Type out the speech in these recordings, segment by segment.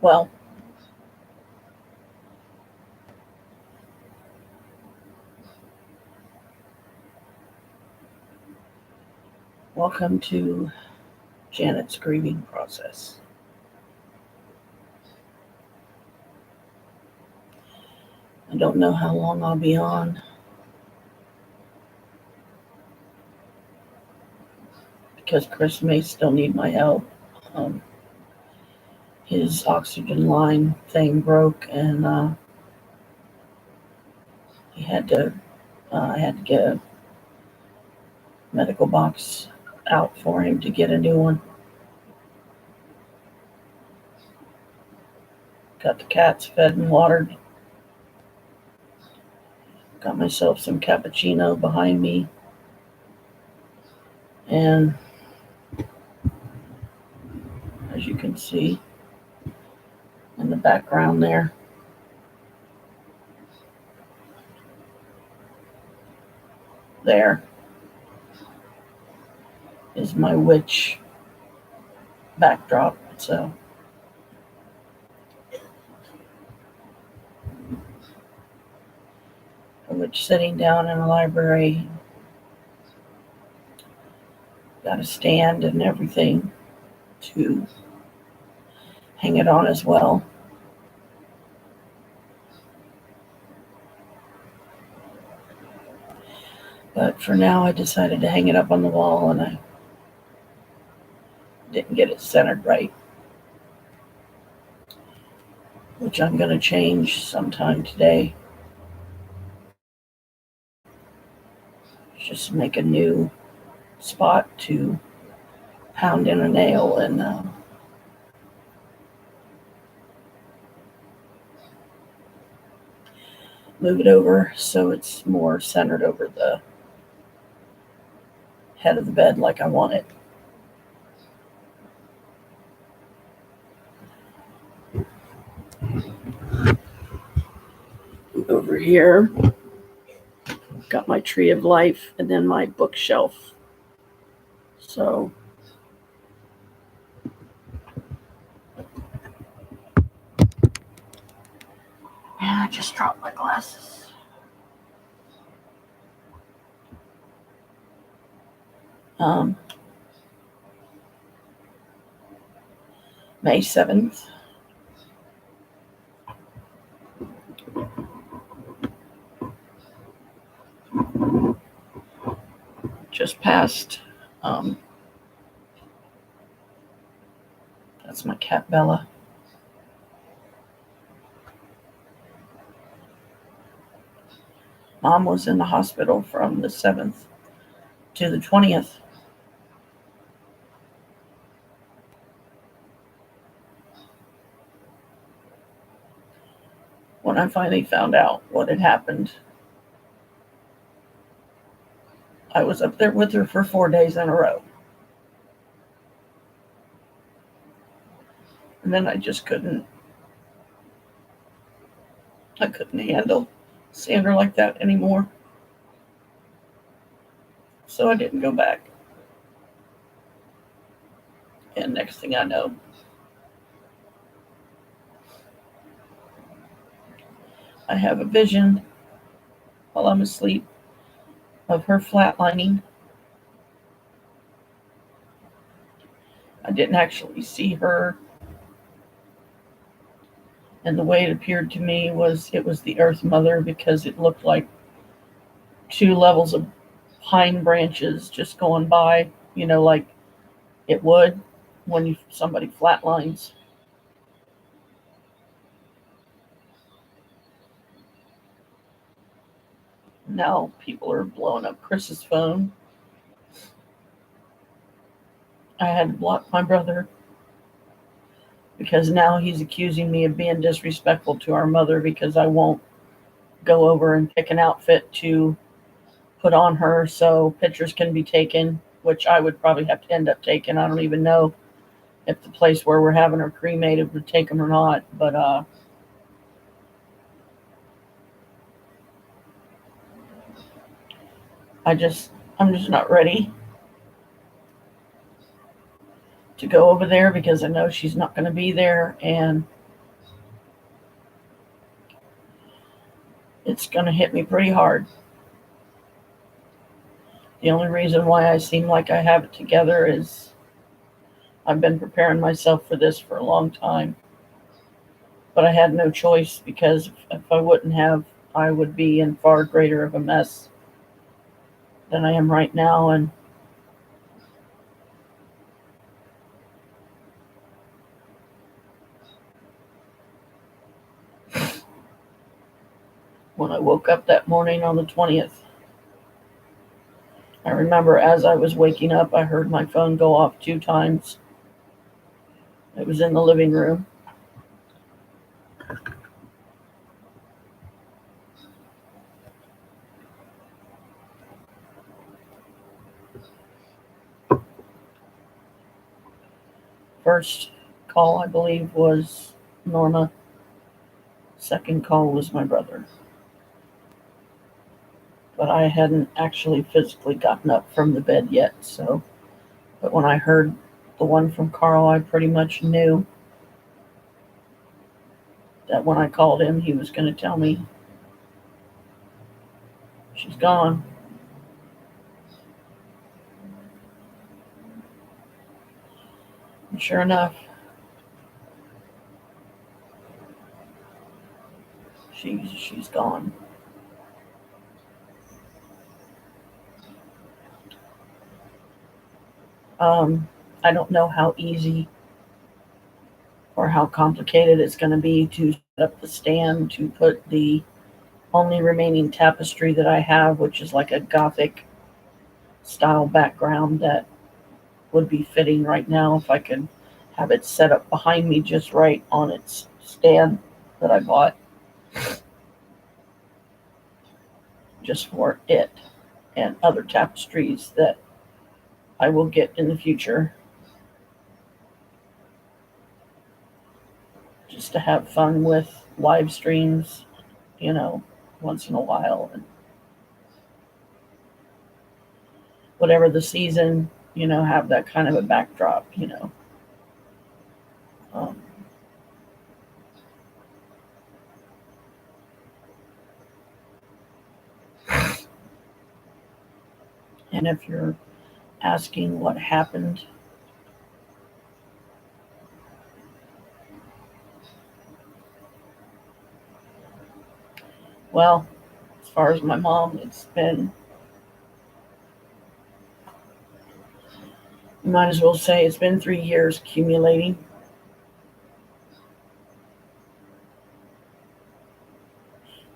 Well, welcome to Janet's grieving process. I don't know how long I'll be on because Chris may still need my help. Um, his oxygen line thing broke, and I had to get a medical box out for him to get a new one. Got the cats fed and watered. Got myself some cappuccino behind me. And as you can see in the background there is my witch backdrop. So a witch sitting down in a library. Got a stand and everything to hang it on as well. But for now, I decided to hang it up on the wall, and I didn't get it centered right, which I'm going to change sometime today. Just make a new spot to pound in a nail and move it over so it's more centered over the head of the bed like I want it. Over here, got my tree of life and then my bookshelf. So I just dropped my glasses. May 7th. Just passed. That's my cat Bella. Mom was in the hospital from the 7th to the 20th. When I finally found out what had happened, I was up there with her for 4 days in a row. And then I just couldn't handle seeing her like that anymore. So I didn't go back. And next thing I know, I have a vision while I'm asleep of her flatlining. I didn't actually see her. And the way it appeared to me was it was the Earth Mother, because it looked like 2 levels of pine branches just going by, like it would when somebody flatlines. Now people are blowing up Chris's phone. I had to block my brother because now he's accusing me of being disrespectful to our mother because I won't go over and pick an outfit to put on her so pictures can be taken, which I would probably have to end up taking. I don't even know if the place where we're having her cremated would take them or not, but I'm just not ready to go over there because I know she's not going to be there, and it's going to hit me pretty hard. The only reason why I seem like I have it together is I've been preparing myself for this for a long time. But I had no choice because if I wouldn't have, I would be in far greater of a mess than I am right now. And when I woke up that morning on the 20th, I remember as I was waking up, I heard my phone go off 2 times. It was in the living room. First call, I believe, was Norma. Second call was my brother. But I hadn't actually physically gotten up from the bed yet, so. But when I heard the one from Carl, I pretty much knew that when I called him, he was going to tell me she's gone. And sure enough, she's gone. I don't know how easy or how complicated it's going to be to set up the stand to put the only remaining tapestry that I have, which is like a Gothic style background that would be fitting right now if I could have it set up behind me just right on its stand that I bought just for it and other tapestries that I will get in the future just to have fun with live streams, once in a while, and whatever the season, have that kind of a backdrop. Um, and if you're asking what happened, well, as far as my mom, it's been, you might as well say it's been 3 years accumulating.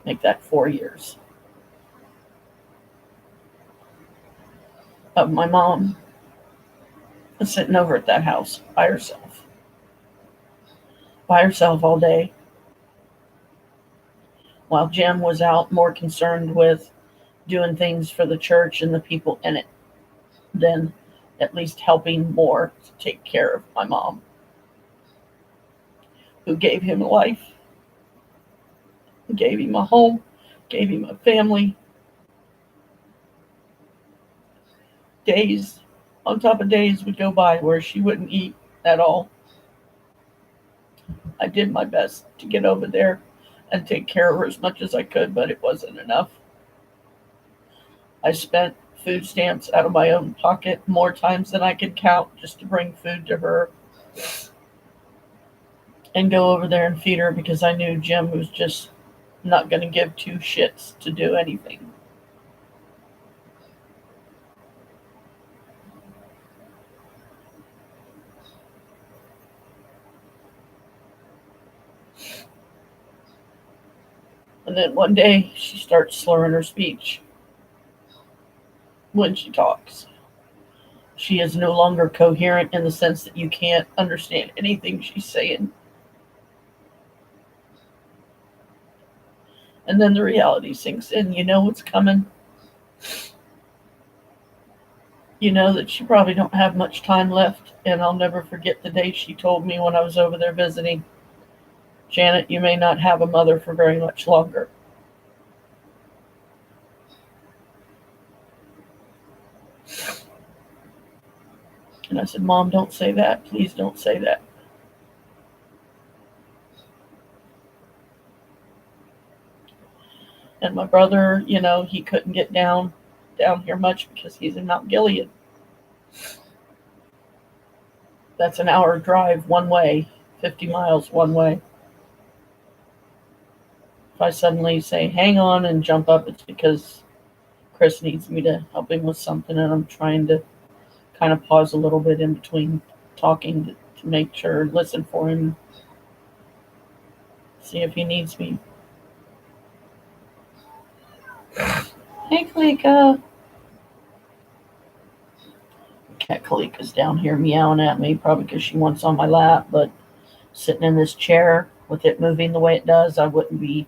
Make that 4 years of my mom sitting over at that house by herself all day, while Jim was out more concerned with doing things for the church and the people in it than at least helping more to take care of my mom, who gave him a life, gave him a home, gave him a family. Days on top of days would go by where she wouldn't eat at all. I did my best to get over there and take care of her as much as I could, but it wasn't enough. I spent food stamps out of my own pocket more times than I could count just to bring food to her and go over there and feed her because I knew Jim was just not going to give two shits to do anything. And then one day she starts slurring her speech when she talks. She is no longer coherent in the sense that you can't understand anything she's saying. And then the reality sinks in. You know what's coming. You know that she probably don't have much time left, and I'll never forget the day she told me when I was over there visiting, Janet, you may not have a mother for very much longer. And I said, Mom, don't say that. Please don't say that. And my brother, he couldn't get down here much because he's in Mount Gilead. That's an hour drive one way, 50 miles one way. If I suddenly say, hang on and jump up, it's because Chris needs me to help him with something, and I'm trying to kind of pause a little bit in between talking to make sure, listen for him, see if he needs me. Hey, Kalika. Cat Kalika's down here meowing at me, probably because she wants on my lap, but sitting in this chair with it moving the way it does, I wouldn't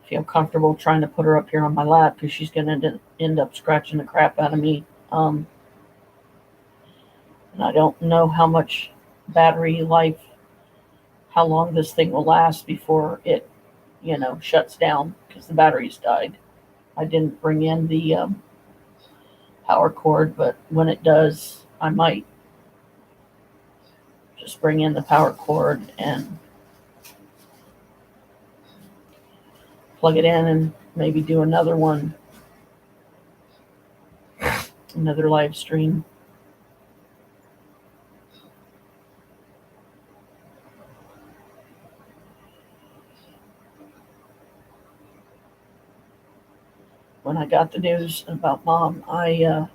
feel comfortable trying to put her up here on my lap because she's going to end up scratching the crap out of me. And I don't know how much battery life, how long this thing will last before it, shuts down because the batteries died. I didn't bring in the power cord, but when it does, I might just bring in the power cord and plug it in and maybe do another live stream. When I got the news about Mom, I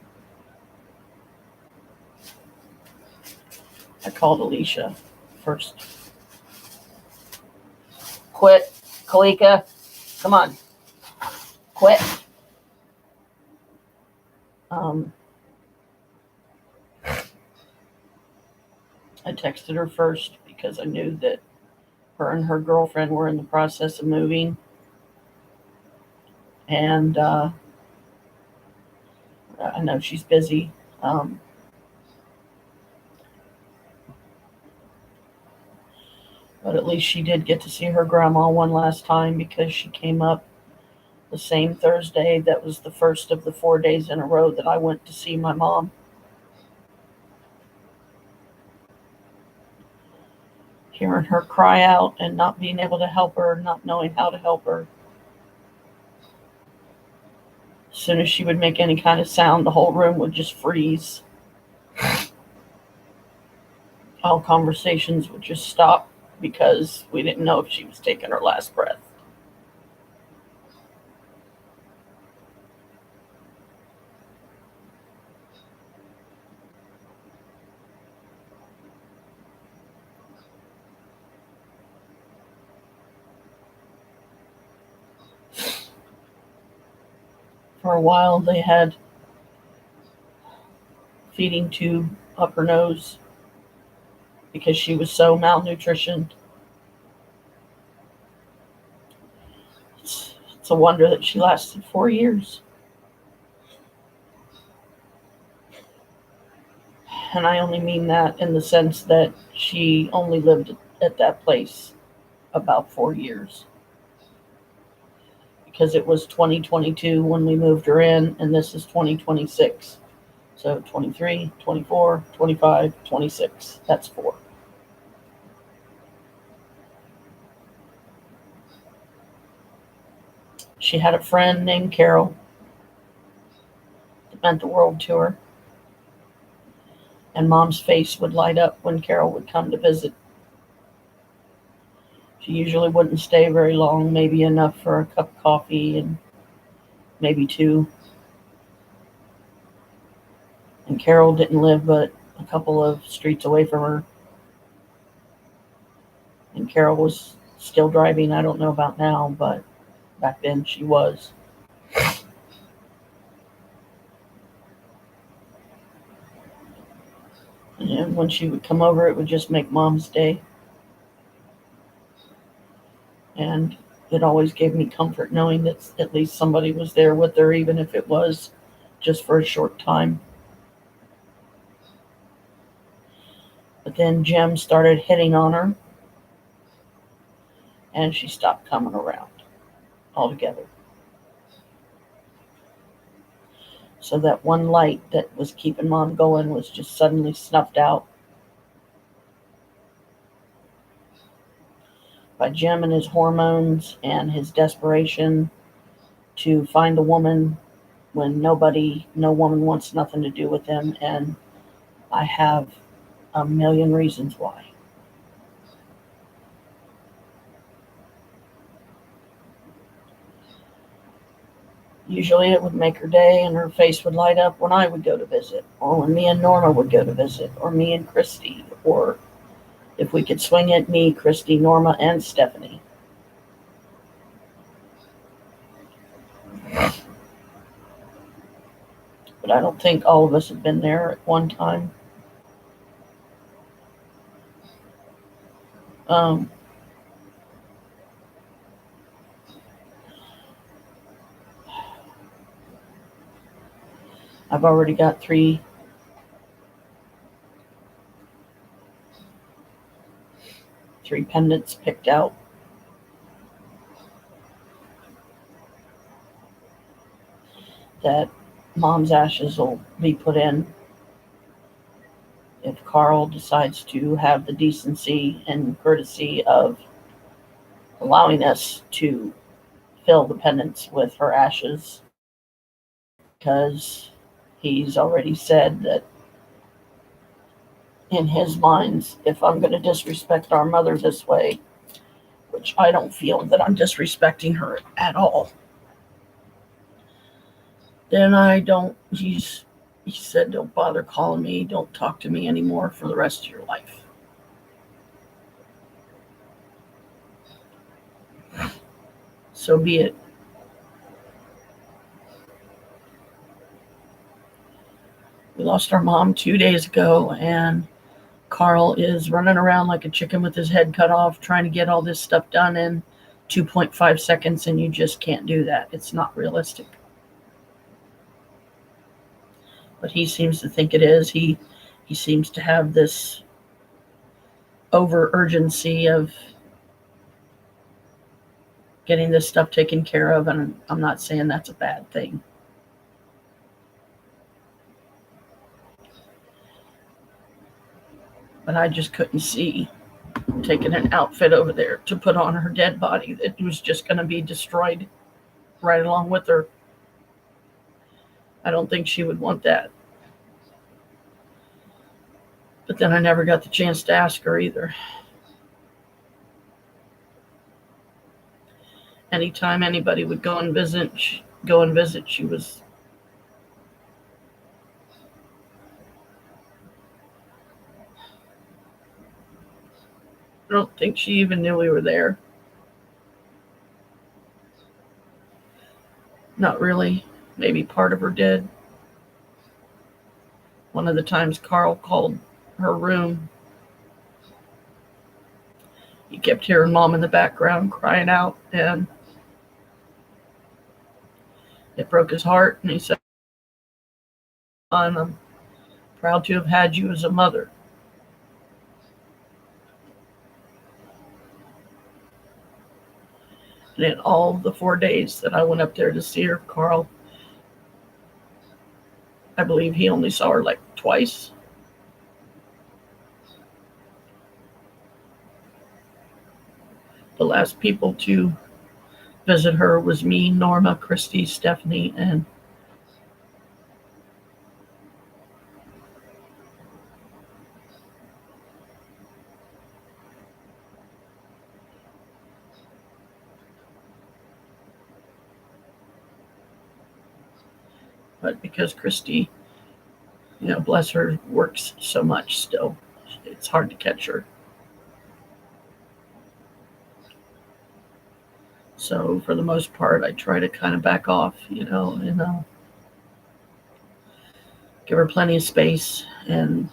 called Alicia first. Quit, Kalika. Come on. Quit. I texted her first because I knew that her and her girlfriend were in the process of moving. And I know she's busy. But at least she did get to see her grandma one last time because she came up the same Thursday. That was the first of the 4 days in a row that I went to see my mom. Hearing her cry out and not being able to help her, not knowing how to help her. As soon as she would make any kind of sound, the whole room would just freeze. All conversations would just stop because we didn't know if she was taking her last breath. For a while, they had feeding tube up her nose because she was so malnutritioned. It's a wonder that she lasted 4 years. And I only mean that in the sense that she only lived at that place about 4 years. Because it was 2022 when we moved her in, and this is 2026. So 23, 24, 25, 26. That's 4. She had a friend named Carol that meant the world to her. And Mom's face would light up when Carol would come to visit. She usually wouldn't stay very long, maybe enough for a cup of coffee and maybe 2. And Carol didn't live but a couple of streets away from her. And Carol was still driving. I don't know about now, but back then she was. And when she would come over, it would just make Mom's day. And it always gave me comfort knowing that at least somebody was there with her, even if it was just for a short time. But then Jim started hitting on her, and she stopped coming around altogether. So that one light that was keeping Mom going was just suddenly snuffed out. by Jim and his hormones and his desperation to find a woman when no woman wants nothing to do with him. And I have a million reasons why. Usually it would make her day and her face would light up when I would go to visit, or when me and Norma would go to visit, or me and Christy, or if we could swing it, me, Christy, Norma, and Stephanie. But I don't think all of us have been there at one time. I've already got three pendants picked out. That Mom's ashes will be put in if Carl decides to have the decency and courtesy of allowing us to fill the pendants with her ashes, because he's already said that in his mind, if I'm going to disrespect our mother this way, which I don't feel that I'm disrespecting her at all, then he said, don't bother calling me, don't talk to me anymore for the rest of your life. So be it. We lost our mom 2 days ago, and Carl is running around like a chicken with his head cut off, trying to get all this stuff done in 2.5 seconds, and you just can't do that. It's not realistic. But he seems to think it is. He seems to have this over urgency of getting this stuff taken care of, and I'm not saying that's a bad thing. But I just couldn't see taking an outfit over there to put on her dead body that was just going to be destroyed right along with her. I don't think she would want that. But then I never got the chance to ask her either. Anytime anybody would go and visit, she was I don't think she even knew we were there. Not really. Maybe part of her did. One of the times Carl called her room, he kept hearing Mom in the background crying out, and it broke his heart. And he said, I'm proud to have had you as a mother. And in all the 4 days that I went up there to see her, Carl, I believe he only saw her like twice. The last people to visit her was me, Norma, Christy, Stephanie, and but because Christy, bless her, works so much still, it's hard to catch her. So for the most part, I try to kind of back off, and give her plenty of space. And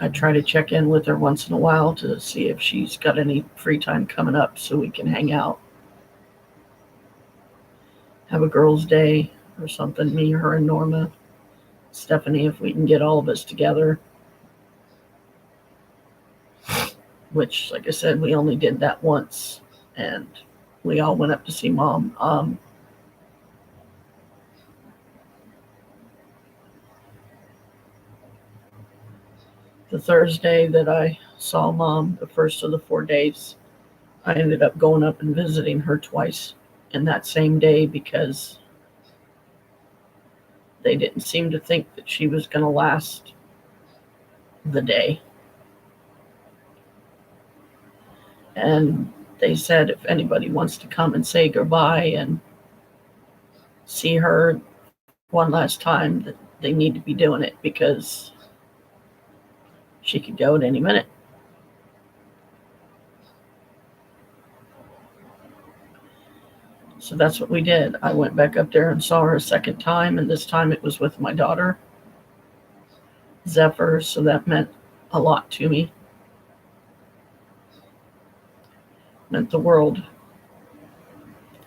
I try to check in with her once in a while to see if she's got any free time coming up so we can hang out. Have a girls' day or something, me, her, and Norma. Stephanie, if we can get all of us together. Which, like I said, we only did that once. And we all went up to see Mom. The Thursday that I saw Mom, the first of the 4 days, I ended up going up and visiting her twice in that same day because they didn't seem to think that she was going to last the day. And they said if anybody wants to come and say goodbye and see her one last time, that they need to be doing it because she could go at any minute. So that's what we did. I went back up there and saw her a second time, and this time it was with my daughter, Zephyr, so that meant a lot to me. Meant the world.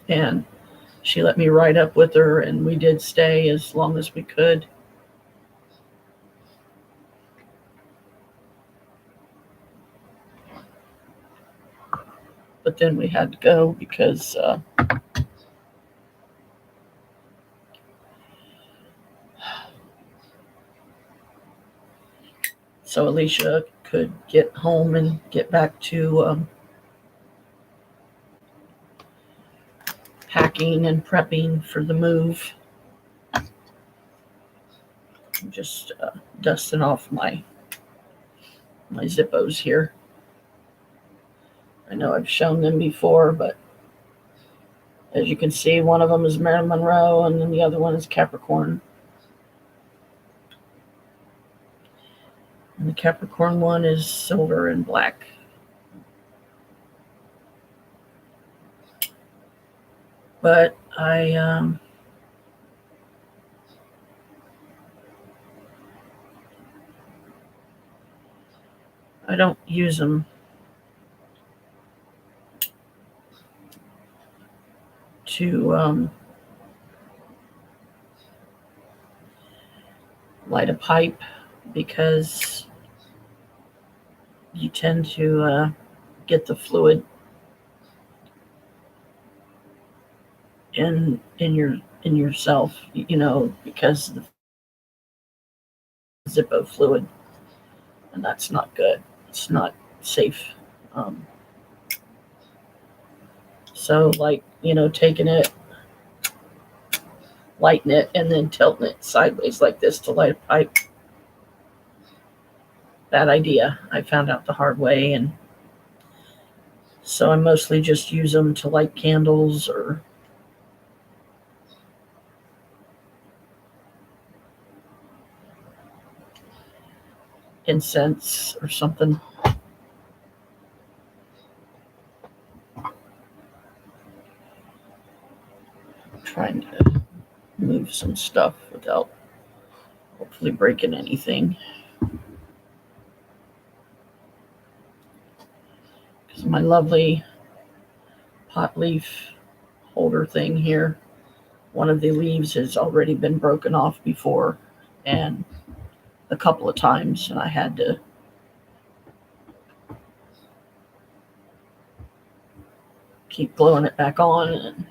And she let me ride up with her, and we did stay as long as we could. But then we had to go because so Alicia could get home and get back to packing and prepping for the move. I'm just dusting off my Zippos here. I know I've shown them before, but as you can see, one of them is Marilyn Monroe and then the other one is Capricorn. And the Capricorn one is silver and black. But I don't use them to light a pipe because you tend to get the fluid in yourself, because of the Zippo fluid, and that's not good. It's not safe. So, taking it, lighting it, and then tilting it sideways like this to light a pipe. Bad idea. I found out the hard way, and so I mostly just use them to light candles or incense or something. I'm trying to move some stuff without hopefully breaking anything. Because my lovely pot leaf holder thing here, one of the leaves has already been broken off before, and a couple of times, and I had to keep gluing it back on. And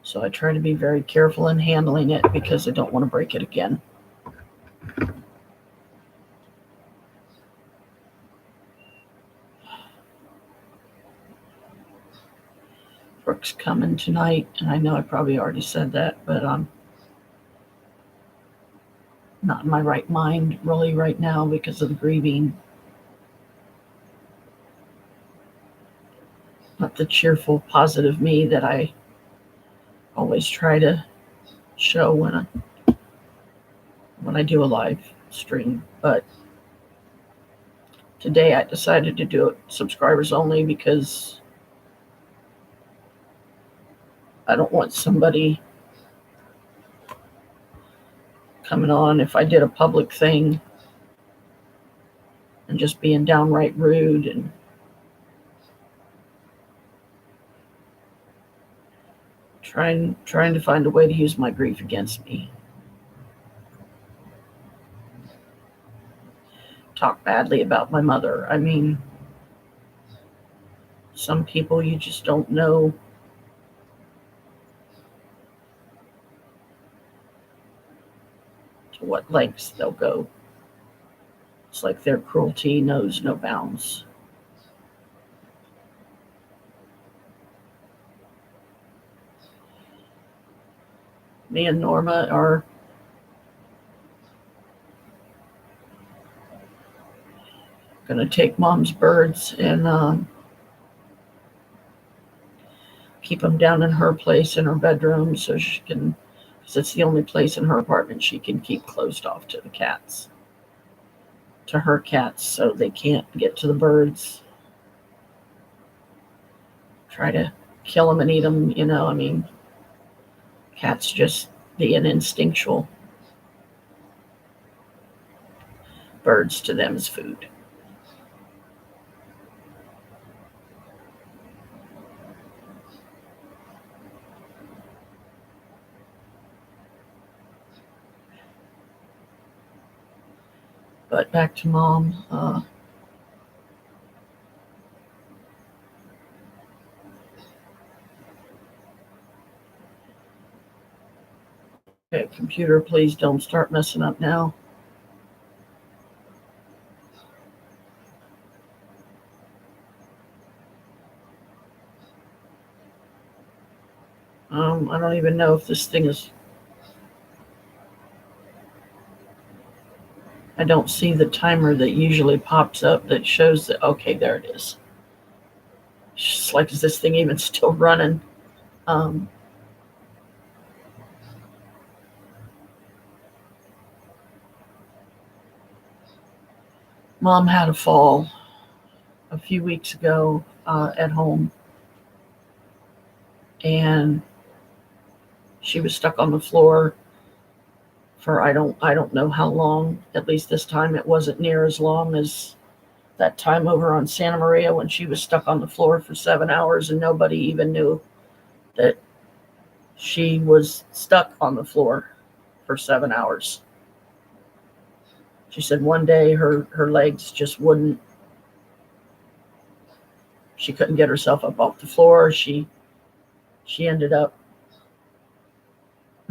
so I try to be very careful in handling it because I don't want to break it again. Brooke's coming tonight, and I know I probably already said that, but I'm not in my right mind really right now because of the grieving. Not the cheerful, positive me that I always try to show when I do a live stream. But today I decided to do it subscribers only because I don't want somebody coming on if I did a public thing and just being downright rude and trying to find a way to use my grief against me. Talk badly about my mother. I mean, some people you just don't know to what lengths they'll go. It's like their cruelty knows no bounds. Me and Norma are going to take Mom's birds and keep them down in her place in her bedroom so she can, because it's the only place in her apartment she can keep closed off to the cats, to her cats, so they can't get to the birds. Try to kill them and eat them, I mean, cats just being instinctual. Birds to them is food. But back to Mom. Okay, computer, please don't start messing up now. I don't even know if this thing is. I don't see the timer that usually pops up that shows that. Okay, there it is. It's just like, is this thing even still running? Mom had a fall a few weeks ago at home, and she was stuck on the floor for I don't know how long. At least this time it wasn't near as long as that time over on Santa Maria when she was stuck on the floor for 7 hours and nobody even knew that she was stuck on the floor for 7 hours. She said one day her legs just wouldn't. She couldn't get herself up off the floor. She ended up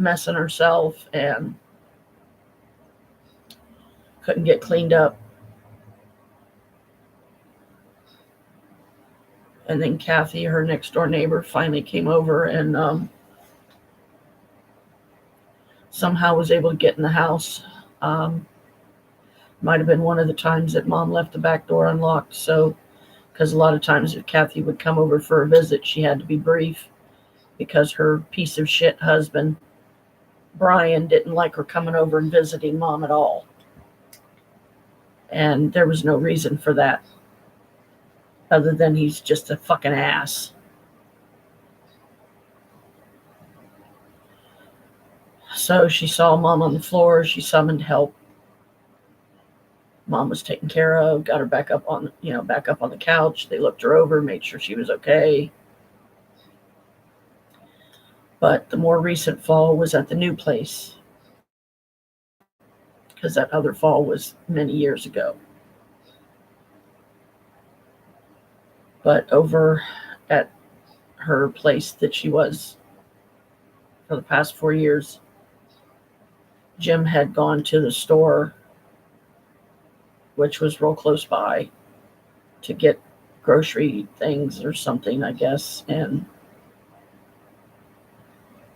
messing herself and couldn't get cleaned up. And then Kathy, her next door neighbor, finally came over and somehow was able to get in the house. Might have been one of the times that Mom left the back door unlocked. So, because a lot of times if Kathy would come over for a visit, she had to be brief because her piece of shit husband, Brian, didn't like her coming over and visiting Mom at all. And there was no reason for that other than he's just a fucking ass. So she saw Mom on the floor. She summoned help. Mom was taken care of, got her back up on the couch. They looked her over, made sure she was okay. But the more recent fall was at the new place, because that other fall was many years ago. But over at her place that she was for the past 4 years, Jim had gone to the store, which was real close by, to get grocery things or something, I guess. And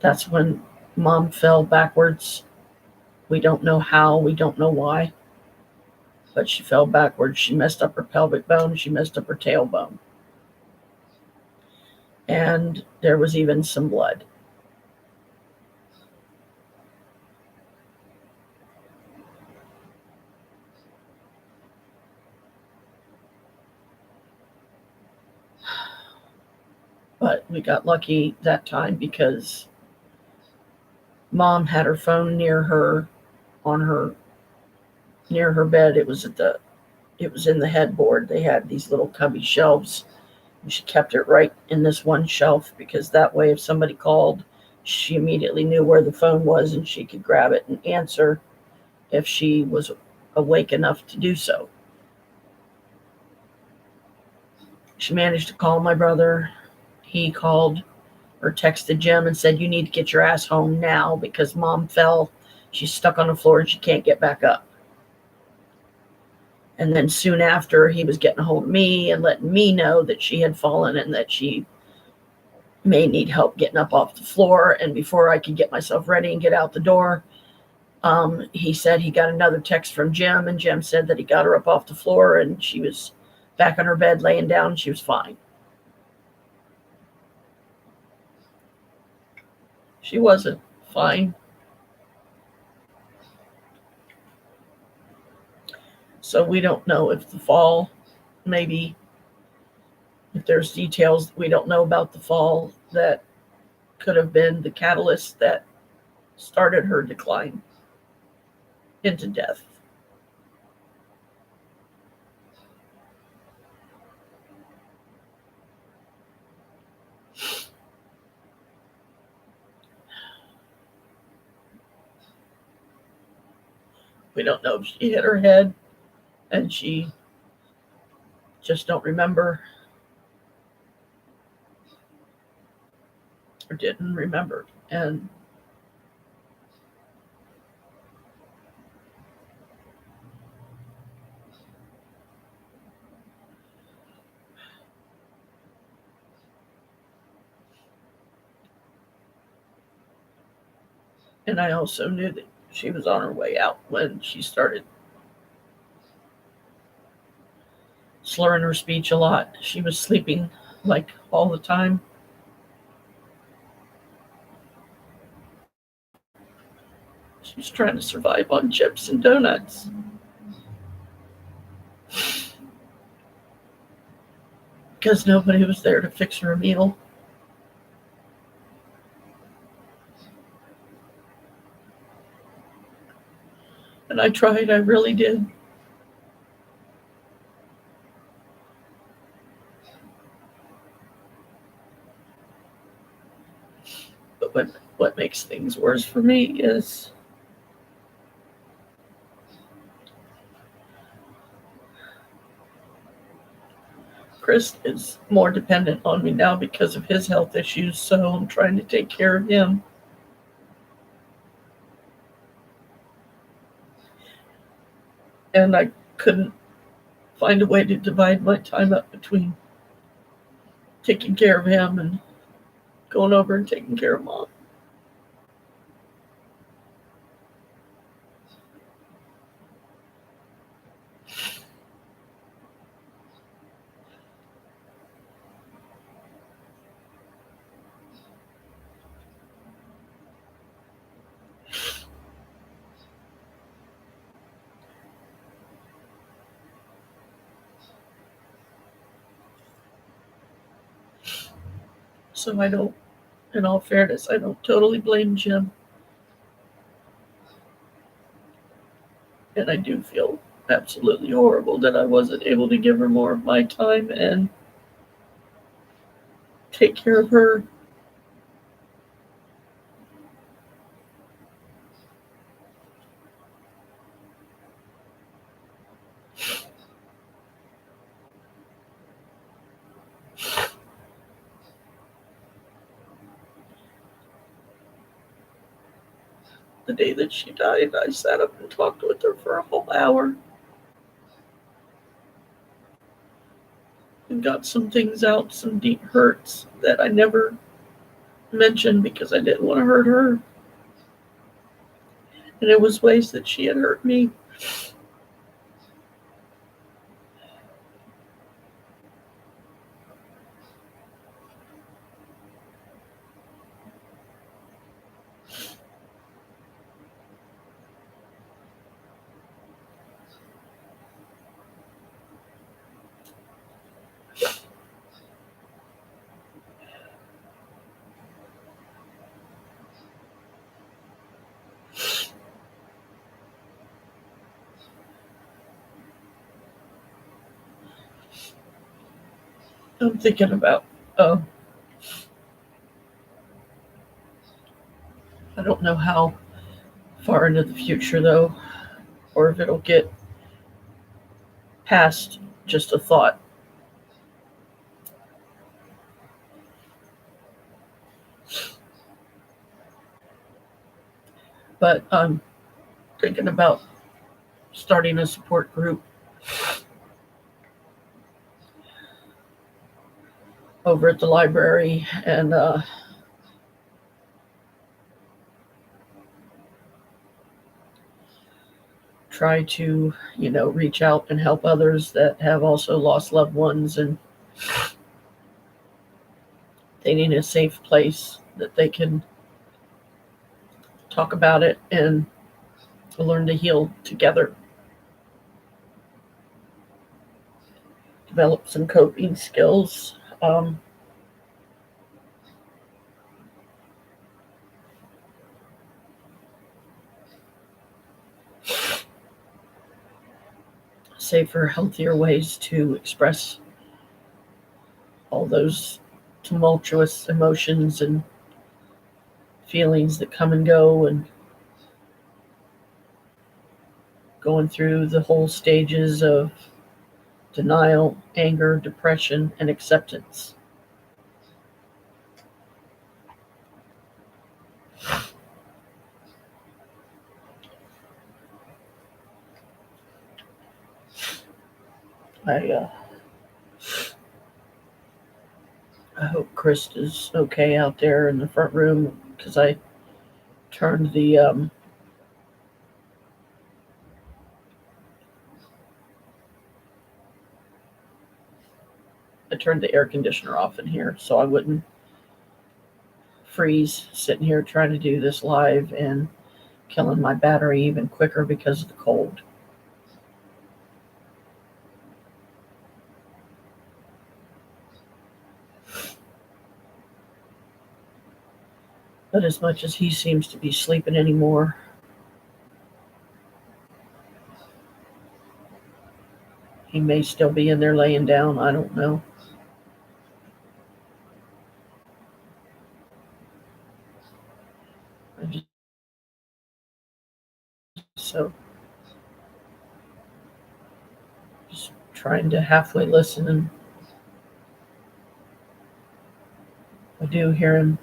that's when Mom fell backwards. We don't know how, we don't know why, but she fell backwards. She messed up her pelvic bone, she messed up her tailbone. And there was even some blood. But we got lucky that time because Mom had her phone near her, near her bed. It was in the headboard. They had these little cubby shelves. And she kept it right in this one shelf because that way if somebody called, she immediately knew where the phone was and she could grab it and answer if she was awake enough to do so. She managed to call my brother. He called or texted Jim and said, "You need to get your ass home now because Mom fell. She's stuck on the floor and she can't get back up." And then soon after, he was getting a hold of me and letting me know that she had fallen and that she may need help getting up off the floor. And before I could get myself ready and get out the door, he said he got another text from Jim, and Jim said that he got her up off the floor and she was back on her bed laying down. She was fine. She wasn't fine. So we don't know if the fall, maybe if there's details we don't know about the fall that could have been the catalyst that started her decline into death. We don't know if she hit her head and she just don't remember or didn't remember. And I also knew that she was on her way out when she started slurring her speech a lot. She was sleeping like all the time. She was trying to survive on chips and donuts. Because nobody was there to fix her a meal. And I tried, I really did. But what makes things worse for me is Chris is more dependent on me now because of his health issues, so I'm trying to take care of him. And I couldn't find a way to divide my time up between taking care of him and going over and taking care of Mom. So I don't, in all fairness, I don't totally blame Jim. And I do feel absolutely horrible that I wasn't able to give her more of my time and take care of her. The day that she died, I sat up and talked with her for a whole hour and got some things out, some deep hurts that I never mentioned because I didn't want to hurt her. And it was ways that she had hurt me. I'm thinking about, I don't know how far into the future though, or if it'll get past just a thought. But I'm thinking about starting a support group over at the library and try to, reach out and help others that have also lost loved ones, and they need a safe place that they can talk about it and learn to heal together, develop some coping skills. Safer, healthier ways to express all those tumultuous emotions and feelings that come and go, and going through the whole stages of denial, anger, depression, and acceptance. I I hope Chris is okay out there in the front room, because turned the um, I turned the air conditioner off in here so I wouldn't freeze sitting here trying to do this live and killing my battery even quicker because of the cold. But as much as he seems to be sleeping anymore, he may still be in there laying down. I don't know. I just, so just trying to halfway listen, and I do hear him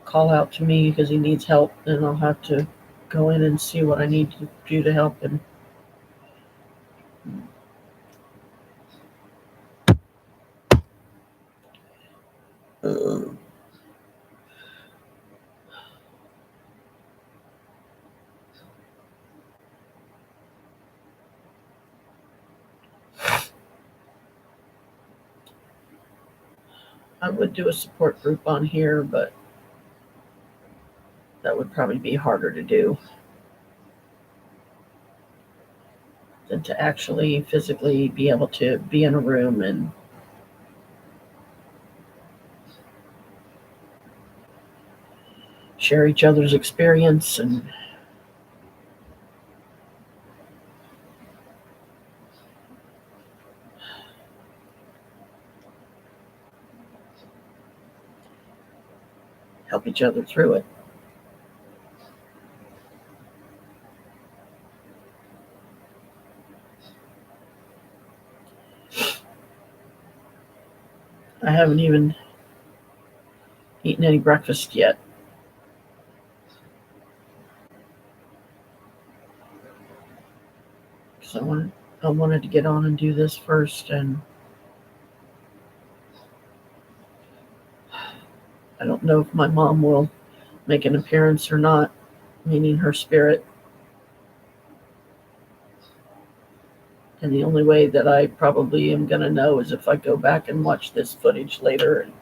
call out to me because he needs help, and I'll have to go in and see what I need to do to help him. I would do a support group on here, but that would probably be harder to do than to actually physically be able to be in a room and share each other's experience and help each other through it. I haven't even eaten any breakfast yet, because I wanted to get on and do this first, and I don't know if my mom will make an appearance or not, meaning her spirit. And the only way that I probably am going to know is if I go back and watch this footage later and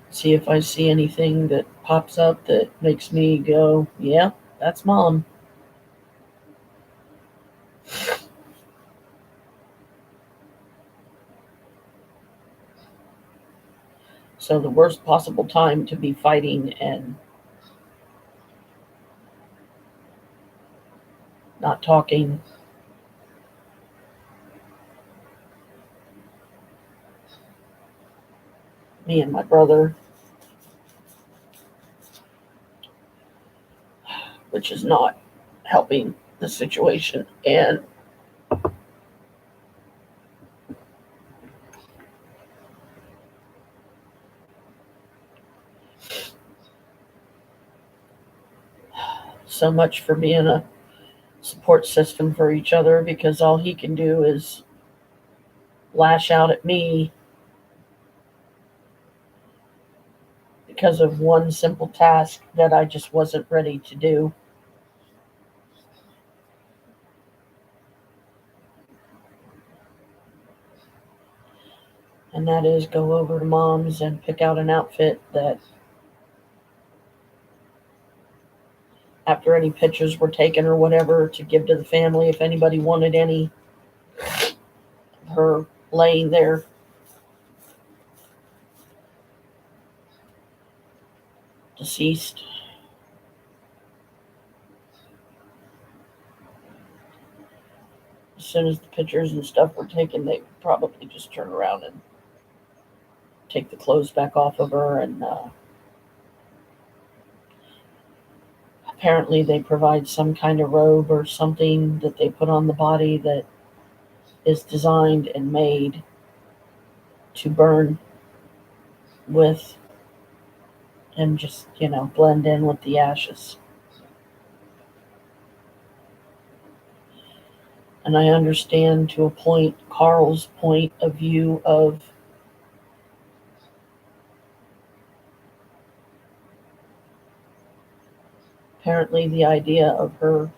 see if I see anything that pops up that makes me go, yeah, that's mom. So the worst possible time to be fighting and not talking, me and my brother, which is not helping the situation. And so much for being a support system for each other, because all he can do is lash out at me because of one simple task that I just wasn't ready to do. And that is go over to Mom's and pick out an outfit that, after any pictures were taken or whatever, to give to the family if anybody wanted any. Her laying there deceased. As soon as the pictures and stuff were taken, they would probably just turn around and take the clothes back off of her. And apparently they provide some kind of robe or something that they put on the body that is designed and made to burn with and just, blend in with the ashes. And I understand to a point Carl's point of view of apparently the idea of her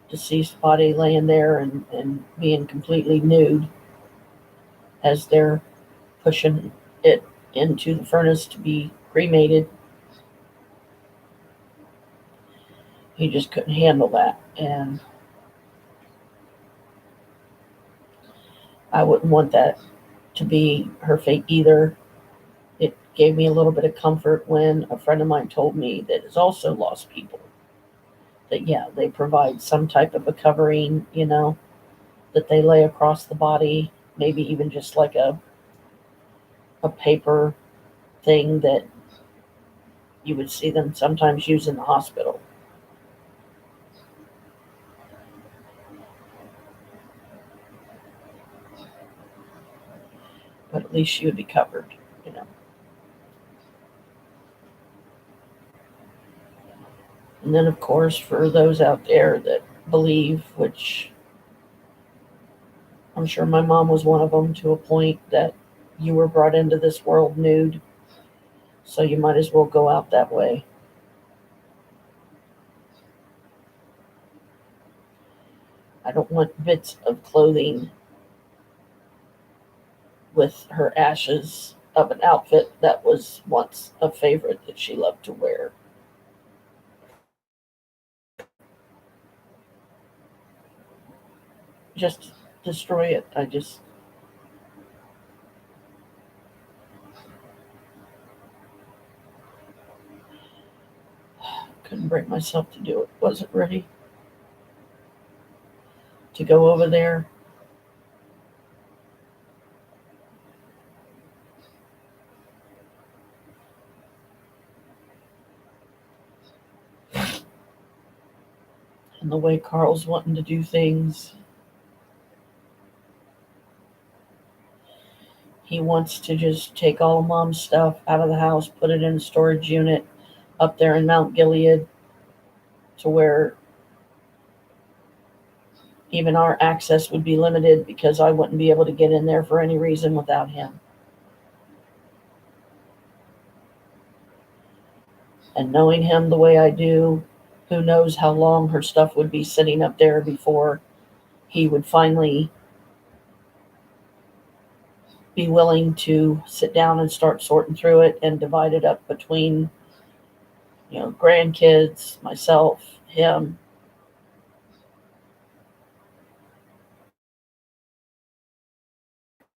deceased body laying there and being completely nude as they're pushing it into the furnace to be cremated. He just couldn't handle that. And I wouldn't want that to be her fate either. It gave me a little bit of comfort when a friend of mine told me that has also lost people, that, yeah, they provide some type of a covering, that they lay across the body, maybe even just like a paper thing that you would see them sometimes use in the hospital. But at least she would be covered. And then, of course, for those out there that believe, which I'm sure my mom was one of them to a point, that you were brought into this world nude, so you might as well go out that way. I don't want bits of clothing with her ashes of an outfit that was once a favorite that she loved to wear. Just destroy it. I just couldn't bring myself to do it. Wasn't ready to go over there. And the way Carl's wanting to do things, he wants to just take all of Mom's stuff out of the house, put it in a storage unit up there in Mount Gilead, to where even our access would be limited because I wouldn't be able to get in there for any reason without him. And knowing him the way I do, who knows how long her stuff would be sitting up there before he would finally be willing to sit down and start sorting through it and divide it up between, grandkids, myself, him.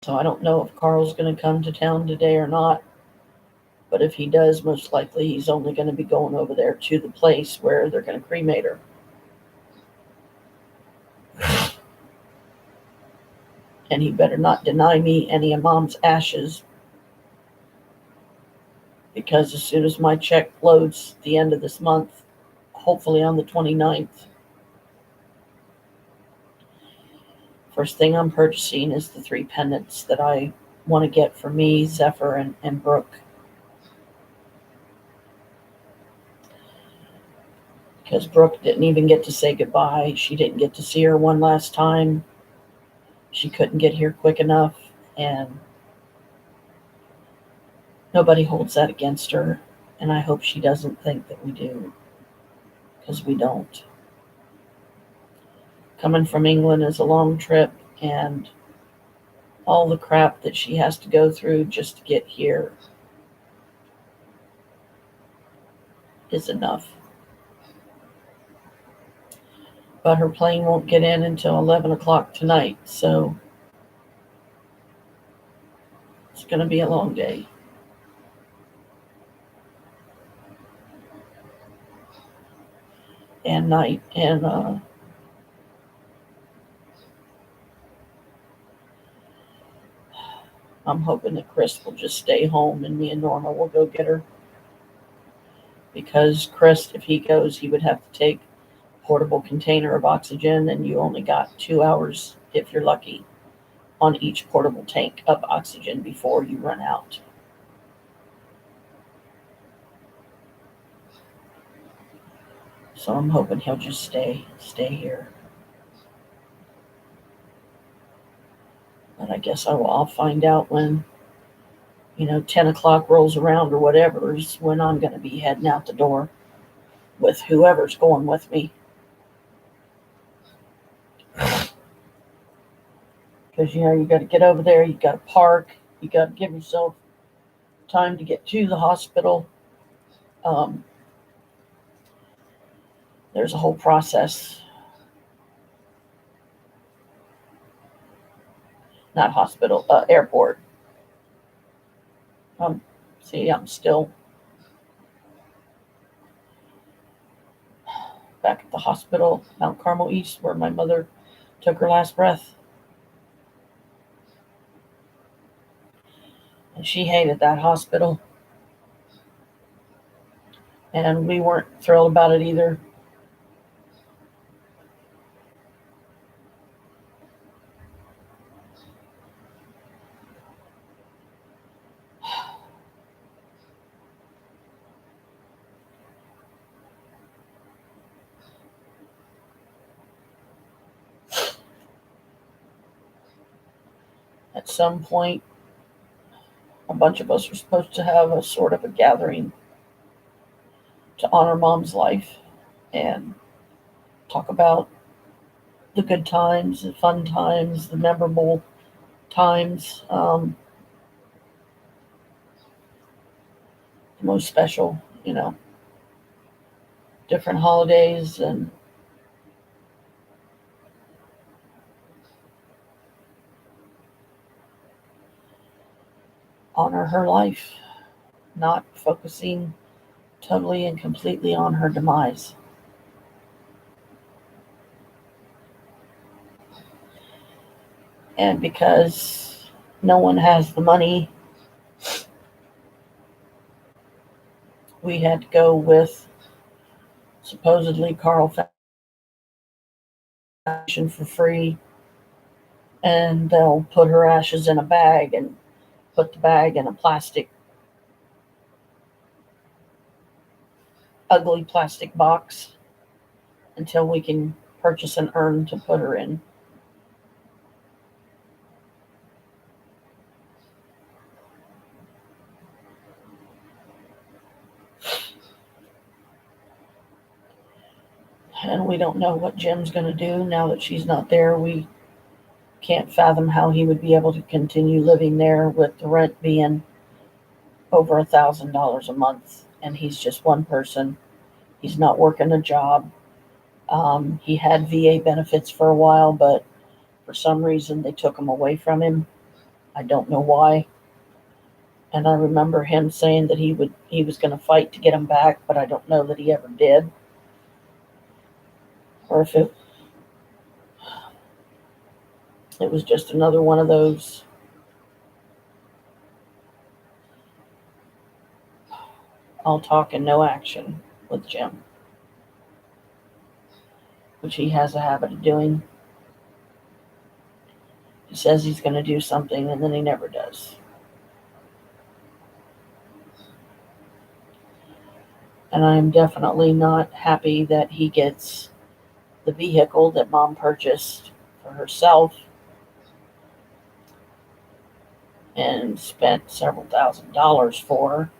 So I don't know if Carl's going to come to town today or not. But if he does, most likely he's only going to be going over there to the place where they're going to cremate her. And he better not deny me any of Mom's ashes, because as soon as my check loads at the end of this month, hopefully on the 29th, first thing I'm purchasing is the 3 pendants that I want to get for me, Zephyr, and Brooke. because Brooke didn't even get to say goodbye. She didn't get to see her one last time. She couldn't get here quick enough, and nobody holds that against her. And I hope she doesn't think that we do, because we don't. Coming from England is a long trip, and all the crap that she has to go through just to get here is enough. But her plane won't get in until 11 o'clock tonight, so it's going to be a long day. And night. And I'm hoping that Chris will just stay home and me and Norma will go get her. Because Chris, if he goes, he would have to take a portable container of oxygen, and you only got 2 hours, if you're lucky, on each portable tank of oxygen before you run out. So I'm hoping he'll just stay here. But I guess I'll find out when, 10 o'clock rolls around or whatever is when I'm going to be heading out the door with whoever's going with me. Because, you got to get over there, you got to park, you got to give yourself time to get to the hospital. There's a whole process. Not hospital, airport. See, I'm still back at the hospital, Mount Carmel East, where my mother took her last breath. And she hated that hospital. And we weren't thrilled about it either. At some point, a bunch of us were supposed to have a sort of a gathering to honor Mom's life and talk about the good times, the fun times, the memorable times, the most special, different holidays, and honor her life, not focusing totally and completely on her demise. And because no one has the money, we had to go with supposedly Carl Foundation for free, and they'll put her ashes in a bag and put the bag in a ugly plastic box until we can purchase an urn to put her in. And we don't know what Jim's going to do now that she's not there. We can't fathom how he would be able to continue living there with the rent being over $1,000 a month. And he's just one person. He's not working a job. He had VA benefits for a while, but for some reason they took them away from him. I don't know why. And I remember him saying that he was going to fight to get them back, but I don't know that he ever did. Or if it was just another one of those all talk and no action with Jim, which he has a habit of doing. He says he's going to do something, and then he never does. And I'm definitely not happy that he gets the vehicle that mom purchased for herself and spent several $1,000s for,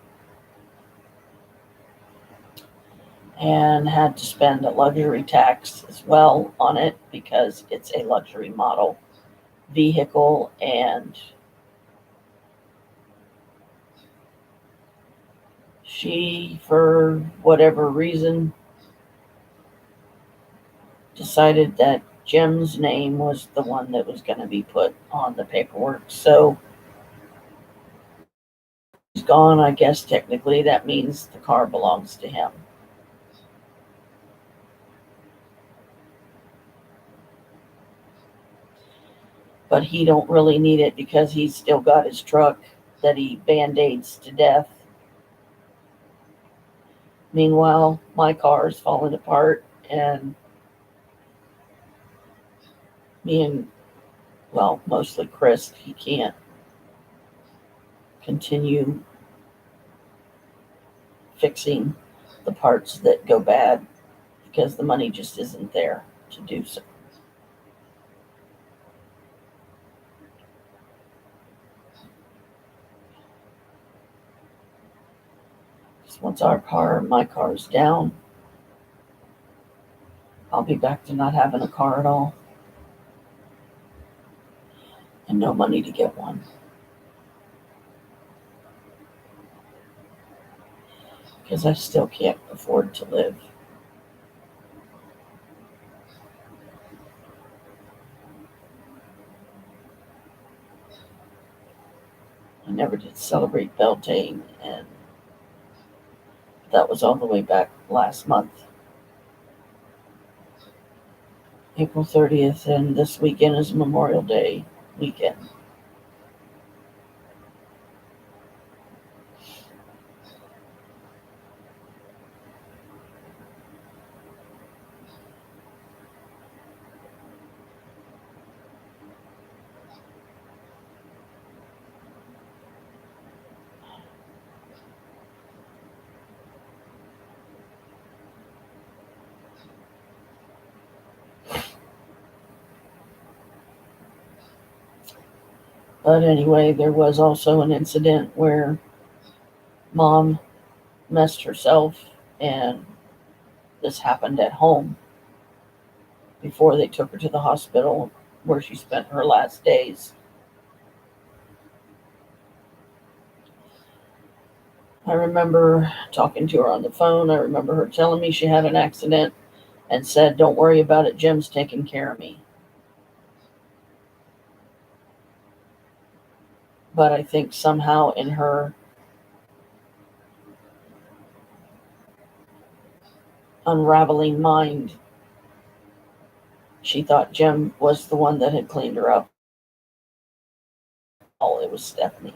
and had to spend a luxury tax as well on it because it's a luxury model vehicle. And she, for whatever reason, decided that Jim's name was the one that was going to be put on the paperwork. So he's gone. I guess technically that means the car belongs to him. But he don't really need it because he's still got his truck that he band-aids to death. Meanwhile, my car is falling apart, and me and, well, mostly Chris, he can't continue fixing the parts that go bad because the money just isn't there to do so. Once my car's down, I'll be back to not having a car at all and no money to get one because I still can't afford to live. I never did celebrate Beltane, and that was all the way back last month, April 30th, and this weekend is Memorial Day weekend. But anyway, there was also an incident where mom messed herself, and this happened at home before they took her to the hospital where she spent her last days. I remember talking to her on the phone. I remember her telling me she had an accident and said, "Don't worry about it, Jim's taking care of me." But I think somehow in her unraveling mind, she thought Jim was the one that had cleaned her up. Oh, it was Stephanie.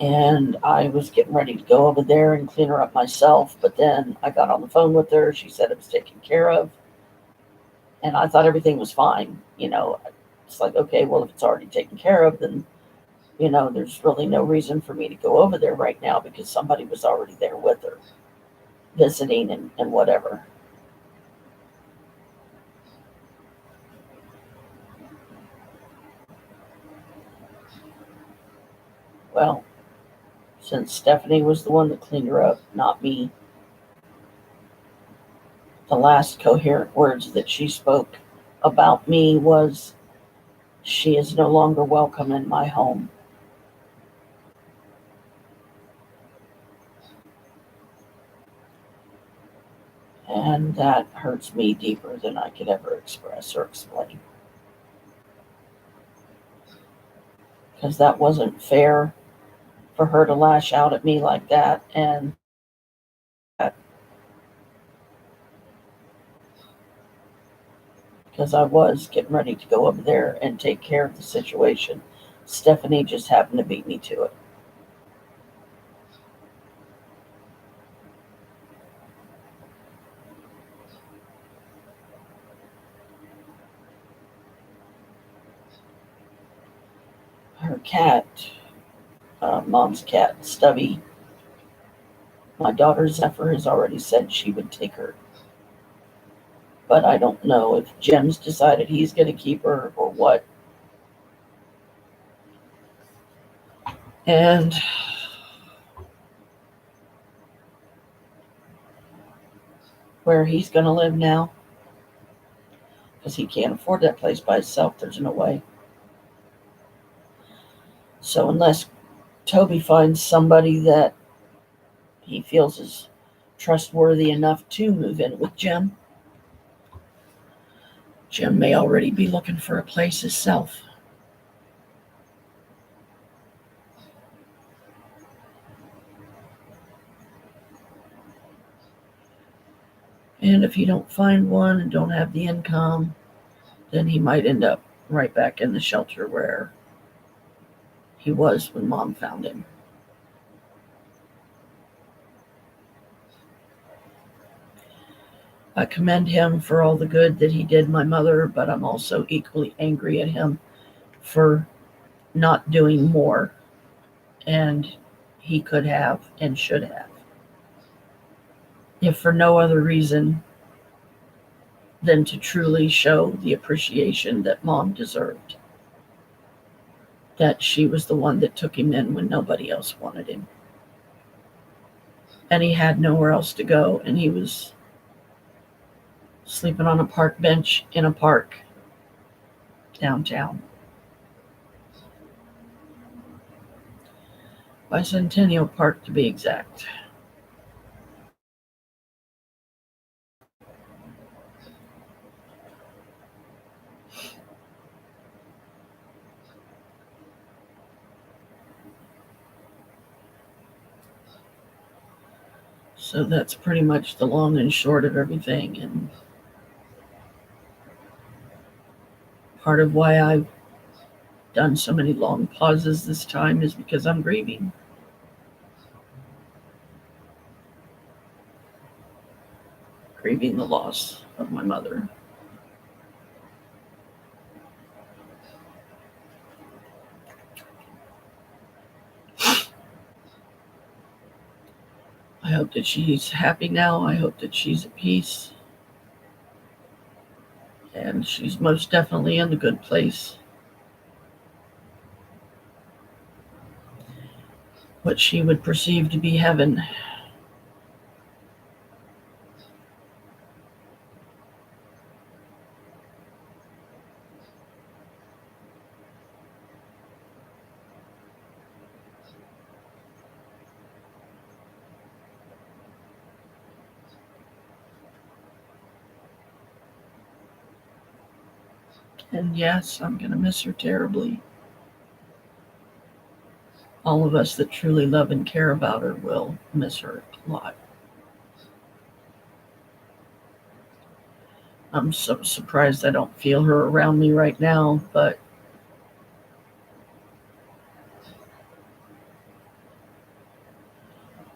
And I was getting ready to go over there and clean her up myself, but then I got on the phone with her. She said it was taken care of, and I thought everything was fine. It's like, okay, well, if it's already taken care of, then there's really no reason for me to go over there right now because somebody was already there with her, visiting and whatever. Well, since Stephanie was the one that cleaned her up, not me, the last coherent words that she spoke about me was, "She is no longer welcome in my home." And that hurts me deeper than I could ever express or explain. Because that wasn't fair for her to lash out at me like that. And because I was getting ready to go over there and take care of the situation, Stephanie just happened to beat me to it. her cat, mom's cat, Stubby, my daughter Zephyr has already said she would take her. But I don't know if Jim's decided he's going to keep her or what. And where he's going to live now, because he can't afford that place by himself, there's no way. So unless Toby finds somebody that he feels is trustworthy enough to move in with Jim, Jim may already be looking for a place himself. And if he don't find one and don't have the income, then he might end up right back in the shelter where he was when Mom found him. I commend him for all the good that he did my mother, but I'm also equally angry at him for not doing more, and he could have and should have. If for no other reason than to truly show the appreciation that Mom deserved. That she was the one that took him in when nobody else wanted him. And he had nowhere else to go, and he was sleeping on a park bench in a park downtown. Bicentennial Park, to be exact. So that's pretty much the long and short of everything. And part of why I've done so many long pauses this time is because I'm grieving. Grieving the loss of my mother. I hope that she's happy now. I hope that she's at peace. And she's most definitely in the good place. What she would perceive to be heaven. And yes, I'm going to miss her terribly. All of us that truly love and care about her will miss her a lot. I'm so surprised I don't feel her around me right now, but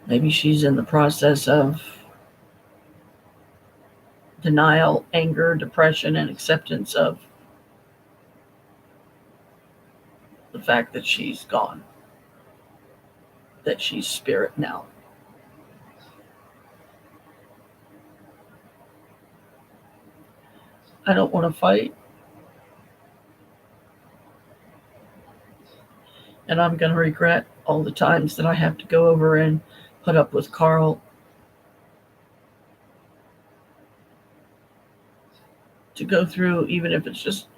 maybe she's in the process of denial, anger, depression, and acceptance of the fact that she's gone, that she's spirit now. I don't want to fight. And I'm going to regret all the times that I have to go over and put up with Carl to go through, even if it's just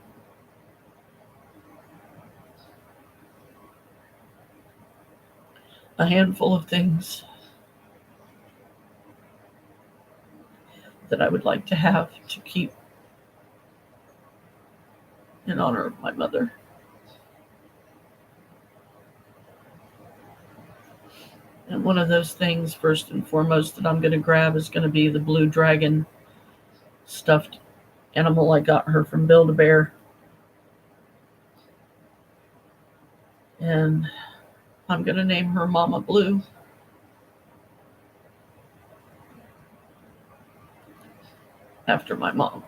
a handful of things that I would like to have to keep in honor of my mother. And one of those things, first and foremost, that I'm going to grab is going to be the blue dragon stuffed animal I got her from Build-A-Bear. And I'm going to name her Mama Blue. After my mom.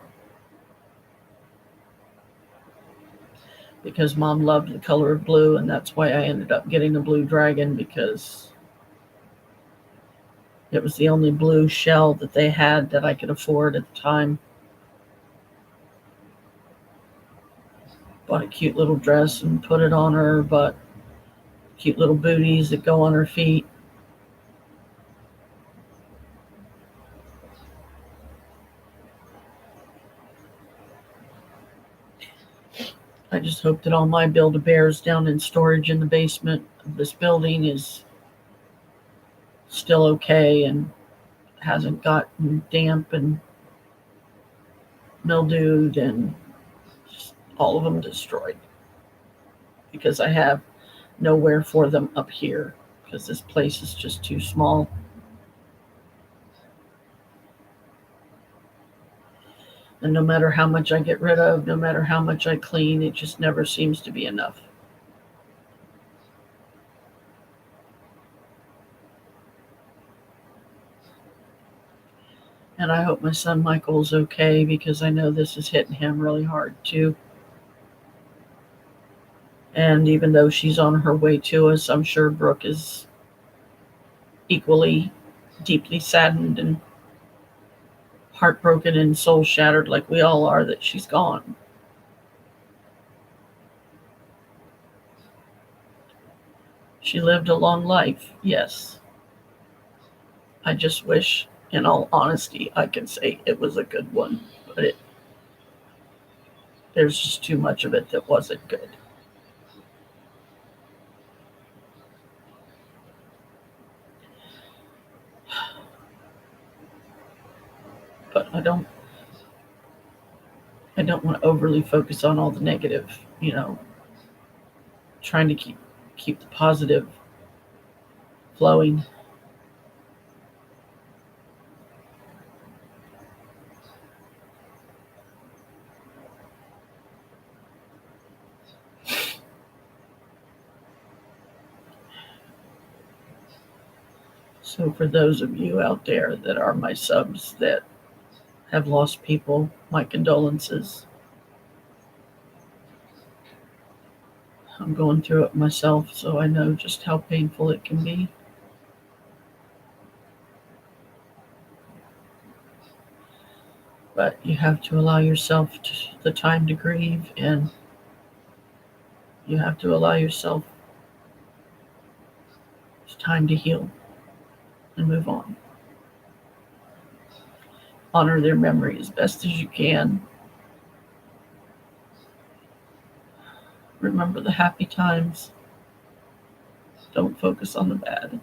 because Mom loved the color of blue, and that's why I ended up getting a blue dragon, because it was the only blue shell that they had that I could afford at the time. Bought a cute little dress and put it on her, but cute little booties that go on her feet. I just hope that all my Build-A-Bears down in storage in the basement of this building is still okay and hasn't gotten damp and mildewed and just all of them destroyed, because I have nowhere for them up here because this place is just too small. And no matter how much I get rid of, no matter how much I clean, it just never seems to be enough. And I hope my son Michael's okay, because I know this is hitting him really hard too. And even though she's on her way to us, I'm sure Brooke is equally deeply saddened and heartbroken and soul shattered, like we all are, that she's gone. She lived a long life, yes. I just wish, in all honesty, I could say it was a good one, but there's just too much of it that wasn't good. But I don't want to overly focus on all the negative, trying to keep the positive flowing. So for those of you out there that are my subs that have lost people, my condolences. I'm going through it myself, so I know just how painful it can be. But you have to allow yourself the time to grieve, and you have to allow yourself time to heal and move on. Honor their memory as best as you can. Remember the happy times. Don't focus on the bad.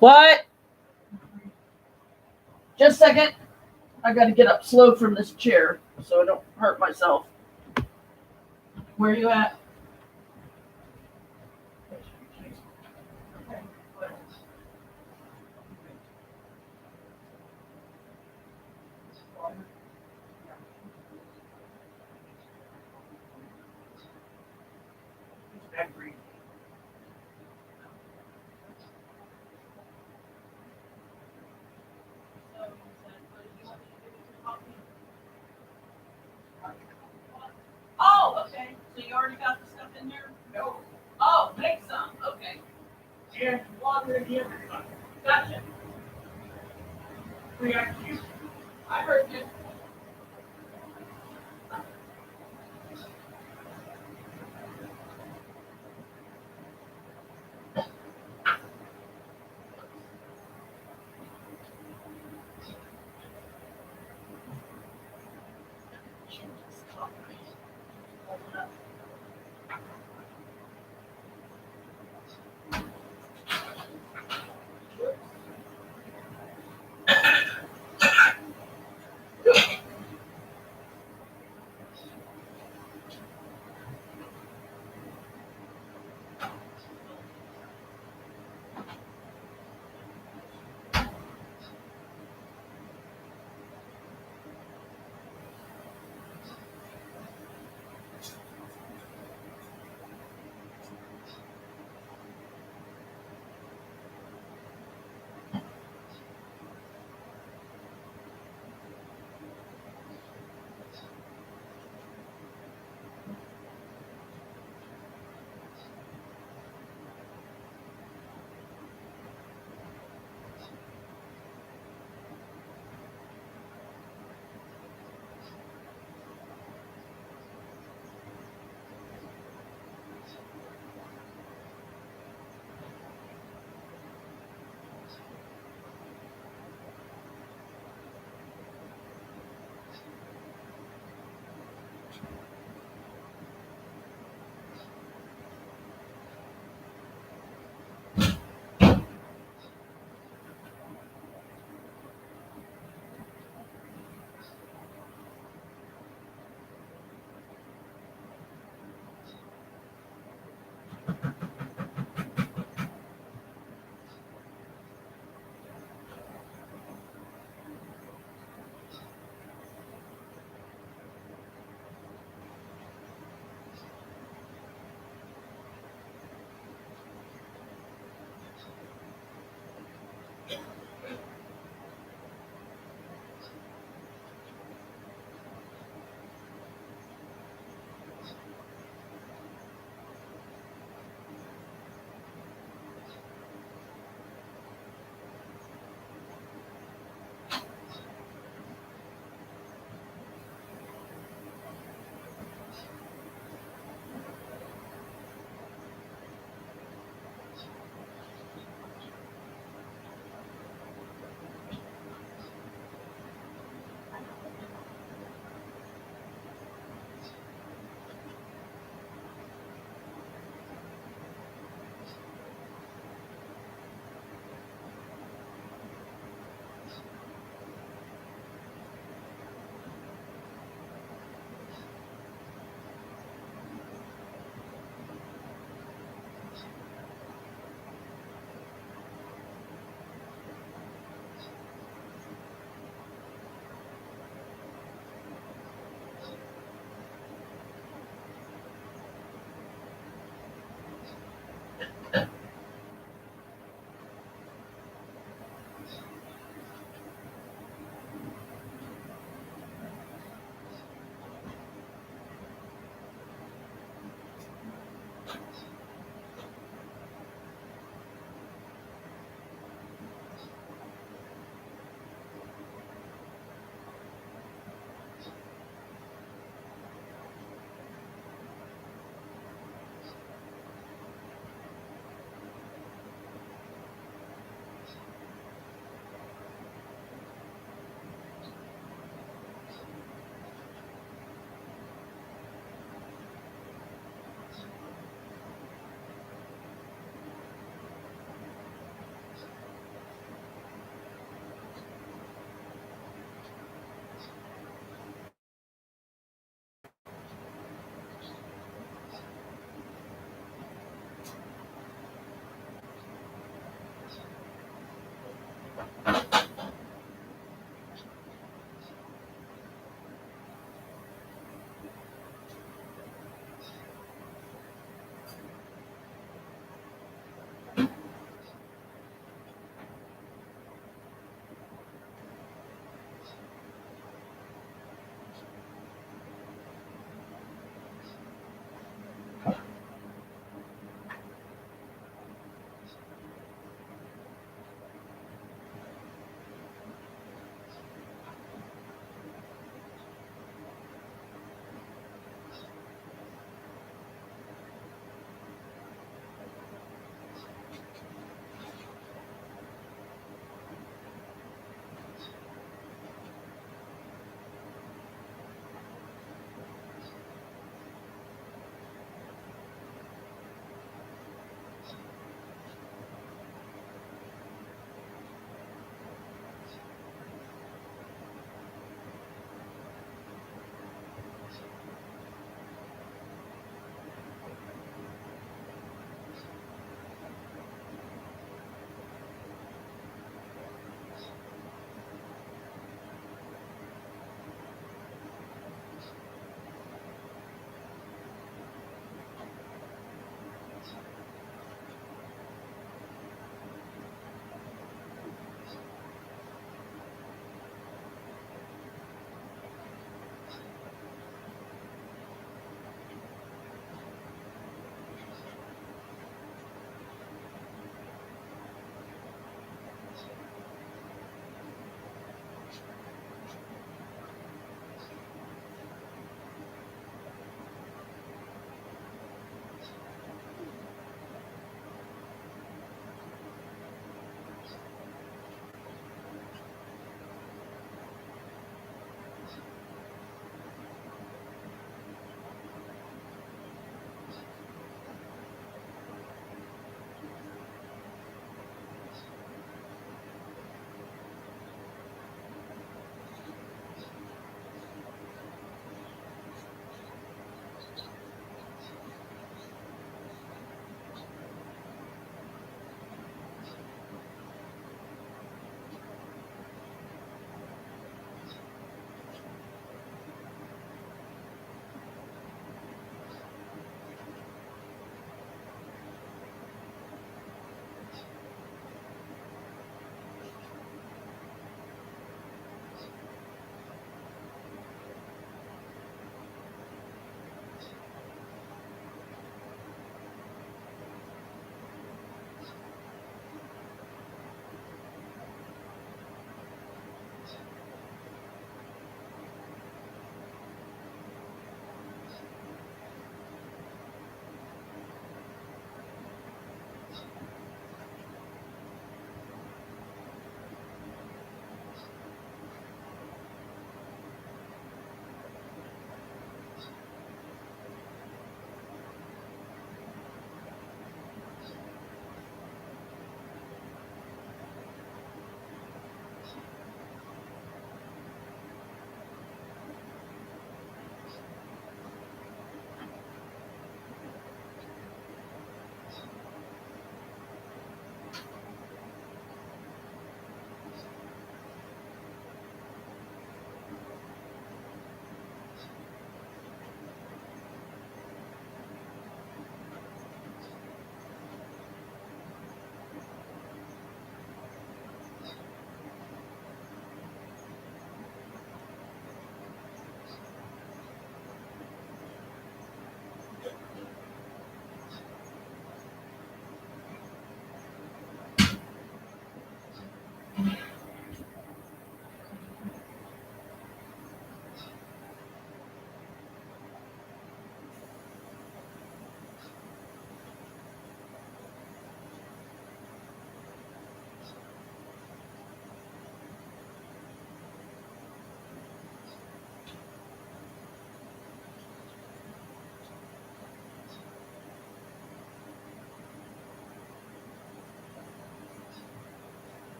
What? Just a second. I got to get up slow from this chair so I don't hurt myself. Where are you at? Oh, okay. So you already got the stuff in there? No. Oh, make some. Okay. And water in here. Gotcha. React you. I heard you.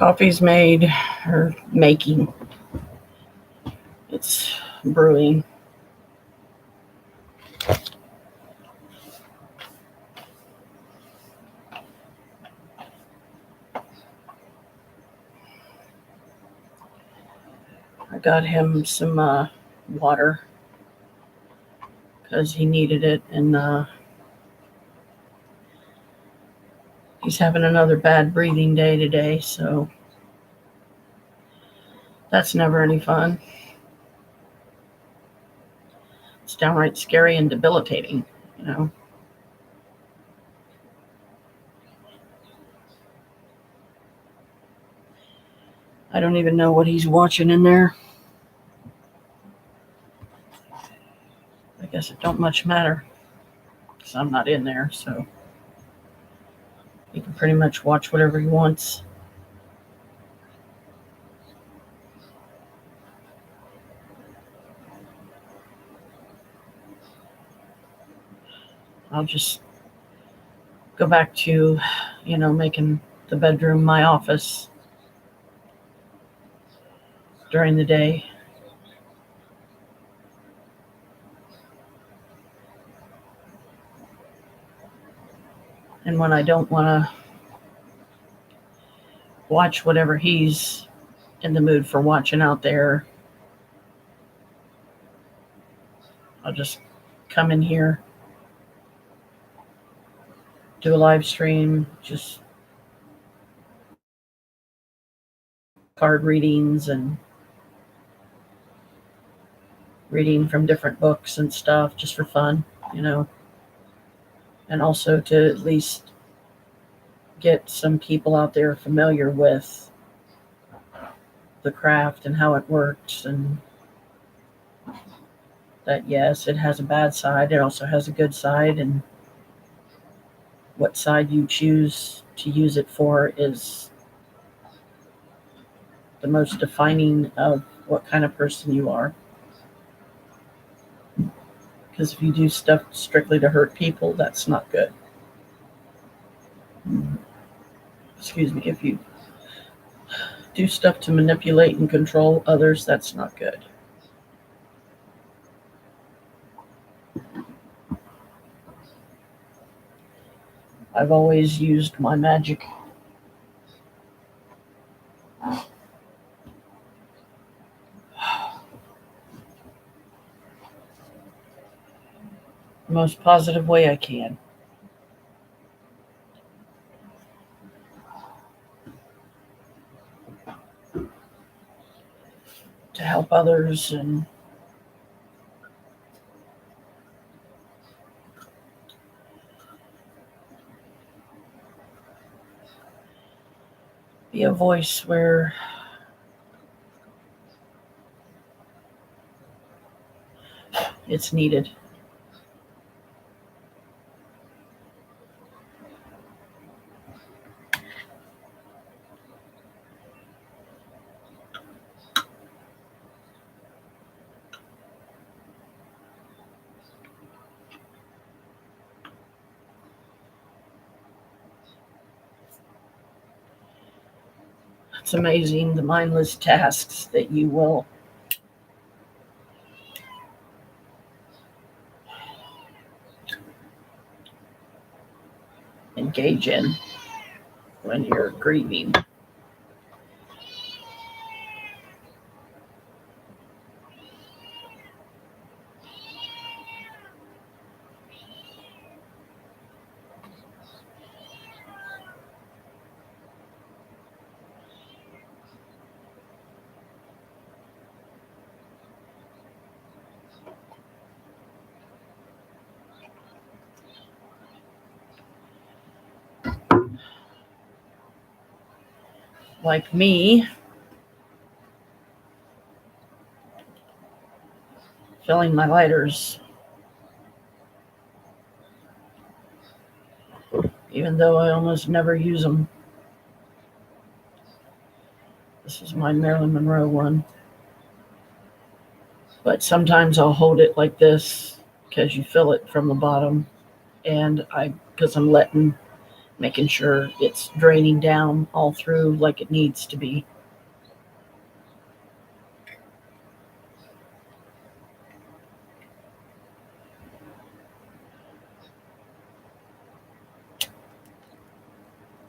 Coffee's made, or making. It's brewing. I got him some water because he needed it, and he's having another bad breathing day today, so that's never any fun. It's downright scary and debilitating, you know. I don't even know what he's watching in there. I guess it don't much matter because I'm not in there, so he can pretty much watch whatever he wants. I'll just go back to, making the bedroom my office during the day. And when I don't want to watch whatever he's in the mood for watching out there, I'll just come in here, do a live stream, just card readings and reading from different books and stuff just for fun, and also to at least get some people out there familiar with the craft and how it works, and that yes, it has a bad side, it also has a good side, and what side you choose to use it for is the most defining of what kind of person you are. Because if you do stuff strictly to hurt people, that's not good. Excuse me, if you do stuff to manipulate and control others, that's not good. I've always used my magic the most positive way I can. To help others and be a voice where it's needed. It's amazing the mindless tasks that you will engage in when you're grieving. Like me, filling my lighters, even though I almost never use them. This is my Marilyn Monroe one. But sometimes I'll hold it like this because you fill it from the bottom, and because I'm letting making sure it's draining down all through like it needs to be.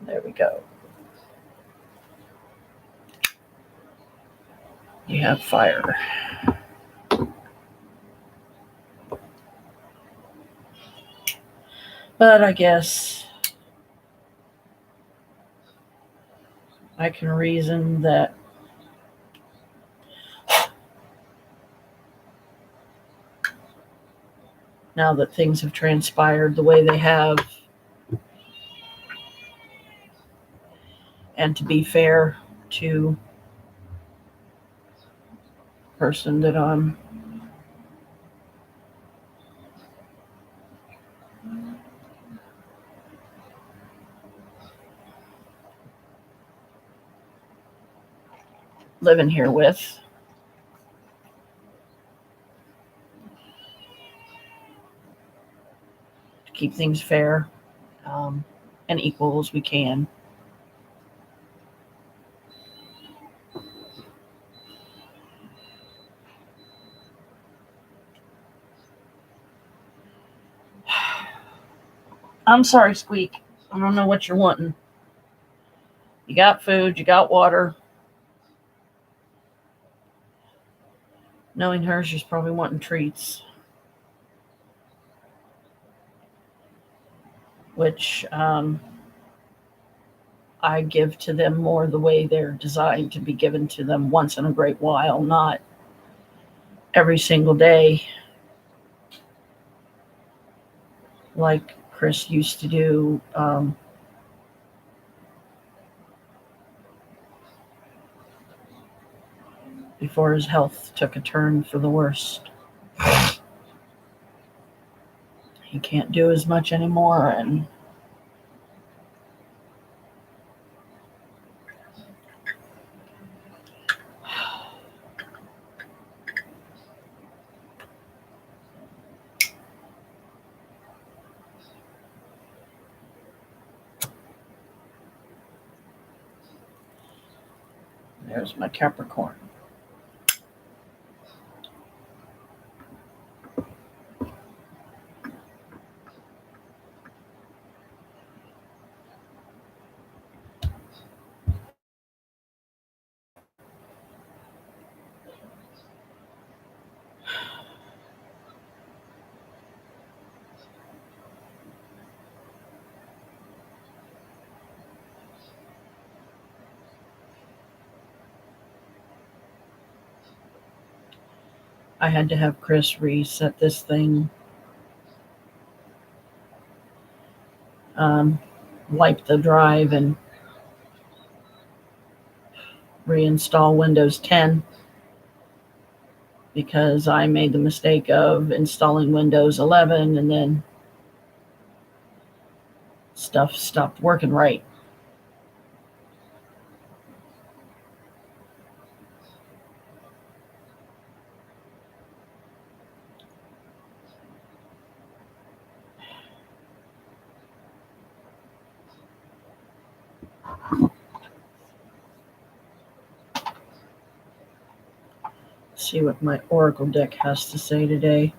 There we go. You have fire. But I guess I can reason that now that things have transpired the way they have, and to be fair to the person that I'm living here with, to keep things fair and equal as we can. I'm sorry, Squeak. I don't know what you're wanting. You got food, you got water. Knowing her, she's probably wanting treats, which I give to them more the way they're designed to be given to them once in a great while, not every single day like Chris used to do. Before his health took a turn for the worst. He can't do as much anymore, and there's my Capricorn. I had to have Chris reset this thing, wipe the drive, and reinstall Windows 10 because I made the mistake of installing Windows 11 and then stuff stopped working right. See what my Oracle deck has to say today.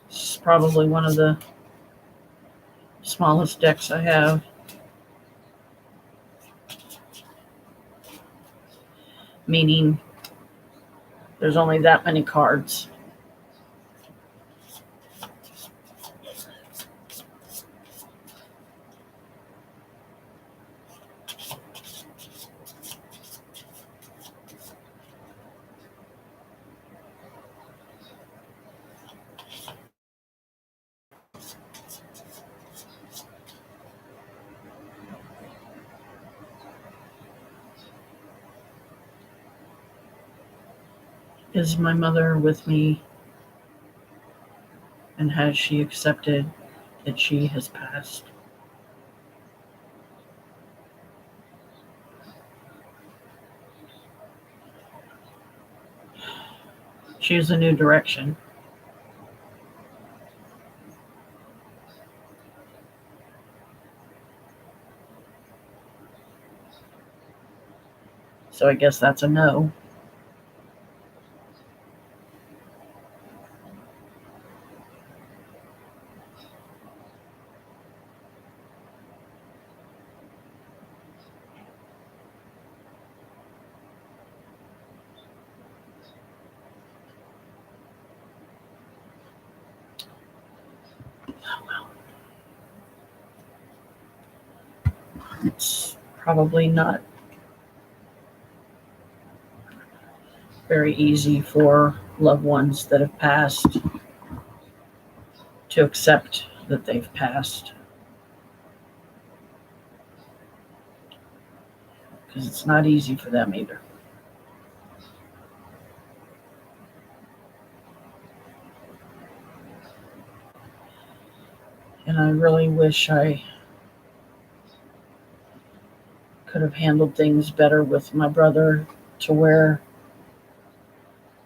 This is probably one of the smallest decks I have. Meaning there's only that many cards. Is my mother with me? And has she accepted that she has passed? Choose a new direction. So I guess that's a no. It's probably not very easy for loved ones that have passed to accept that they've passed, because it's not easy for them either. And I really wish I could have handled things better with my brother, to where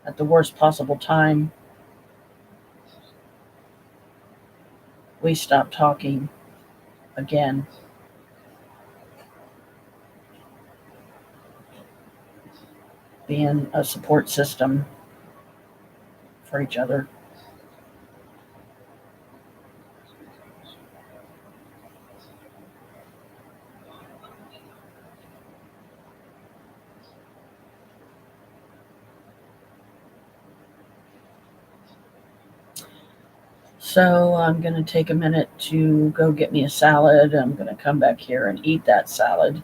at the worst possible time we stopped talking again. Being a support system for each other. So I'm going to take a minute to go get me a salad. I'm going to come back here and eat that salad.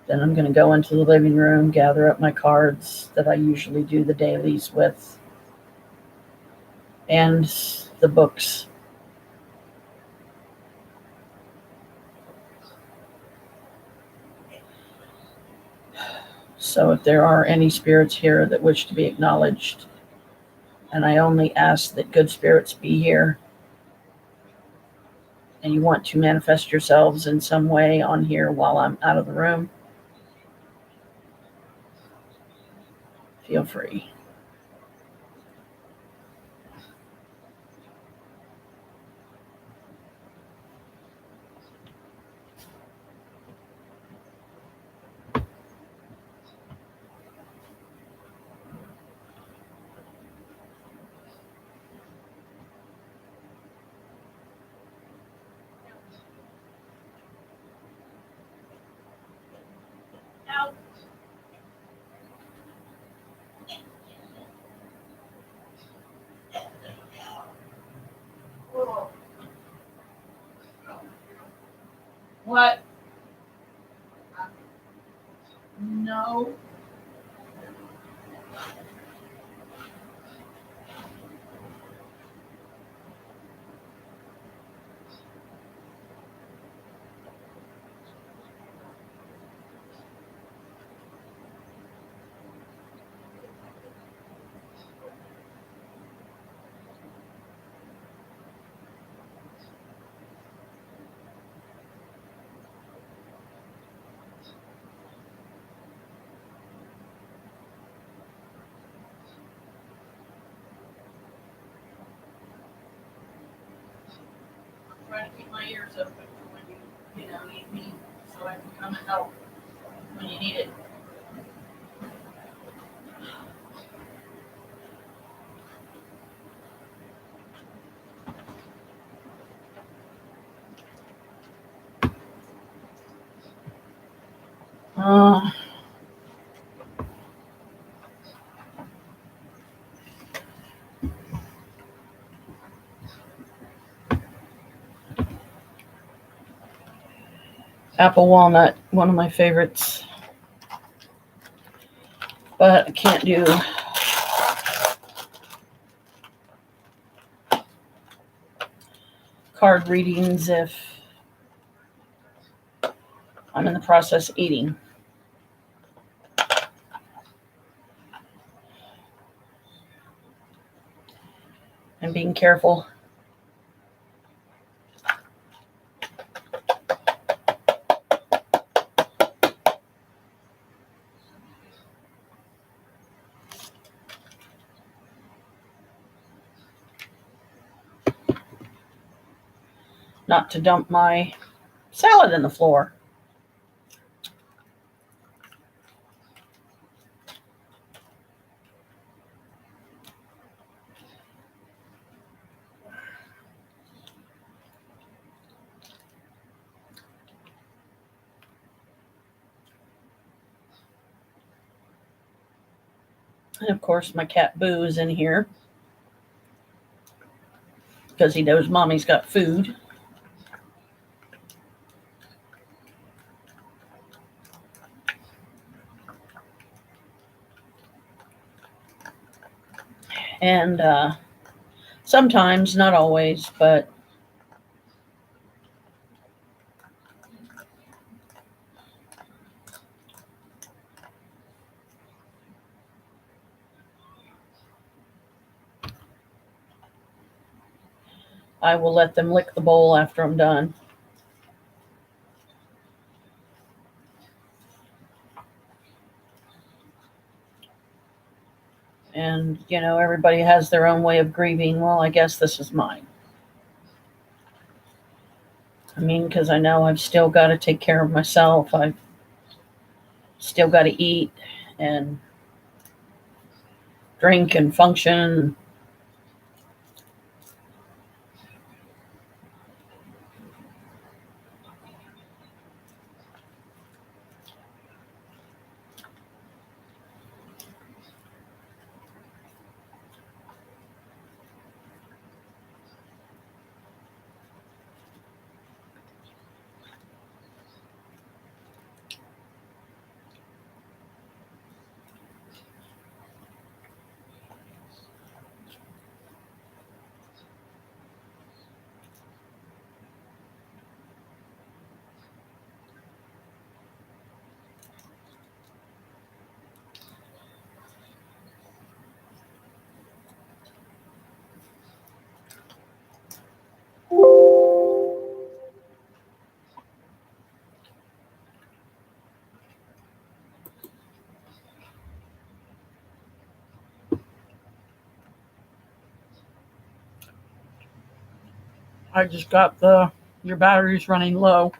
Then I'm going to go into the living room, gather up my cards that I usually do the dailies with, and the books. So if there are any spirits here that wish to be acknowledged, and I only ask that good spirits be here, and you want to manifest yourselves in some way on here while I'm out of the room, feel free. What? No. I'm trying to keep my ears open for when you need me, so I can come and help when you need it. Uh, Apple walnut, one of my favorites. But I can't do card readings if I'm in the process of eating. and being careful. Not to dump my salad in the floor. And of course, my cat Boo is in here because he knows Mommy's got food. And sometimes, not always, but I will let them lick the bowl after I'm done. And, everybody has their own way of grieving. Well, I guess this is mine. I mean, because I know I've still got to take care of myself. I've still got to eat and drink and function. I just got your battery's running low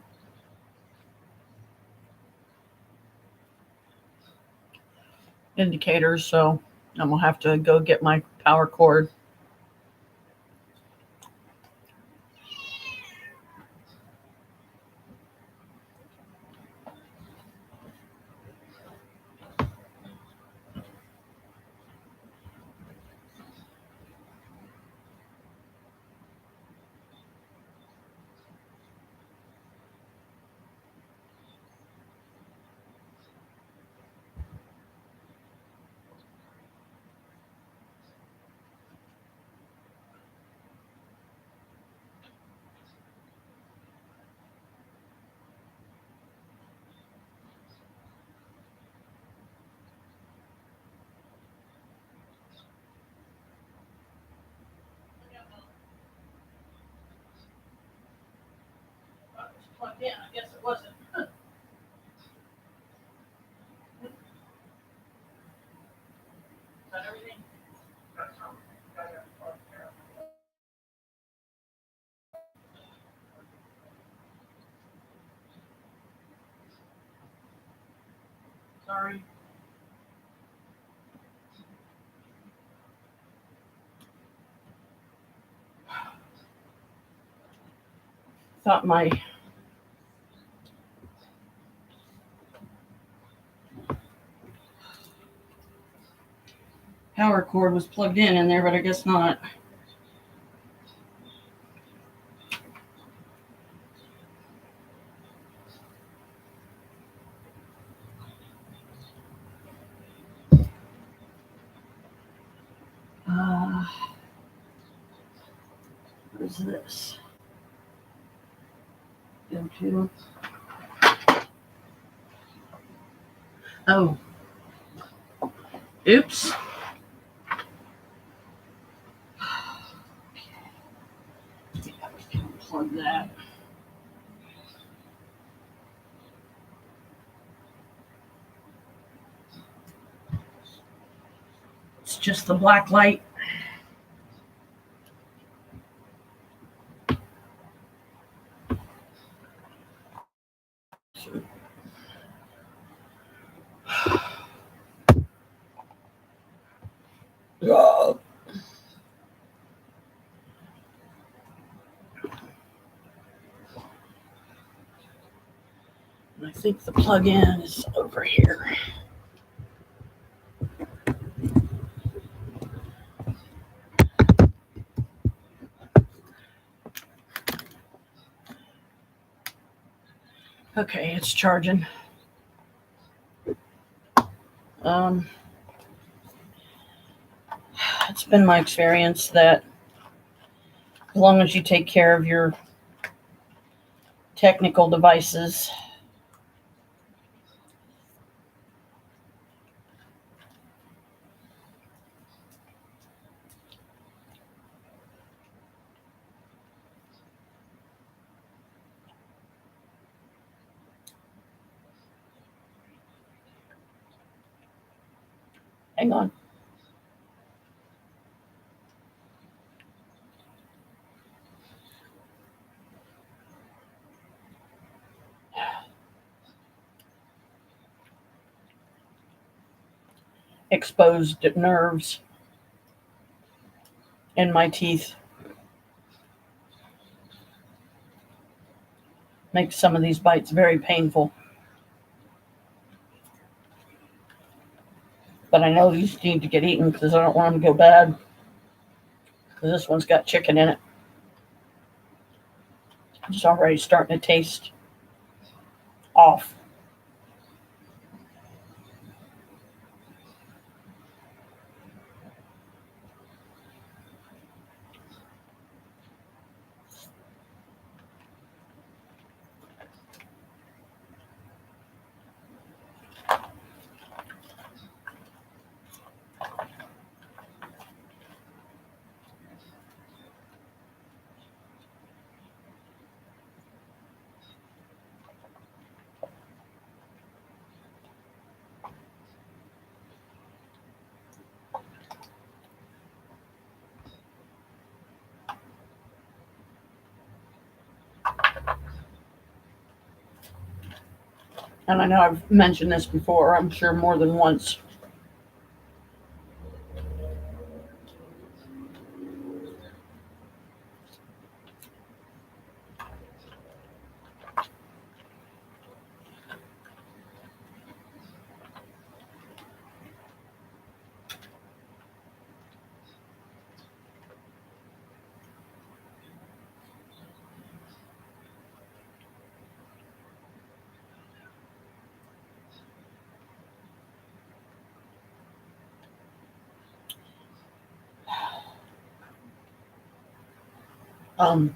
indicators, so I'm going to have to go get my power cord. Plugged in. I guess it wasn't. Is that everything? Sorry. Thought my power cord was plugged in there, but I guess not. What is this? Go to. Oh. Oops. just the black light. I think the plug-in is over here. Okay, it's charging. It's been my experience that as long as you take care of your technical devices, hang on. Exposed nerves in my teeth makes some of these bites very painful. But I know these need to get eaten because I don't want them to go bad. Because this one's got chicken in it. It's already starting to taste off. And I know I've mentioned this before, I'm sure more than once. Um,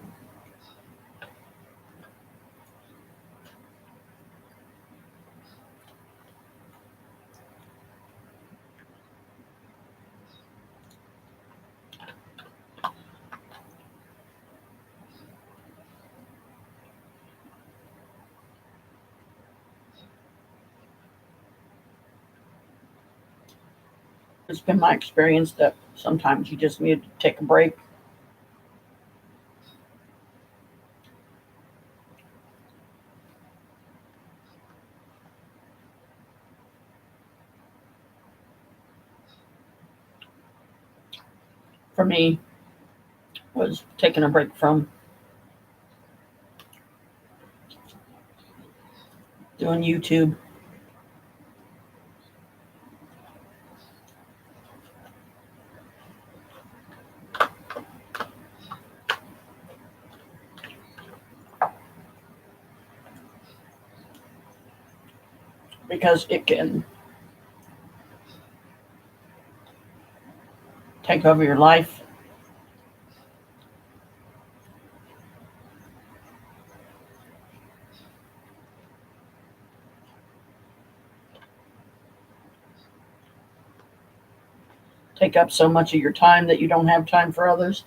it's been my experience that sometimes you just need to take a break. For me, was taking a break from doing YouTube. Because it can take over your life. Take up so much of your time that you don't have time for others.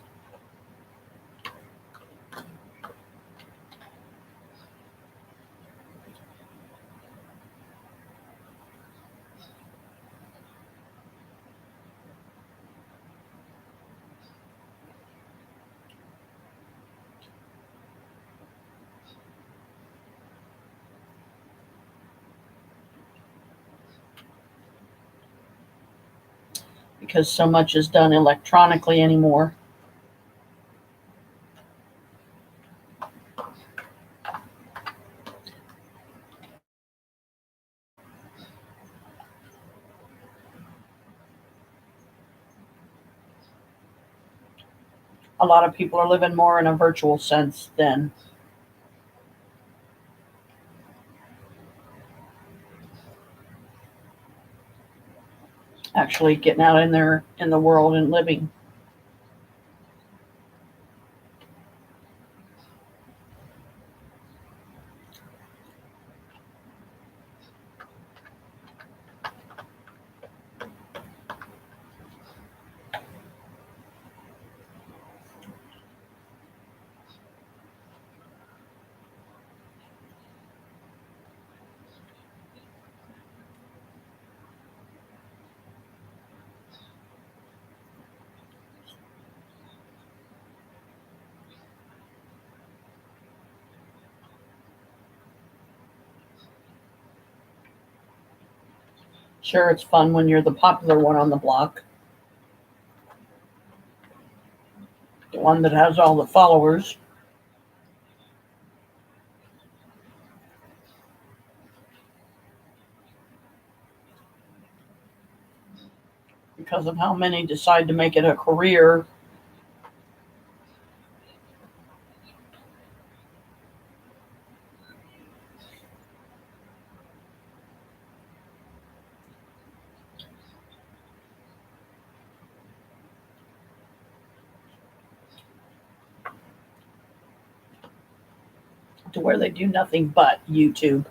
because so much is done electronically anymore. A lot of people are living more in a virtual sense than actually getting out in there in the world and living. Sure, it's fun when you're the popular one on the block, the one that has all the followers. Because of how many decide to make it a career. To where they do nothing but YouTube.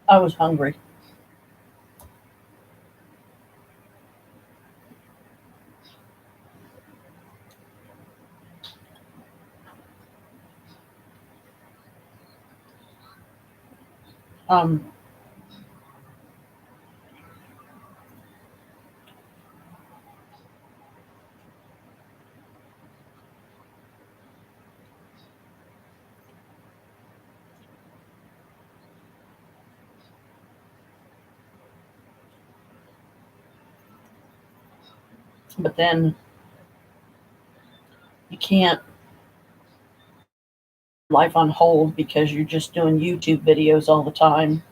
I was hungry. Um, but then you can't life on hold because you're just doing YouTube videos all the time.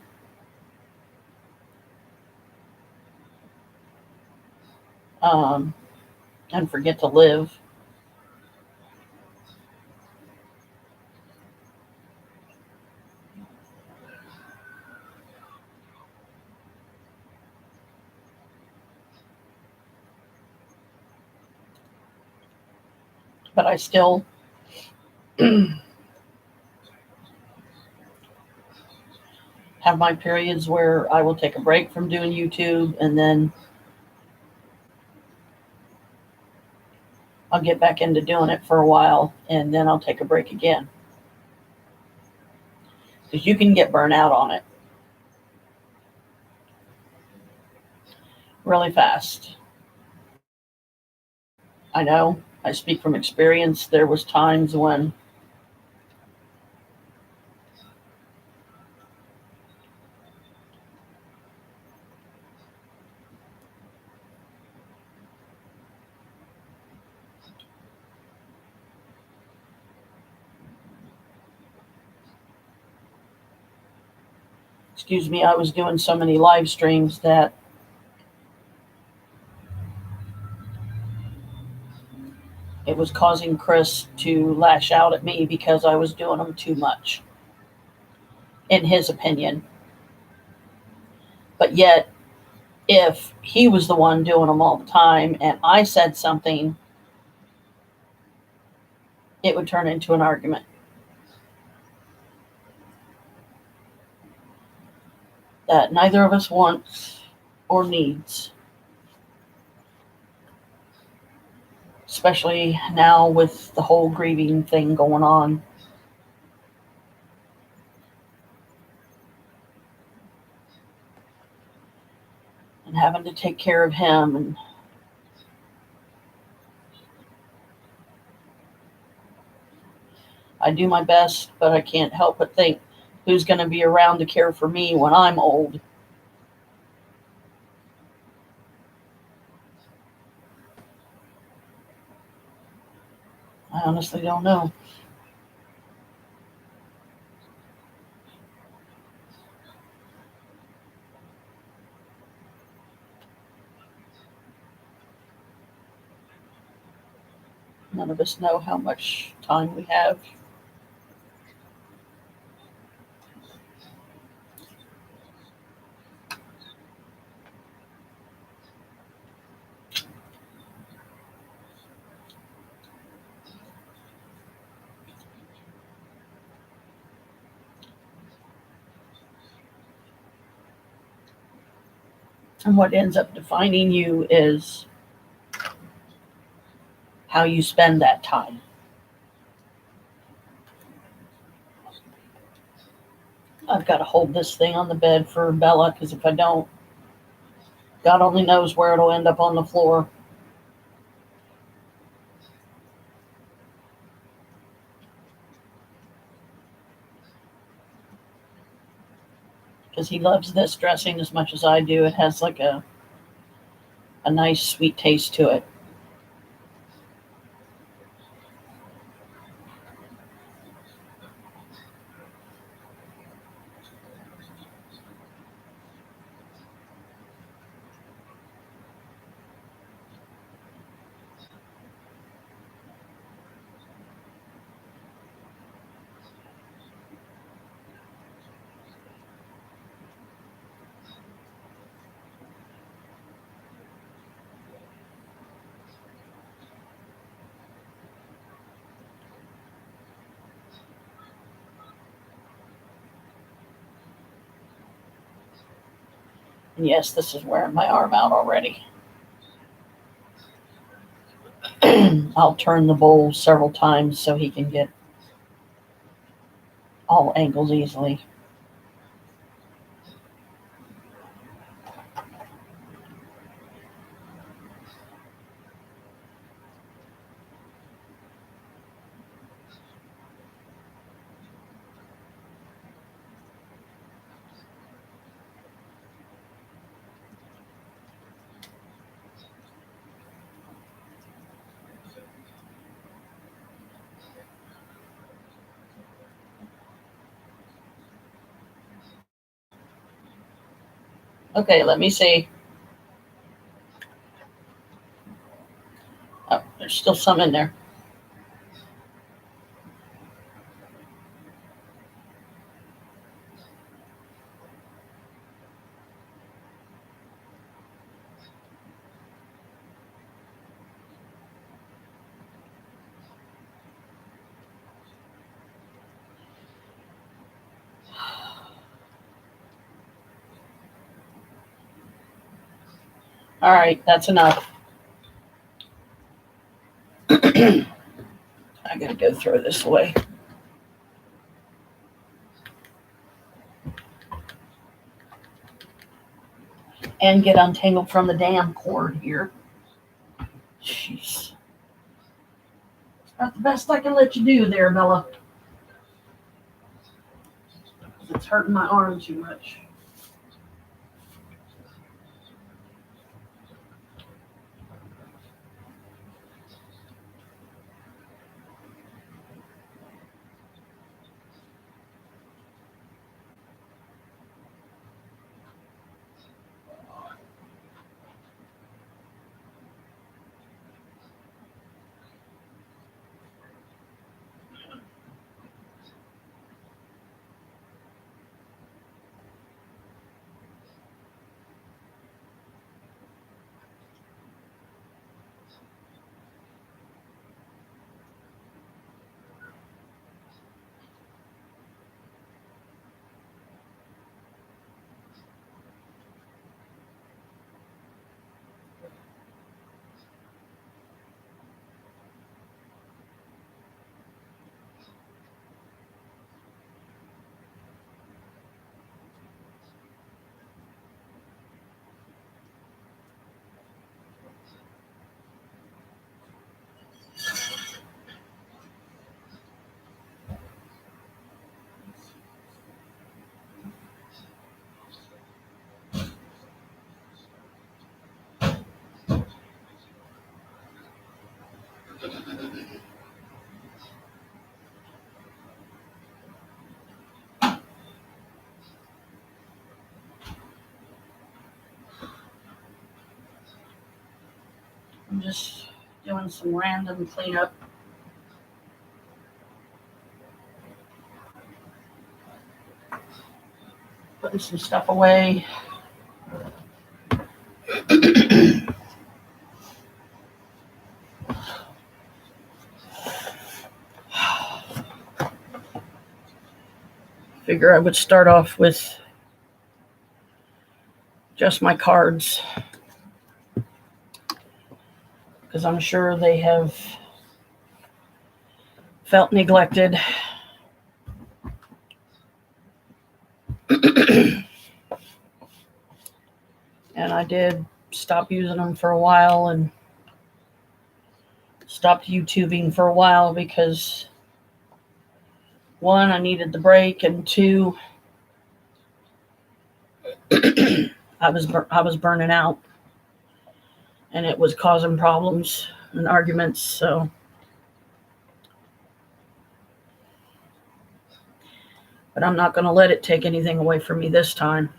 Um, and forget to live. But I still have my periods where I will take a break from doing YouTube and then I'll get back into doing it for a while and then I'll take a break again. Because you can get burnt out on it. really fast. I know, I speak from experience. There was times when I was doing so many live streams that it was causing Chris to lash out at me because I was doing them too much, in his opinion. But yet, if he was the one doing them all the time and I said something, it would turn into an argument. That neither of us wants or needs. Especially now with the whole grieving thing going on. And having to take care of him. And I do my best, but I can't help but think who's going to be around to care for me when I'm old. I honestly don't know. None of us know how much time we have. And what ends up defining you is how you spend that time. I've got to hold this thing on the bed for Bella, because if I don't, God only knows where it'll end up on the floor. Because he loves this dressing as much as I do. It has like a nice sweet taste to it. And yes, this is wearing my arm out already. I'll turn the bowl several times so he can get all angles easily. Okay, let me see. Oh, there's still some in there. All right, that's enough. I gotta go throw this away. and get untangled from the damn cord here. Jeez. Not the best I can let you do there, Bella. It's hurting my arm too much. I'm just doing some random cleanup. Putting some stuff away. Figure I would start off with just my cards, because I'm sure they have felt neglected. And I did stop using them for a while and stopped YouTubing for a while because, one, I needed the break, and two, I was burning out, and it was causing problems and arguments. So, but I'm not going to let it take anything away from me this time.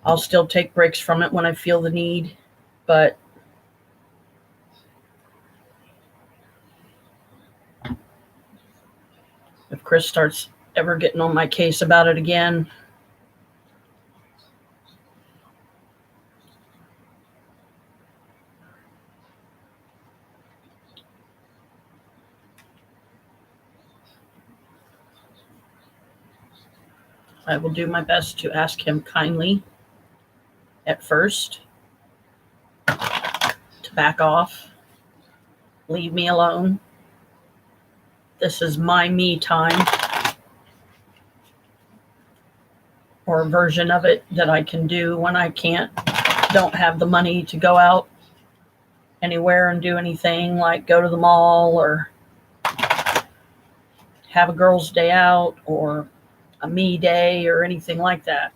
I'll still take breaks from it when I feel the need, but if Chris starts ever getting on my case about it again, I will do my best to ask him kindly at first to back off, leave me alone. This is my me time, or a version of it that I can do when I don't have the money to go out anywhere and do anything, like go to the mall or have a girls' day out or a me day or anything like that.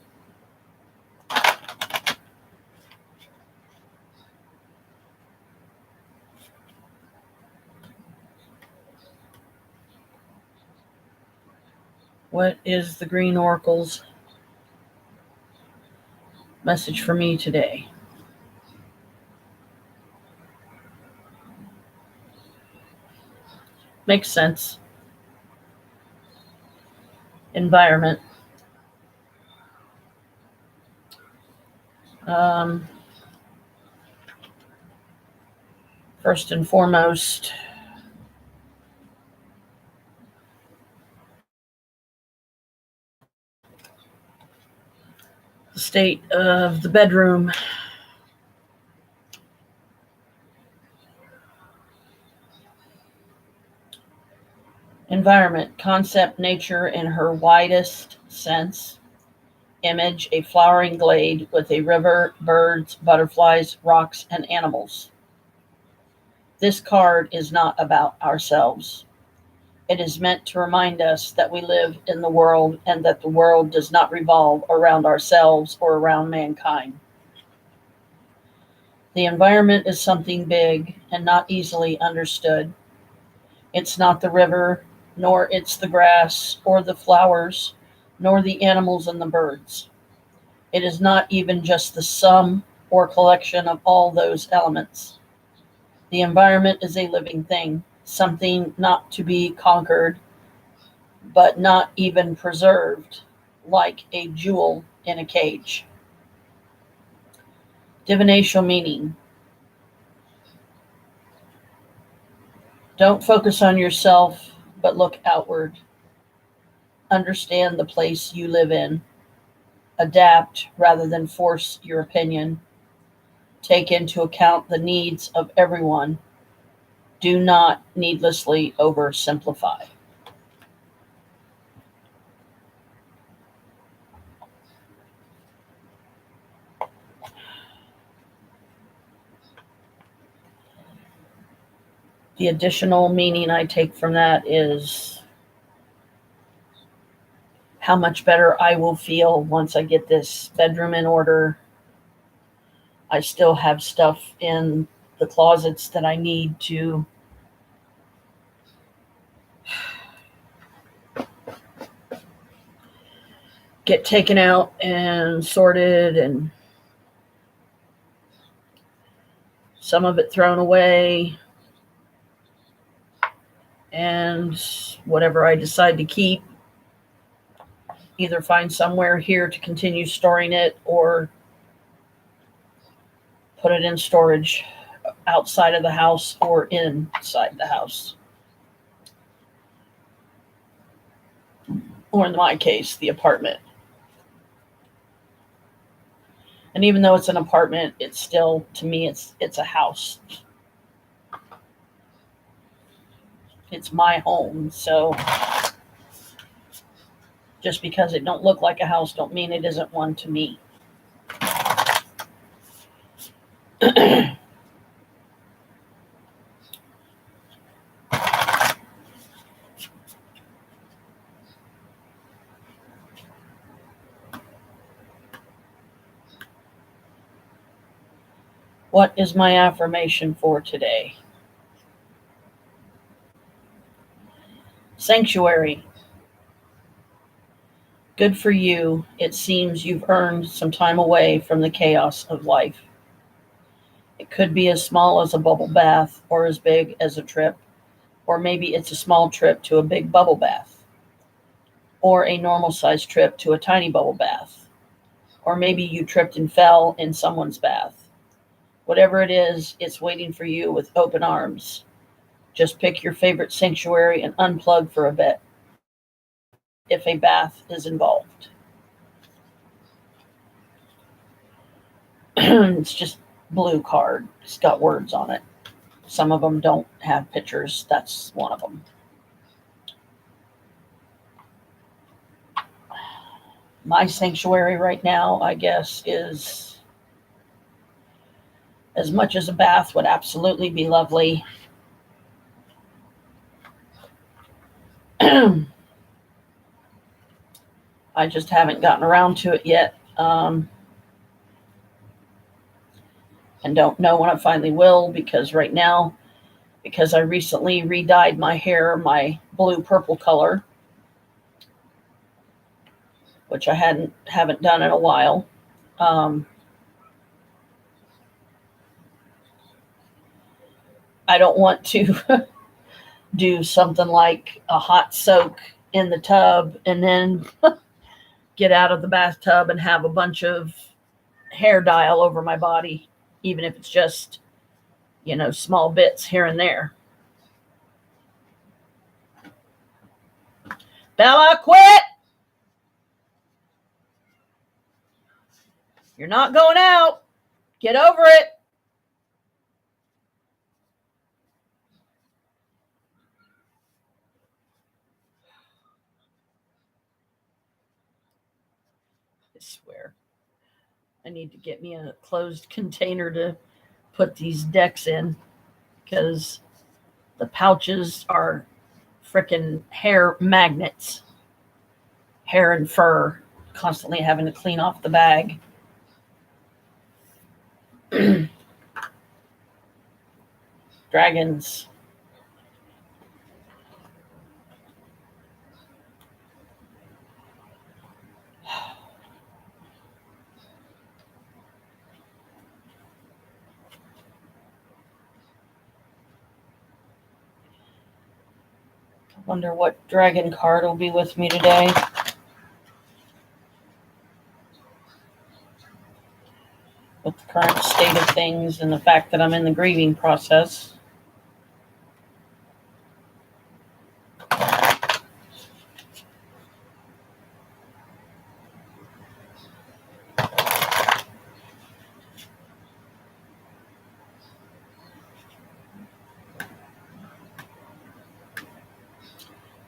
What is the Green Oracle's message for me today? Makes sense. Environment. First and foremost, the state of the bedroom. Environment, concept, nature in her widest sense. image a flowering glade with a river, birds, butterflies, rocks, and animals. This card is not about ourselves. It is meant to remind us that we live in the world and that the world does not revolve around ourselves or around mankind. The environment is something big and not easily understood. It's not the river, nor it's the grass or the flowers, nor the animals and the birds. It is not even just the sum or collection of all those elements. The environment is a living thing, something not to be conquered, but not even preserved, like a jewel in a cage. Divination meaning. Don't focus on yourself, but look outward. Understand the place you live in. Adapt rather than force your opinion. Take into account the needs of everyone. Do not needlessly oversimplify. The additional meaning I take from that is how much better I will feel once I get this bedroom in order. I still have stuff in the closets that I need to get taken out and sorted, and some of it thrown away, and whatever I decide to keep, either find somewhere here to continue storing it or put it in storage outside of the house or inside the house. Or in my case, the apartment. And even though it's an apartment, it's still, to me, it's a house. It's my home. So just because it don't look like a house don't mean it isn't one to me. What is my affirmation for today? Sanctuary. Good for you. It seems you've earned some time away from the chaos of life. It could be as small as a bubble bath or as big as a trip, or maybe it's a small trip to a big bubble bath, or a normal sized trip to a tiny bubble bath, or maybe you tripped and fell in someone's bath. Whatever it is, it's waiting for you with open arms. Just pick your favorite sanctuary and unplug for a bit if a bath is involved. It's just blue card. It's got words on it. Some of them don't have pictures. That's one of them. My sanctuary right now, I guess, is, as much as a bath would absolutely be lovely, I just haven't gotten around to it yet, and don't know when I finally will, because right now, because I recently re-dyed my hair my blue-purple color, which I haven't done in a while. I don't want to do something like a hot soak in the tub and then get out of the bathtub and have a bunch of hair dye all over my body, even if it's just, small bits here and there. Bella, quit! You're not going out. Get over it. I swear. I need to get me a closed container to put these decks in because the pouches are frickin' hair magnets, hair and fur, constantly having to clean off the bag. Dragons. I wonder what dragon card will be with me today. With the current state of things and the fact that I'm in the grieving process.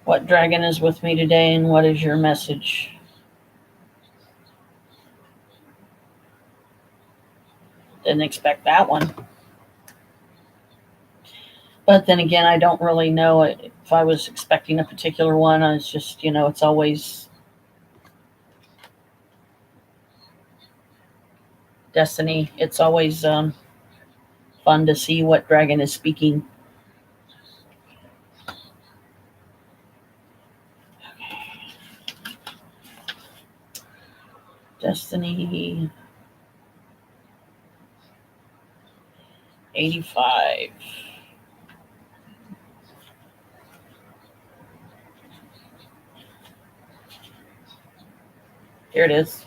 What dragon is with me today and what is your message? Didn't expect that one. But then again, I don't really know if I was expecting a particular one. It's just, it's always destiny. It's always fun to see what dragon is speaking. Destiny 85. Here it is.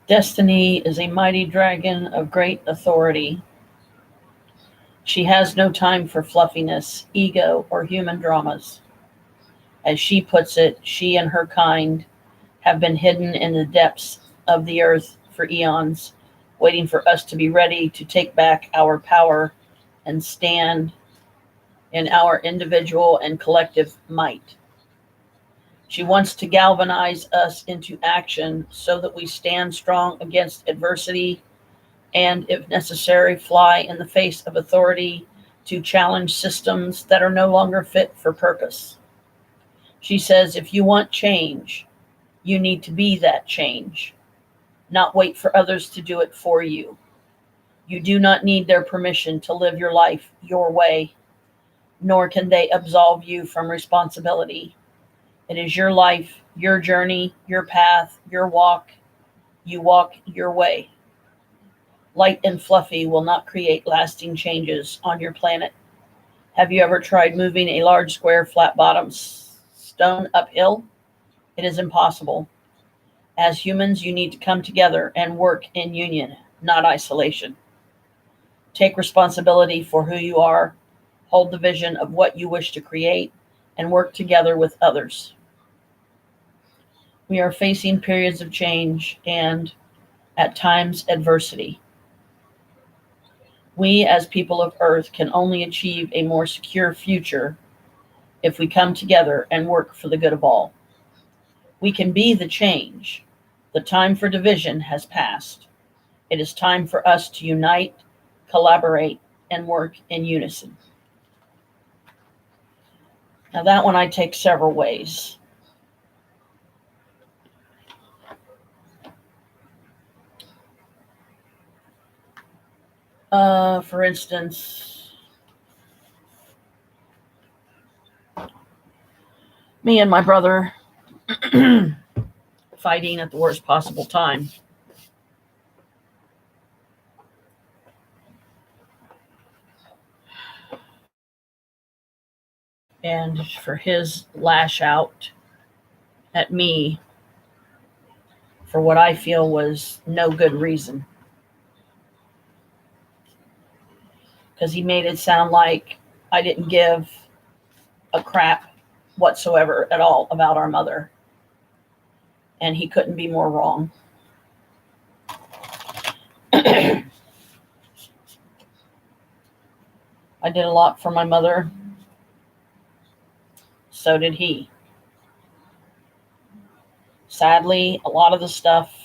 Destiny is a mighty dragon of great authority. She has no time for fluffiness, ego, or human dramas. As she puts it, she and her kind have been hidden in the depths of the earth for eons, waiting for us to be ready to take back our power and stand in our individual and collective might. She wants to galvanize us into action so that we stand strong against adversity and, if necessary, fly in the face of authority to challenge systems that are no longer fit for purpose. She says, if you want change, you need to be that change, not wait for others to do it for you. You do not need their permission to live your life your way, nor can they absolve you from responsibility. It is your life, your journey, your path, your walk. You walk your way. Light and fluffy will not create lasting changes on your planet. Have you ever tried moving a large square flat bottom stone uphill? It is impossible. As humans, you need to come together and work in union, not isolation. Take responsibility for who you are, hold the vision of what you wish to create, and work together with others. We are facing periods of change and, at times, adversity. We, as people of Earth, can only achieve a more secure future if we come together and work for the good of all. We can be the change. The time for division has passed. It is time for us to unite, collaborate, and work in unison. Now, that one I take several ways. For instance, me and my brother fighting at the worst possible time. And for his lash out at me for what I feel was no good reason. Because he made it sound like I didn't give a crap whatsoever at all about our mother. And he couldn't be more wrong. I did a lot for my mother. So did he. Sadly, a lot of the stuff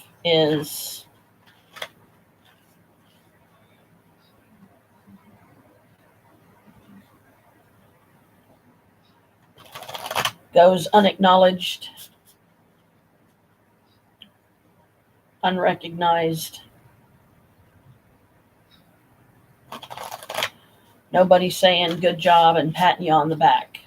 goes unacknowledged, unrecognized. Nobody's saying good job and patting you on the back.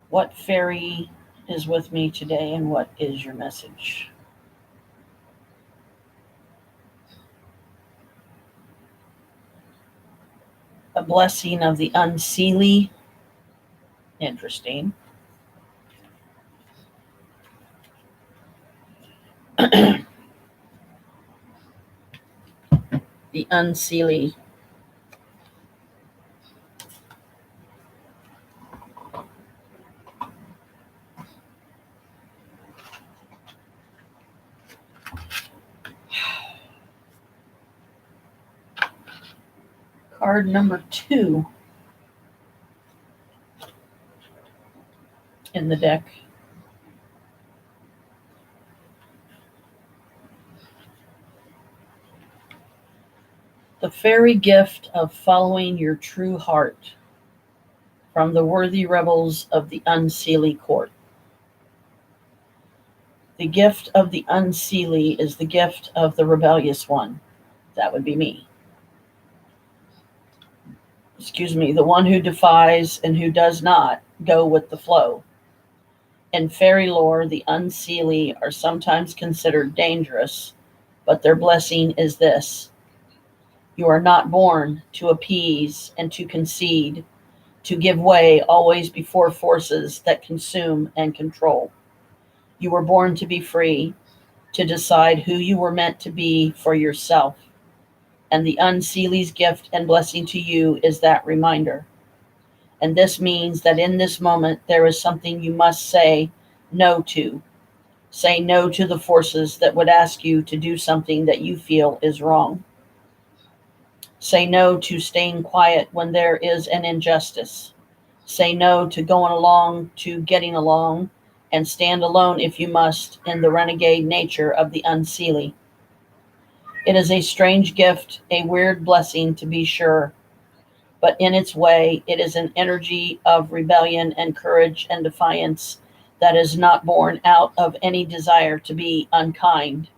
What fairy is with me today, and what is your message? A blessing of the unseelie. Interesting. The unseelie. Card number 2 in the deck. The fairy gift of following your true heart from the worthy rebels of the unseelie court. The gift of the unseelie is the gift of the rebellious one. That would be me. Excuse me, the one who defies and who does not go with the flow. In fairy lore, the unseelie are sometimes considered dangerous, but their blessing is this: you are not born to appease and to concede, to give way always before forces that consume and control. You were born to be free, to decide who you were meant to be for yourself. And the unseelie's gift and blessing to you is that reminder. And this means that in this moment, there is something you must say no to. Say no to the forces that would ask you to do something that you feel is wrong. Say no to staying quiet when there is an injustice. Say no to going along to getting along, and stand alone if you must in the renegade nature of the unseelie. It is a strange gift, a weird blessing to be sure, but in its way, it is an energy of rebellion and courage and defiance that is not born out of any desire to be unkind.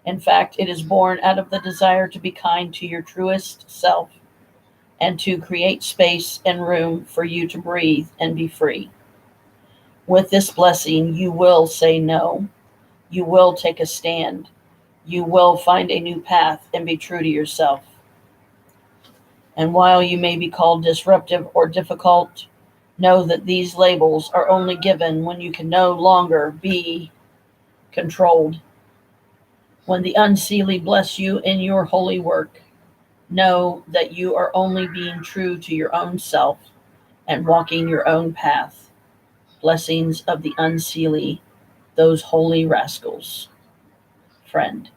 In fact, it is born out of the desire to be kind to your truest self and to create space and room for you to breathe and be free. With this blessing, you will say no. You will take a stand. You will find a new path and be true to yourself. And while you may be called disruptive or difficult, know that these labels are only given when you can no longer be controlled. When the unseelie bless you in your holy work, know that you are only being true to your own self and walking your own path. Blessings of the unseelie, those holy rascals. Friend.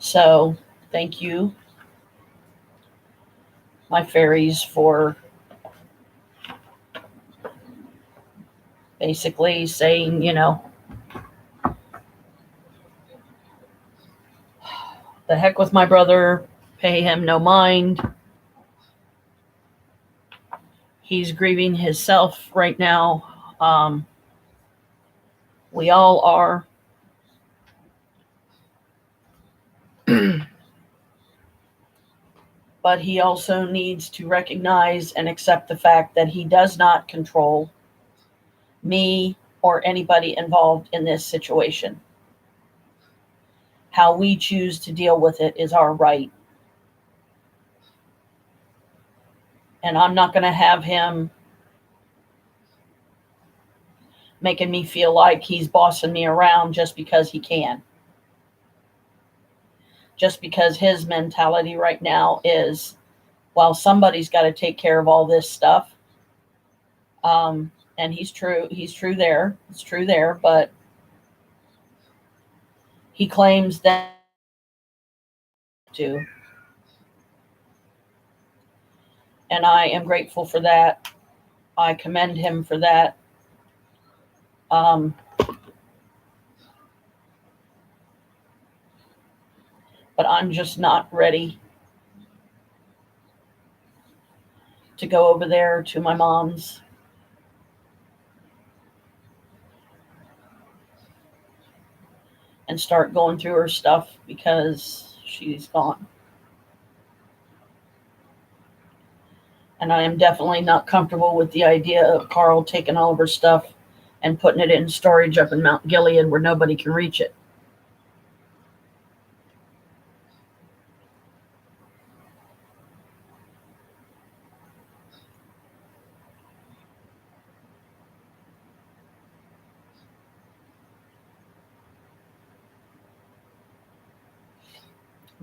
So, thank you, my fairies, for basically saying, the heck with my brother, pay him no mind. He's grieving himself right now. We all are. But he also needs to recognize and accept the fact that he does not control me or anybody involved in this situation. How we choose to deal with it is our right. And I'm not going to have him making me feel like he's bossing me around just because he can. Just because his mentality right now is, well, somebody's got to take care of all this stuff. And he's true. He's true there. It's true there, but he claims that too, and I am grateful for that. I commend him for that. Um, but I'm just not ready to go over there to my mom's and start going through her stuff because she's gone. And I am definitely not comfortable with the idea of Carl taking all of her stuff and putting it in storage up in Mount Gilead where nobody can reach it.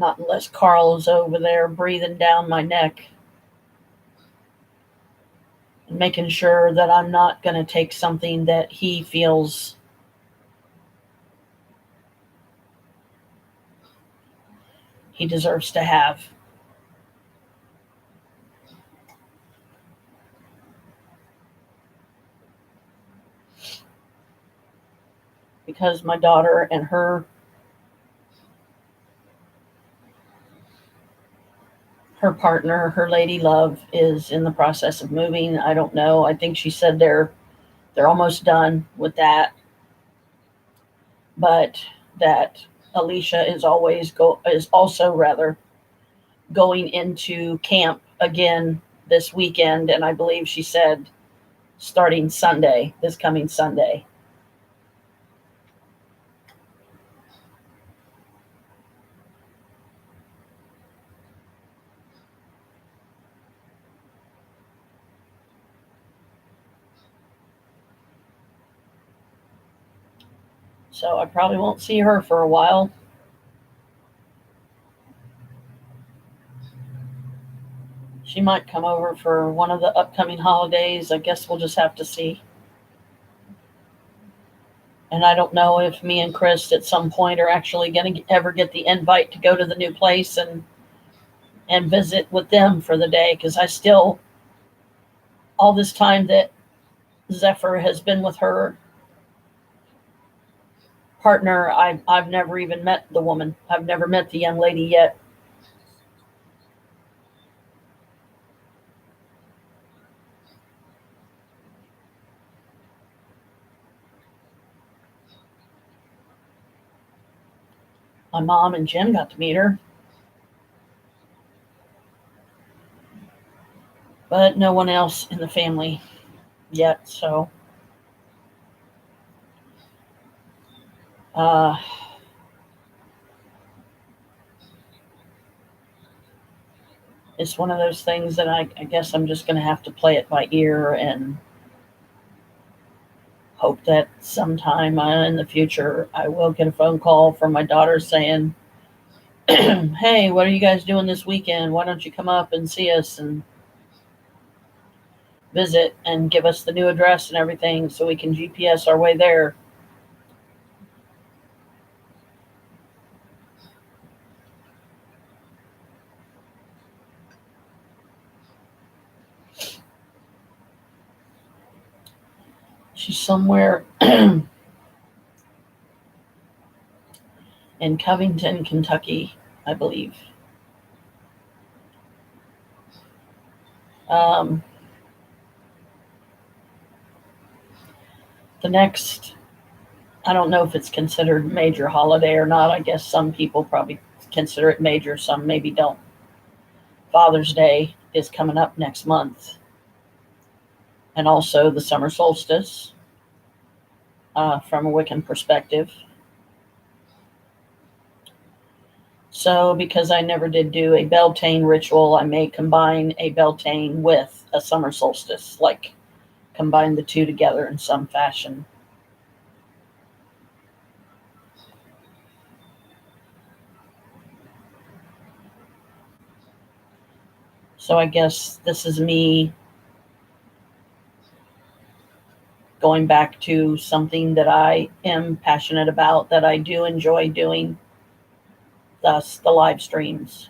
Not unless Carl is over there breathing down my neck and making sure that I'm not going to take something that he feels he deserves to have. Because my daughter and her partner, her lady love, is in the process of moving. I don't know. I think she said they're almost done with that, but that Alicia is also rather going into camp again this weekend, and I believe she said starting Sunday, this coming Sunday. So I probably won't see her for a while. She might come over for one of the upcoming holidays. I guess we'll just have to see. And I don't know if me and Chris at some point are actually going to ever get the invite to go to the new place and visit with them for the day, because I still, all this time that Zephyr has been with her partner, I've never even met the woman. I've never met the young lady yet. My mom and Jim got to meet her, but no one else in the family yet. So uh, it's one of those things that I guess I'm just going to have to play it by ear and hope that sometime in the future I will get a phone call from my daughter saying, hey, what are you guys doing this weekend? Why don't you come up and see us and visit and give us the new address and everything so we can GPS our way there. She's somewhere in Covington, Kentucky, I believe. Um, the next, I don't know if it's considered major holiday or not. I guess some people probably consider it major, some maybe don't. Father's Day is coming up next month, and also the summer solstice from a Wiccan perspective. So, because I never did do a Beltane ritual, I may combine a Beltane with a summer solstice, like combine the two together in some fashion. So I guess this is me going back to something that I am passionate about, that I do enjoy doing, thus the live streams.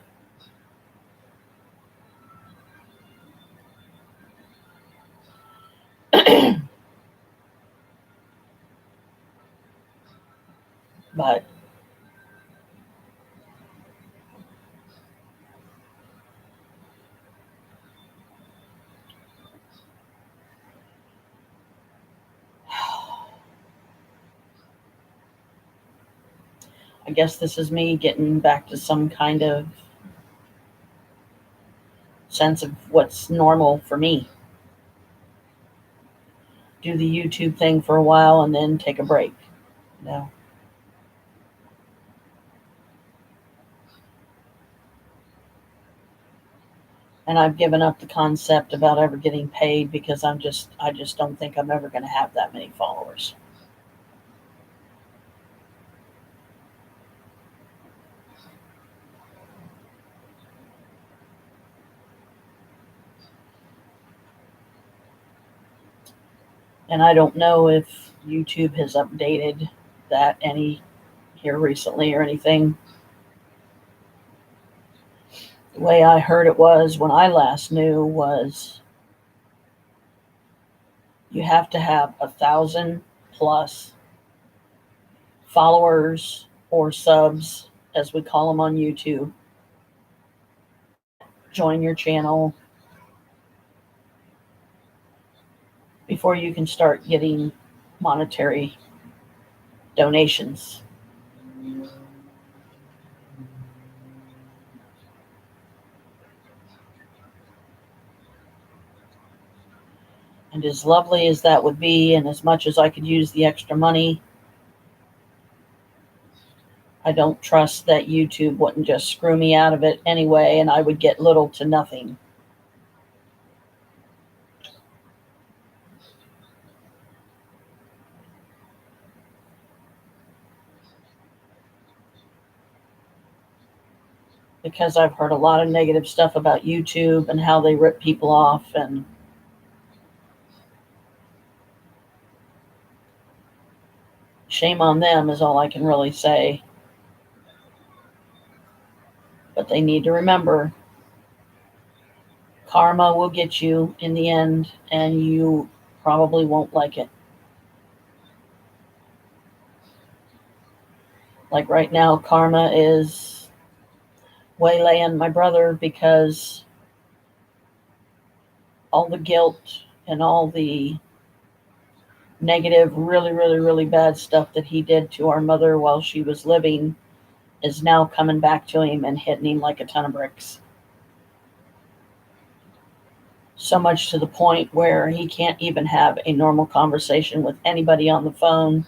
But I guess this is me getting back to some kind of sense of what's normal for me. Do the YouTube thing for a while and then take a break. No. And I've given up the concept about ever getting paid because I just don't think I'm ever going to have that many followers. And I don't know if YouTube has updated that any here recently or anything. The way I heard it was when I last knew was you have to have 1,000 plus followers or subs, as we call them on YouTube. Join your channel before you can start getting monetary donations. And as lovely as that would be, and as much as I could use the extra money, I don't trust that YouTube wouldn't just screw me out of it anyway, and I would get little to nothing. Because I've heard a lot of negative stuff about YouTube and how they rip people off, and shame on them is all I can really say. But they need to remember, karma will get you in the end, and you probably won't like it. Like right now, karma is waylaying my brother because all the guilt and all the negative, really, really, really bad stuff that he did to our mother while she was living is now coming back to him and hitting him like a ton of bricks. So much to the point where he can't even have a normal conversation with anybody on the phone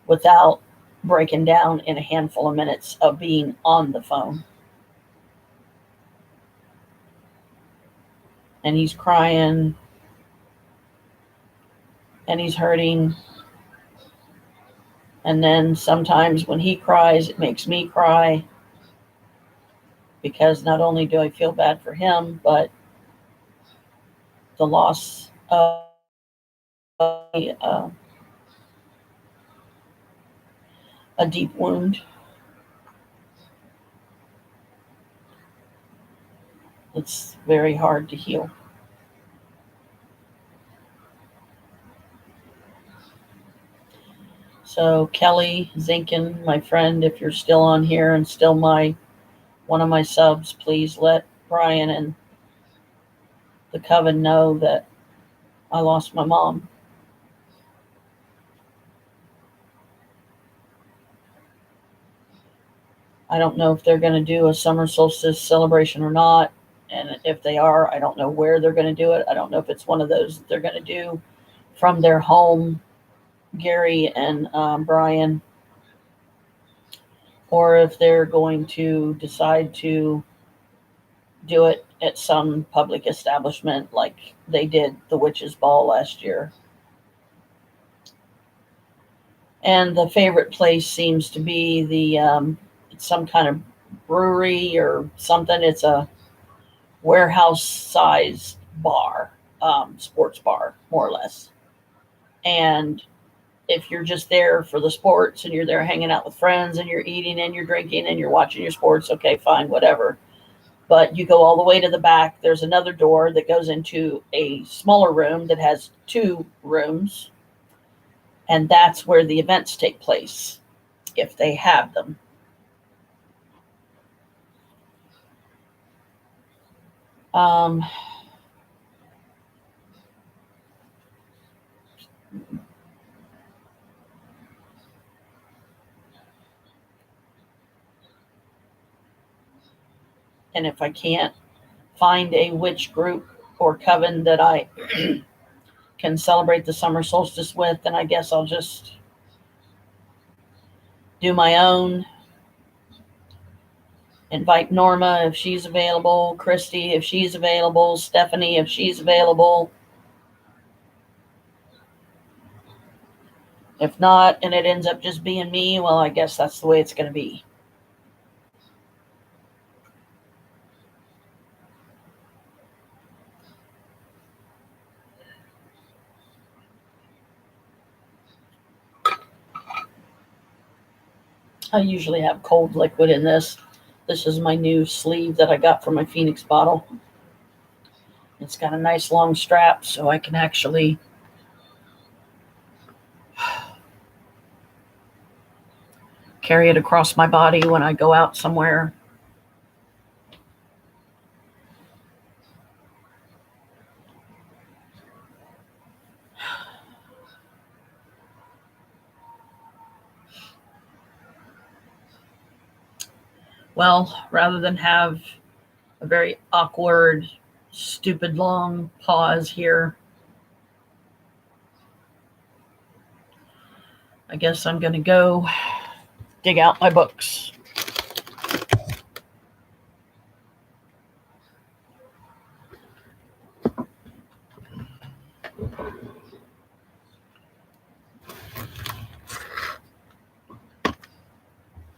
without breaking down in a handful of minutes of being on the phone. And he's crying and he's hurting. And then sometimes when he cries, it makes me cry, because not only do I feel bad for him, but the loss of a deep wound. It's very hard to heal. So Kelly Zinkin, my friend, if you're still on here and still one of my subs, please let Brian and the coven know that I lost my mom. I don't know if they're going to do a summer solstice celebration or not. And if they are, I don't know where they're going to do it. I don't know if it's one of those that they're going to do from their home, Gary and Brian, or if they're going to decide to do it at some public establishment like they did the Witches' Ball last year. And the favorite place seems to be it's some kind of brewery or something. It's a warehouse-sized bar, sports bar, more or less. And if you're just there for the sports and you're there hanging out with friends and you're eating and you're drinking and you're watching your sports, okay, fine, whatever. But you go all the way to the back. There's another door that goes into a smaller room that has 2 rooms. And that's where the events take place, if they have them. Um, and if I can't find a witch group or coven that I can celebrate the summer solstice with, then I guess I'll just do my own. Invite Norma if she's available, Christy if she's available, Stephanie if she's available. If not, and it ends up just being me, well, I guess that's the way it's going to be. I usually have cold liquid in this. This is my new sleeve that I got from my Phoenix bottle. It's got a nice long strap, so I can actually carry it across my body when I go out somewhere. Well, rather than have a very awkward, stupid long pause here, I guess I'm going to go dig out my books.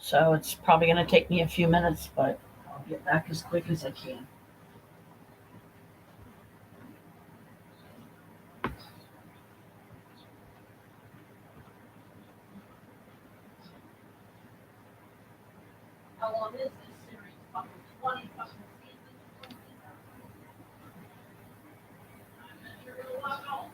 So it's probably going to take me a few minutes, but I'll get back as quick as I can. How long is this series? Probably 20 fucking seasons. I'm not sure it'll log on.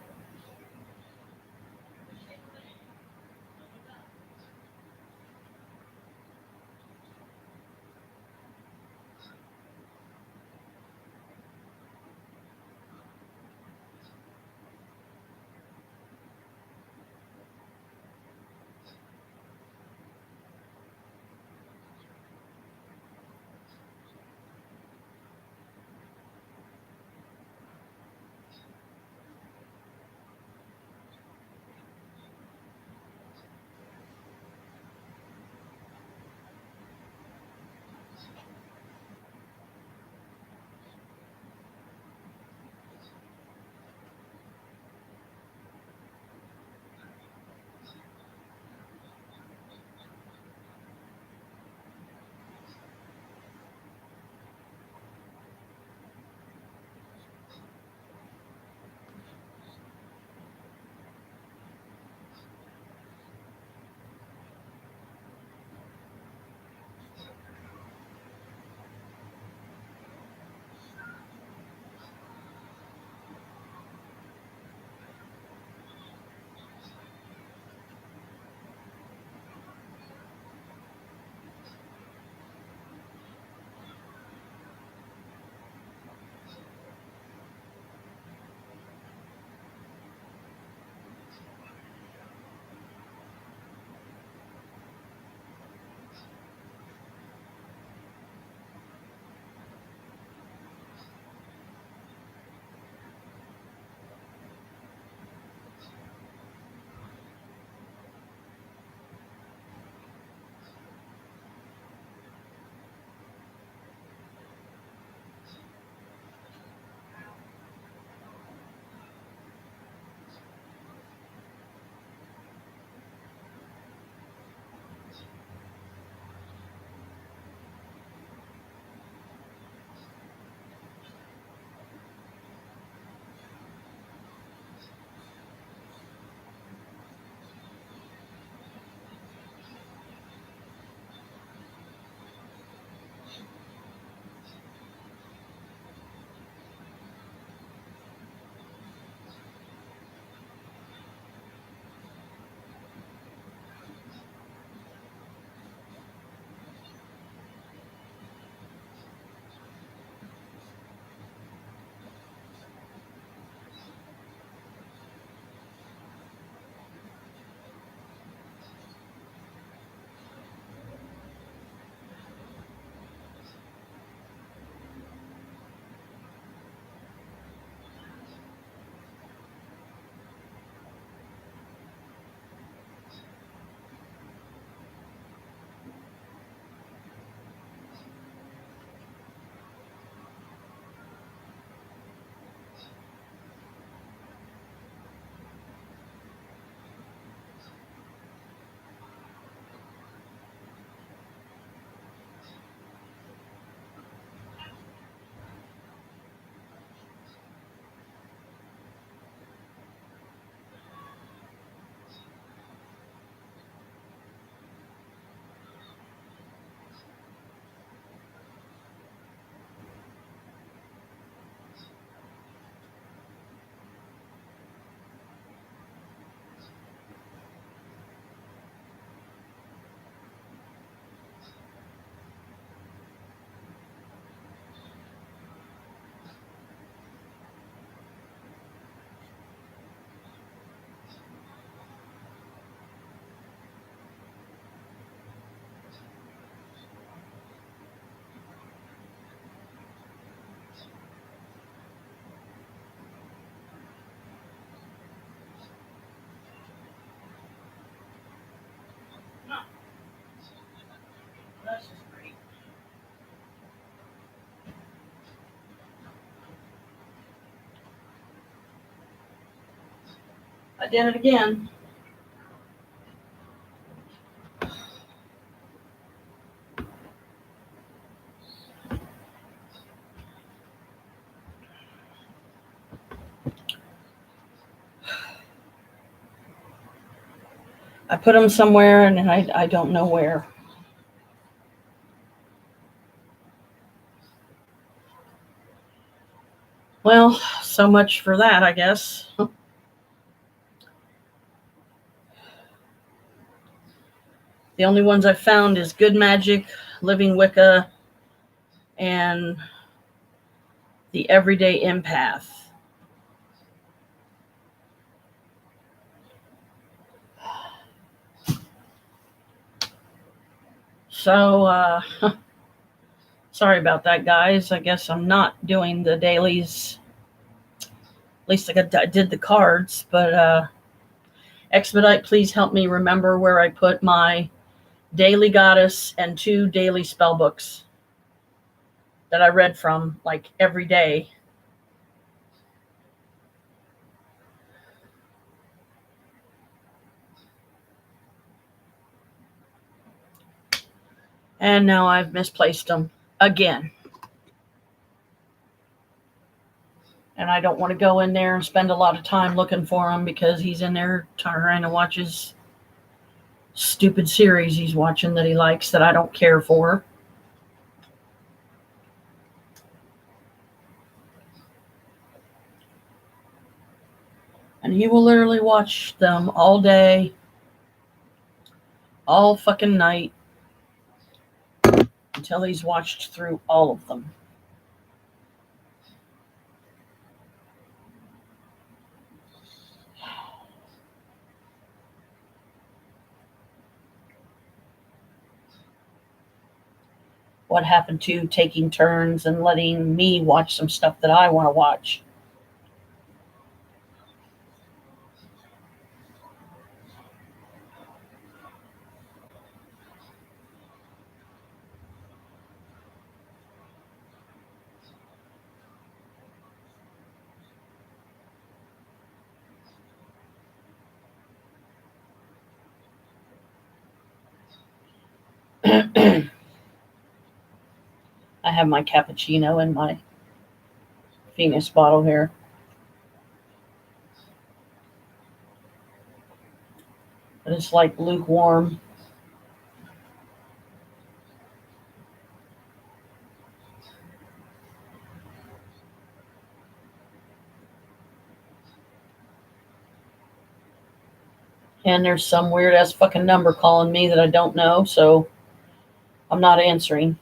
I did it again. I put them somewhere and I don't know where. Well, so much for that, I guess. The only ones I've found is Good Magic, Living Wicca, and The Everyday Empath. So, sorry about that, guys. I guess I'm not doing the dailies. At least I did the cards, but Expedite, please help me remember where I put my Daily Goddess and 2 daily spell books that I read from like every day. And now I've misplaced them again. And I don't want to go in there and spend a lot of time looking for him because he's in there trying to watch his stupid series he's watching that he likes that I don't care for. And he will literally watch them all day, all fucking night, until he's watched through all of them. What happened to taking turns and letting me watch some stuff that I want to watch? I have my cappuccino in my Phoenix bottle here. But it's like lukewarm. And there's some weird ass fucking number calling me that I don't know, so I'm not answering.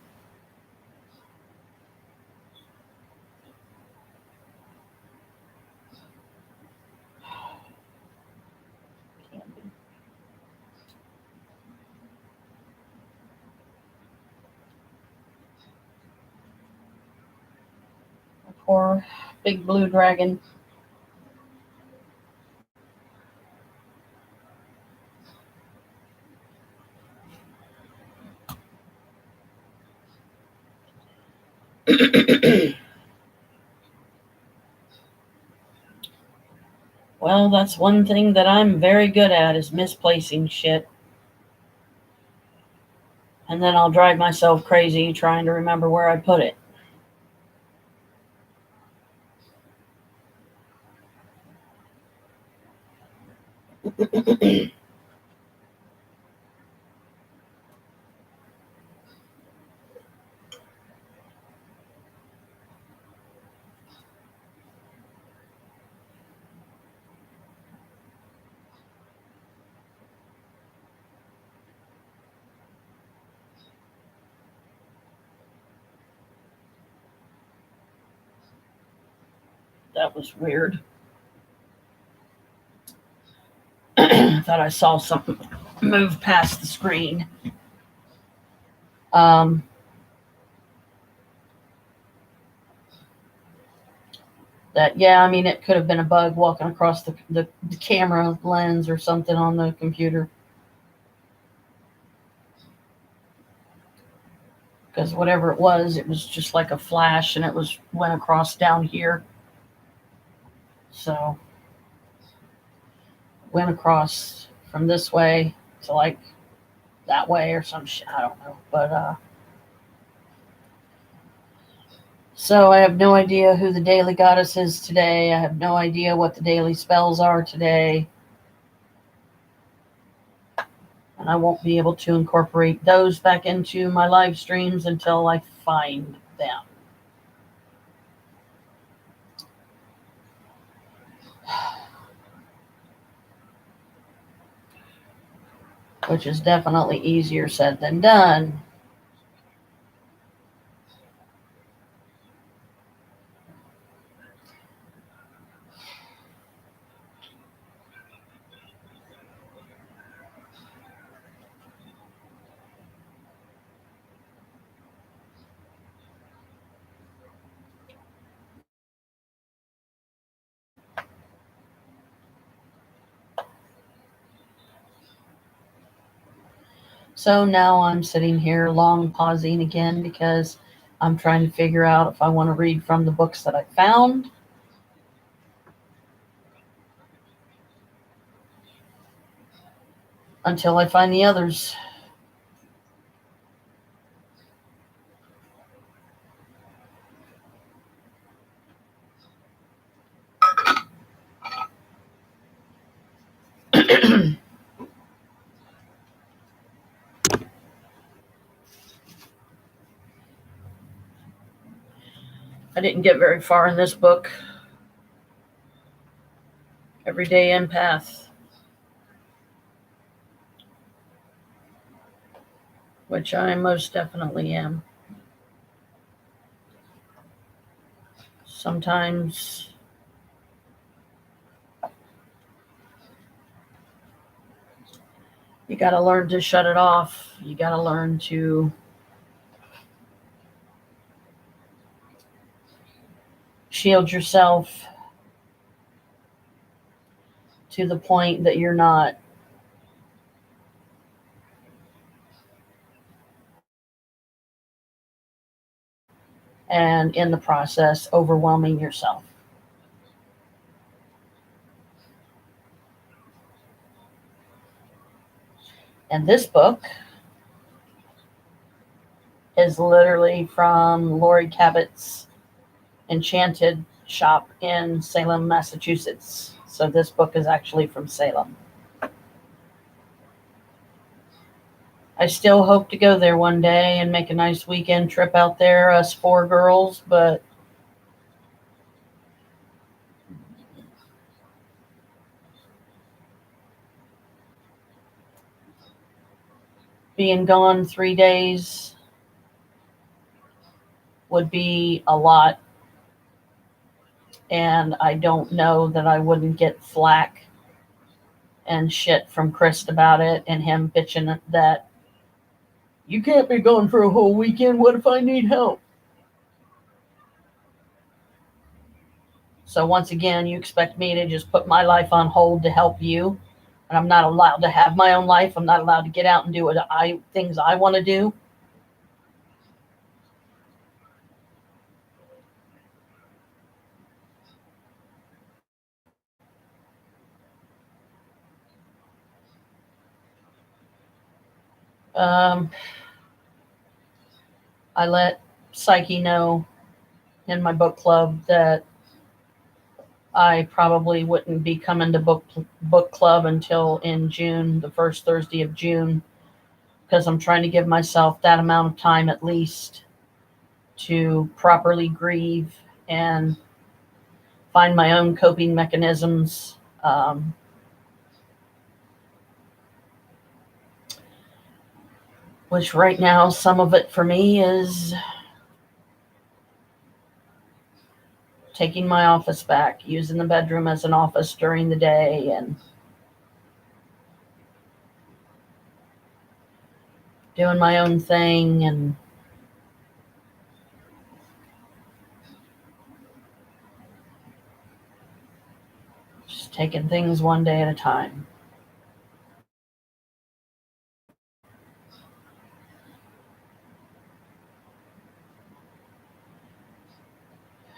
Poor big blue dragon. Well, that's one thing that I'm very good at is misplacing shit. And then I'll drive myself crazy trying to remember where I put it. That was weird. I thought I saw something move past the screen. Um, yeah, I mean, it could have been a bug walking across the camera lens or something on the computer. Because whatever it was just like a flash and went across down here. So went across from this way to like that way or some shit. I don't know. But so I have no idea who the daily goddess is today. I have no idea what the daily spells are today. And I won't be able to incorporate those back into my live streams until I find them. Which is definitely easier said than done. So now I'm sitting here long pausing again because I'm trying to figure out if I want to read from the books that I found. Until I find the others. I didn't get very far in this book. Everyday Empath. Which I most definitely am. Sometimes you got to learn to shut it off. You got to learn to shield yourself to the point that you're not and in the process overwhelming yourself. And this book is literally from Lori Cabot's Enchanted shop in Salem, Massachusetts. So this book is actually from Salem. I still hope to go there one day and make a nice weekend trip out there, us 4 girls, but being gone 3 days would be a lot. And I don't know that I wouldn't get flack and shit from Chris about it and him bitching that you can't be gone for a whole weekend. What if I need help? So once again, you expect me to just put my life on hold to help you, and I'm not allowed to have my own life. I'm not allowed to get out and do what things I want to do. I let Psyche know in my book club that I probably wouldn't be coming to book club until in June, the first Thursday of June, because I'm trying to give myself that amount of time at least to properly grieve and find my own coping mechanisms. Which right now, some of it for me is taking my office back, using the bedroom as an office during the day, and doing my own thing, and just taking things one day at a time.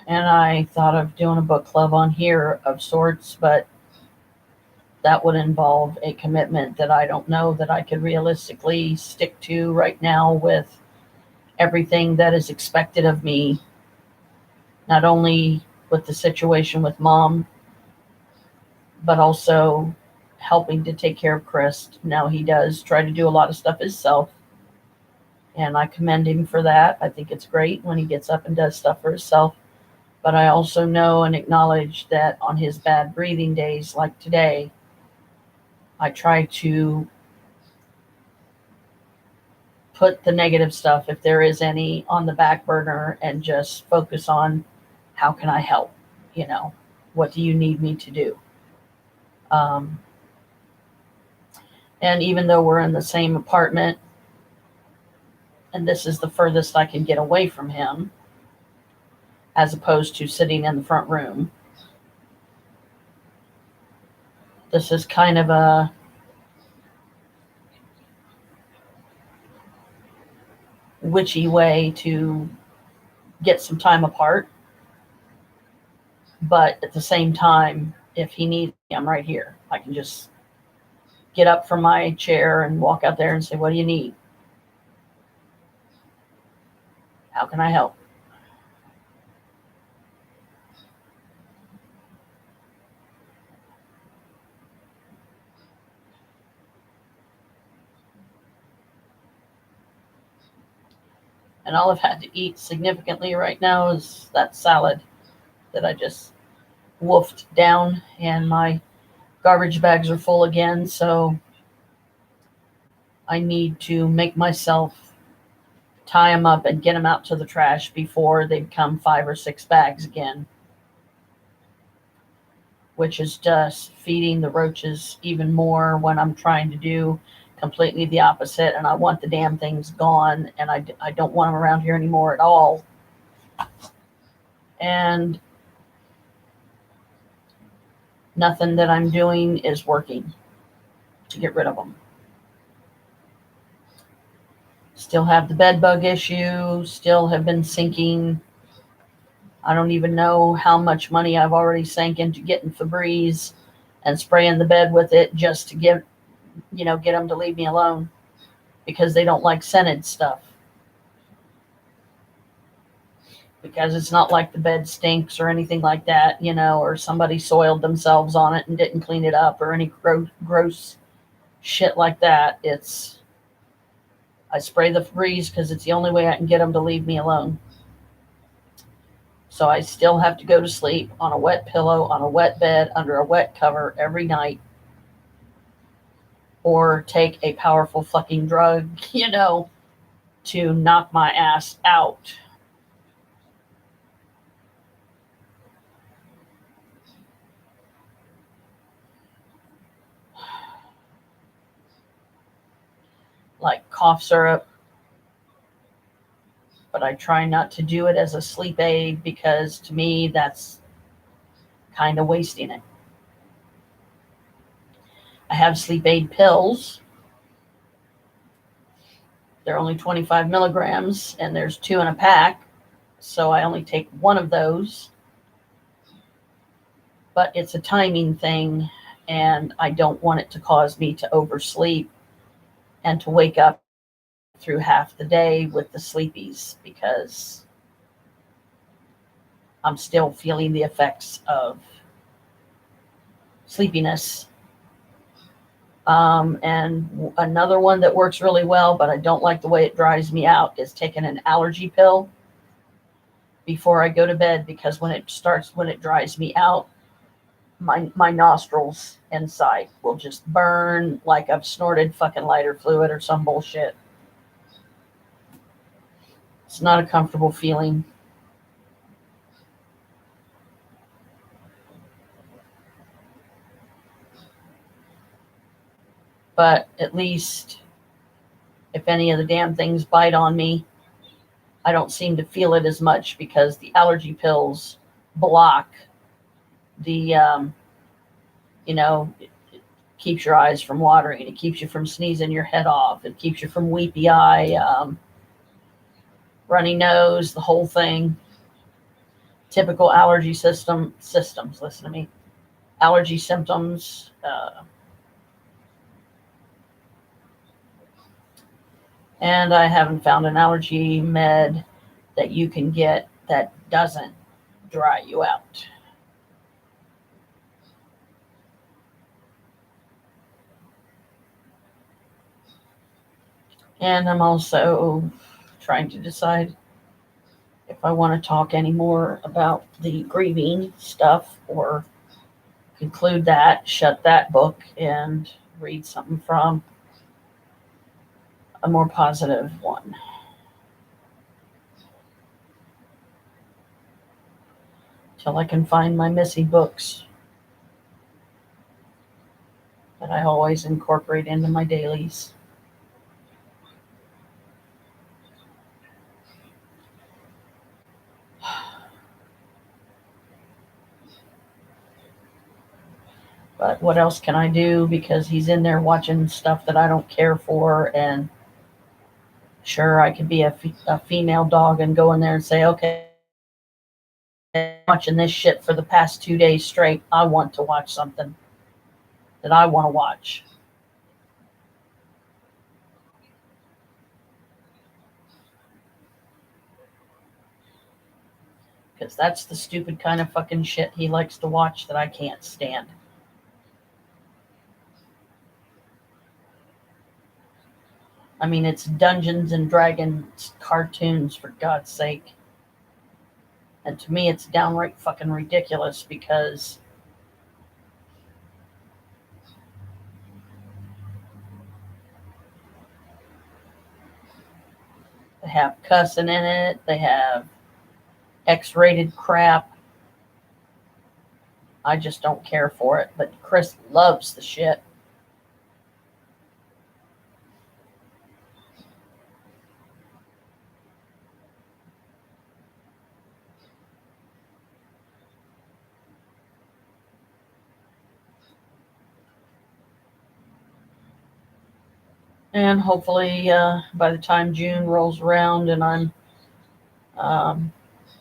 And I thought of doing a book club on here of sorts, but that would involve a commitment that I don't know that I could realistically stick to right now with everything that is expected of me, not only with the situation with mom, but also helping to take care of Chris. Now he does try to do a lot of stuff himself, and I commend him for that. I think it's great when he gets up and does stuff for himself. But I also know and acknowledge that on his bad breathing days like today, I try to put the negative stuff, if there is any, on the back burner and just focus on how can I help? You know, what do you need me to do? And even though we're in the same apartment, and this is the furthest I can get away from him, as opposed to sitting in the front room, this is kind of a witchy way to get some time apart. But at the same time, if he needs me, I'm right here. I can just get up from my chair and walk out there and say, what do you need? How can I help? And all I've had to eat significantly right now is that salad that I just wolfed down, and my garbage bags are full again, so I need to make myself tie them up and get them out to the trash before they become 5 or 6 bags again, which is just feeding the roaches even more when I'm trying to do completely the opposite, and I want the damn things gone, and I don't want them around here anymore at all. And nothing that I'm doing is working to get rid of them. Still have the bed bug issue, still have been sinking. I don't even know how much money I've already sank into getting Febreze and spraying the bed with it just to get them to leave me alone, because they don't like scented stuff. Because it's not like the bed stinks or anything like that, or somebody soiled themselves on it and didn't clean it up or any gross shit like that. I spray the Febreze because it's the only way I can get them to leave me alone. So I still have to go to sleep on a wet pillow, on a wet bed, under a wet cover every night, or take a powerful fucking drug, to knock my ass out. Like cough syrup, but I try not to do it as a sleep aid, because to me that's kind of wasting it. I have sleep aid pills. They're only 25 milligrams, and there's 2 in a pack, so I only take 1 of those. But it's a timing thing, and I don't want it to cause me to oversleep and to wake up through half the day with the sleepies, because I'm still feeling the effects of sleepiness. And another one that works really well, but I don't like the way it dries me out, is taking an allergy pill before I go to bed, because when it dries me out, my nostrils inside will just burn like I've snorted fucking lighter fluid or some bullshit. It's not a comfortable feeling. But at least if any of the damn things bite on me, I don't seem to feel it as much, because the allergy pills block the, it keeps your eyes from watering. It keeps you from sneezing your head off. It keeps you from weepy eye, runny nose, the whole thing. Typical allergy symptoms, listen to me. Allergy symptoms, And I haven't found an allergy med that you can get that doesn't dry you out. And I'm also trying to decide if I want to talk anymore about the grieving stuff or conclude that, shut that book, and read something from a more positive one. Till I can find my missing books that I always incorporate into my dailies. But what else can I do? Because he's in there watching stuff that I don't care for. And sure, I could be a female dog and go in there and say, okay, I'm watching this shit for the past 2 days straight. I want to watch something that I want to watch. Because that's the stupid kind of fucking shit he likes to watch that I can't stand. I mean, it's Dungeons and Dragons cartoons, for God's sake. And to me, it's downright fucking ridiculous because they have cussing in it, they have X-rated crap. I just don't care for it. But Chris loves the shit. And hopefully, by the time June rolls around and I'm um,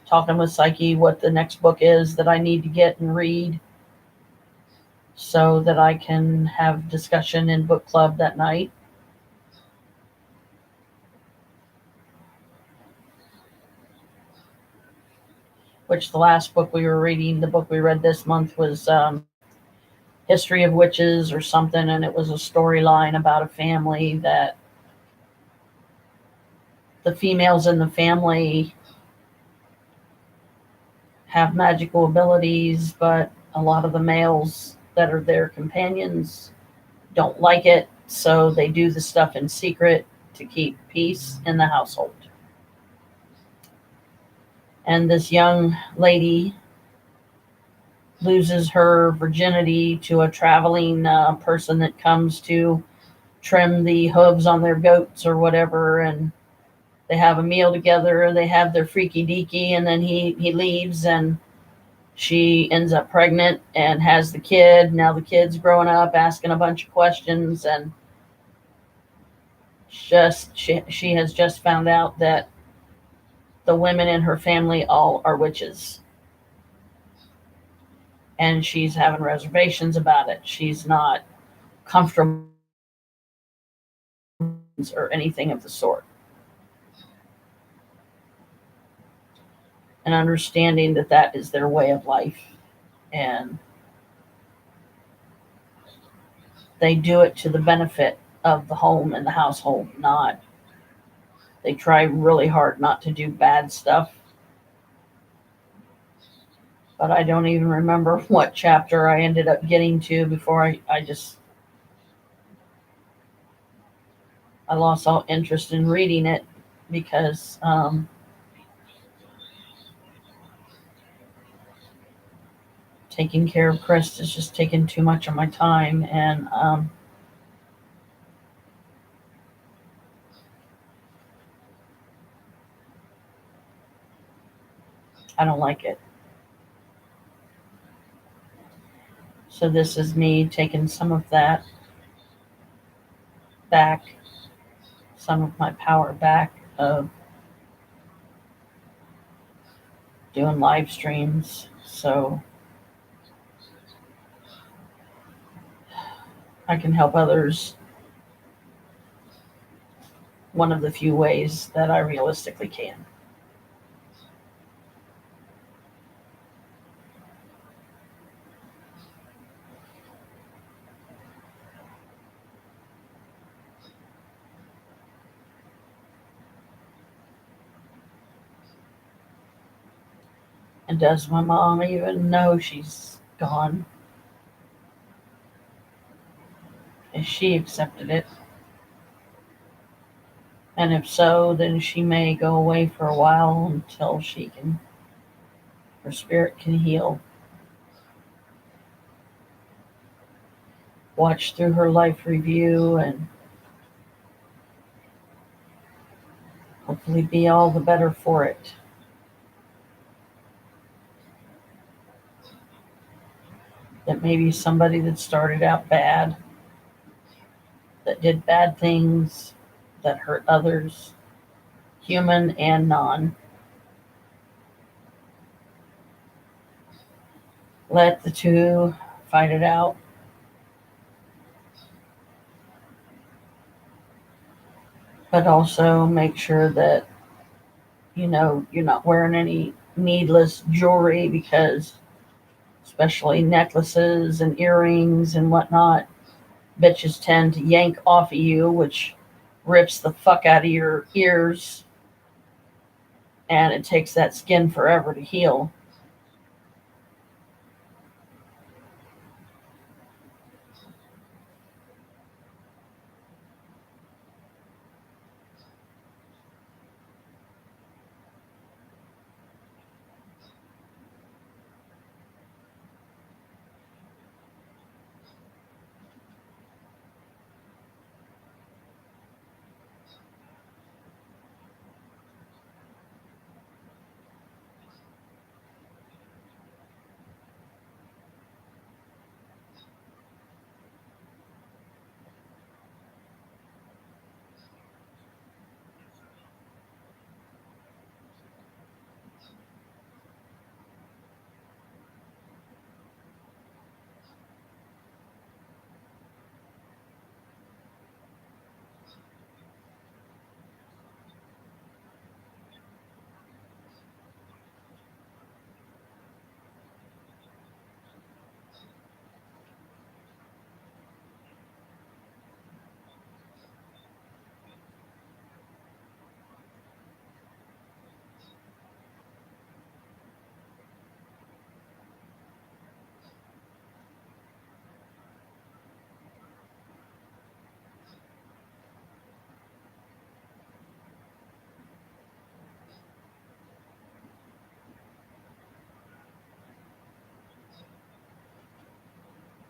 talking with Psyche what the next book is that I need to get and read so that I can have discussion in book club that night. Which the last book we were reading, the book we read this month was History of Witches or something, and it was a storyline about a family that the females in the family have magical abilities, but a lot of the males that are their companions don't like it, so they do the stuff in secret to keep peace in the household. And this young lady loses her virginity to a traveling person that comes to trim the hooves on their goats or whatever, and they have a meal together, they have their freaky deaky, and then he leaves, and she ends up pregnant and has the kid. Now the kid's growing up asking a bunch of questions, and she has just found out that the women in her family all are witches, and she's having reservations about it. She's not comfortable or anything of the sort. And understanding that that is their way of life, and they do it to the benefit of the home and the household. Not They try really hard not to do bad stuff, but I don't even remember what chapter I ended up getting to before I lost all interest in reading it because taking care of Chris is just taking too much of my time, and I don't like it. So this is me taking some of that back, some of my power back of doing live streams, so I can help others one of the few ways that I realistically can. And does my mom even know she's gone? Has she accepted it? And if so, then she may go away for a while until her spirit can heal. Watch through her life review and hopefully be all the better for it. That maybe somebody that started out bad, that did bad things, that hurt others, human and non. Let the two fight it out. But also make sure that, you're not wearing any needless jewelry, because especially necklaces and earrings and whatnot, bitches tend to yank off of you, which rips the fuck out of your ears, and it takes that skin forever to heal.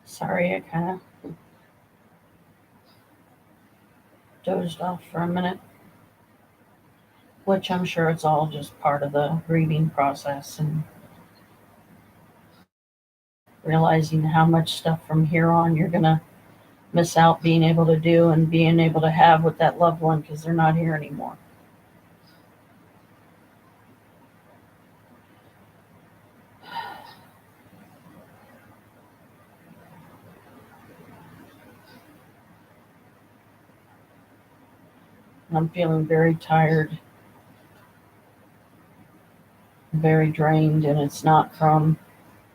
Sorry, I kind of dozed off for a minute, which I'm sure it's all just part of the grieving process and realizing how much stuff from here on you're going to miss out being able to do and being able to have with that loved one, because they're not here anymore. I'm feeling very tired, very drained, and it's not from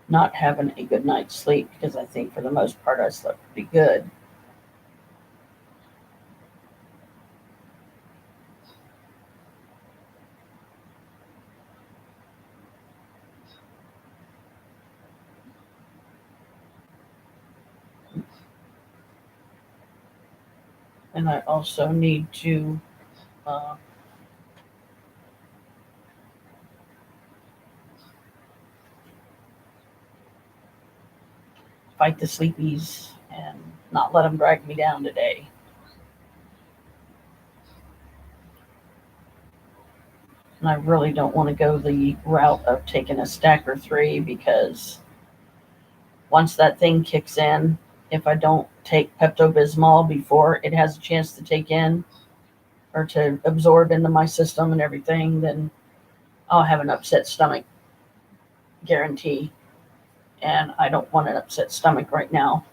not having a good night's sleep, because I think for the most part I slept pretty good. And I also need to uh, fight the sleepies and not let them drag me down today. And I really don't want to go the route of taking a stack or three, because once that thing kicks in, if I don't take Pepto Bismol before it has a chance to take in or to absorb into my system and everything, then I'll have an upset stomach, guarantee. And I don't want an upset stomach right now.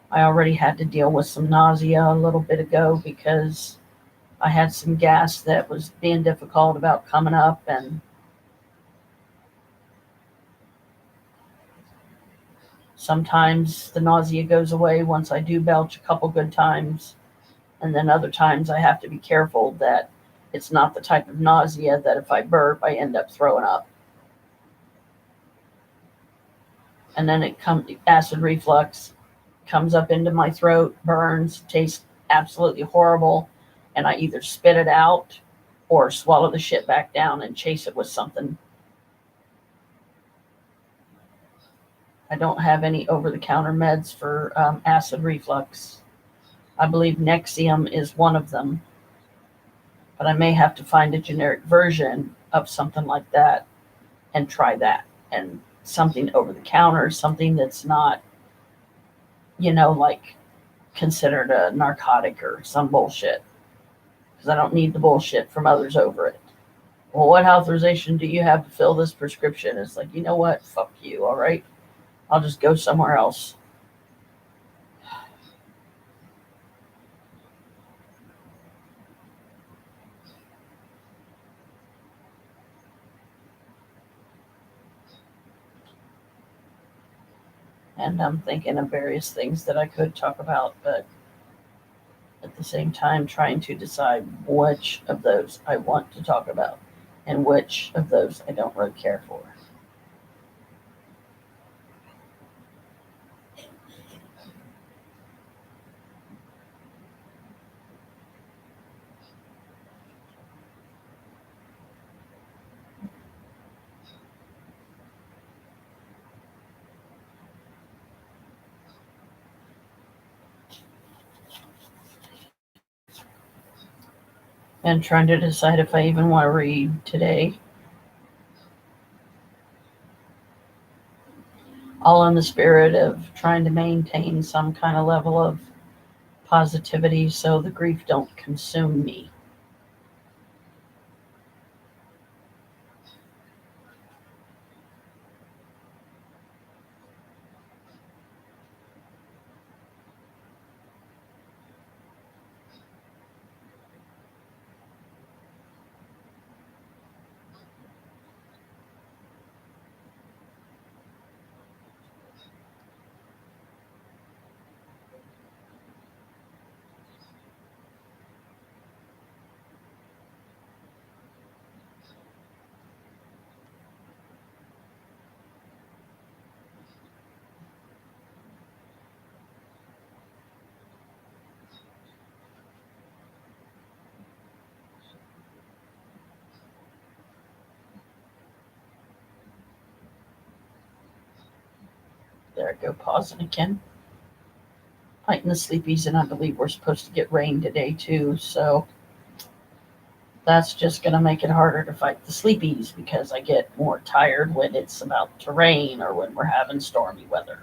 I already had to deal with some nausea a little bit ago because I had some gas that was being difficult about coming up, and sometimes the nausea goes away once I do belch a couple good times, and then other times I have to be careful that it's not the type of nausea that if I burp, I end up throwing up. And then acid reflux comes up into my throat, burns, tastes absolutely horrible, and I either spit it out or swallow the shit back down and chase it with something. I don't have any over-the-counter meds for acid reflux. I believe Nexium is one of them, but I may have to find a generic version of something like that and try that. And something over-the-counter, something that's not, like considered a narcotic or some bullshit, because I don't need the bullshit from others over it. Well, what authorization do you have to fill this prescription? It's like, you know what? Fuck you, all right? I'll just go somewhere else. And I'm thinking of various things that I could talk about, but at the same time, trying to decide which of those I want to talk about and which of those I don't really care for. And trying to decide if I even want to read today. All in the spirit of trying to maintain some kind of level of positivity so the grief don't consume me. There I go, pausing again. Fighting the sleepies, and I believe we're supposed to get rain today too, so that's just going to make it harder to fight the sleepies because I get more tired when it's about to rain or when we're having stormy weather.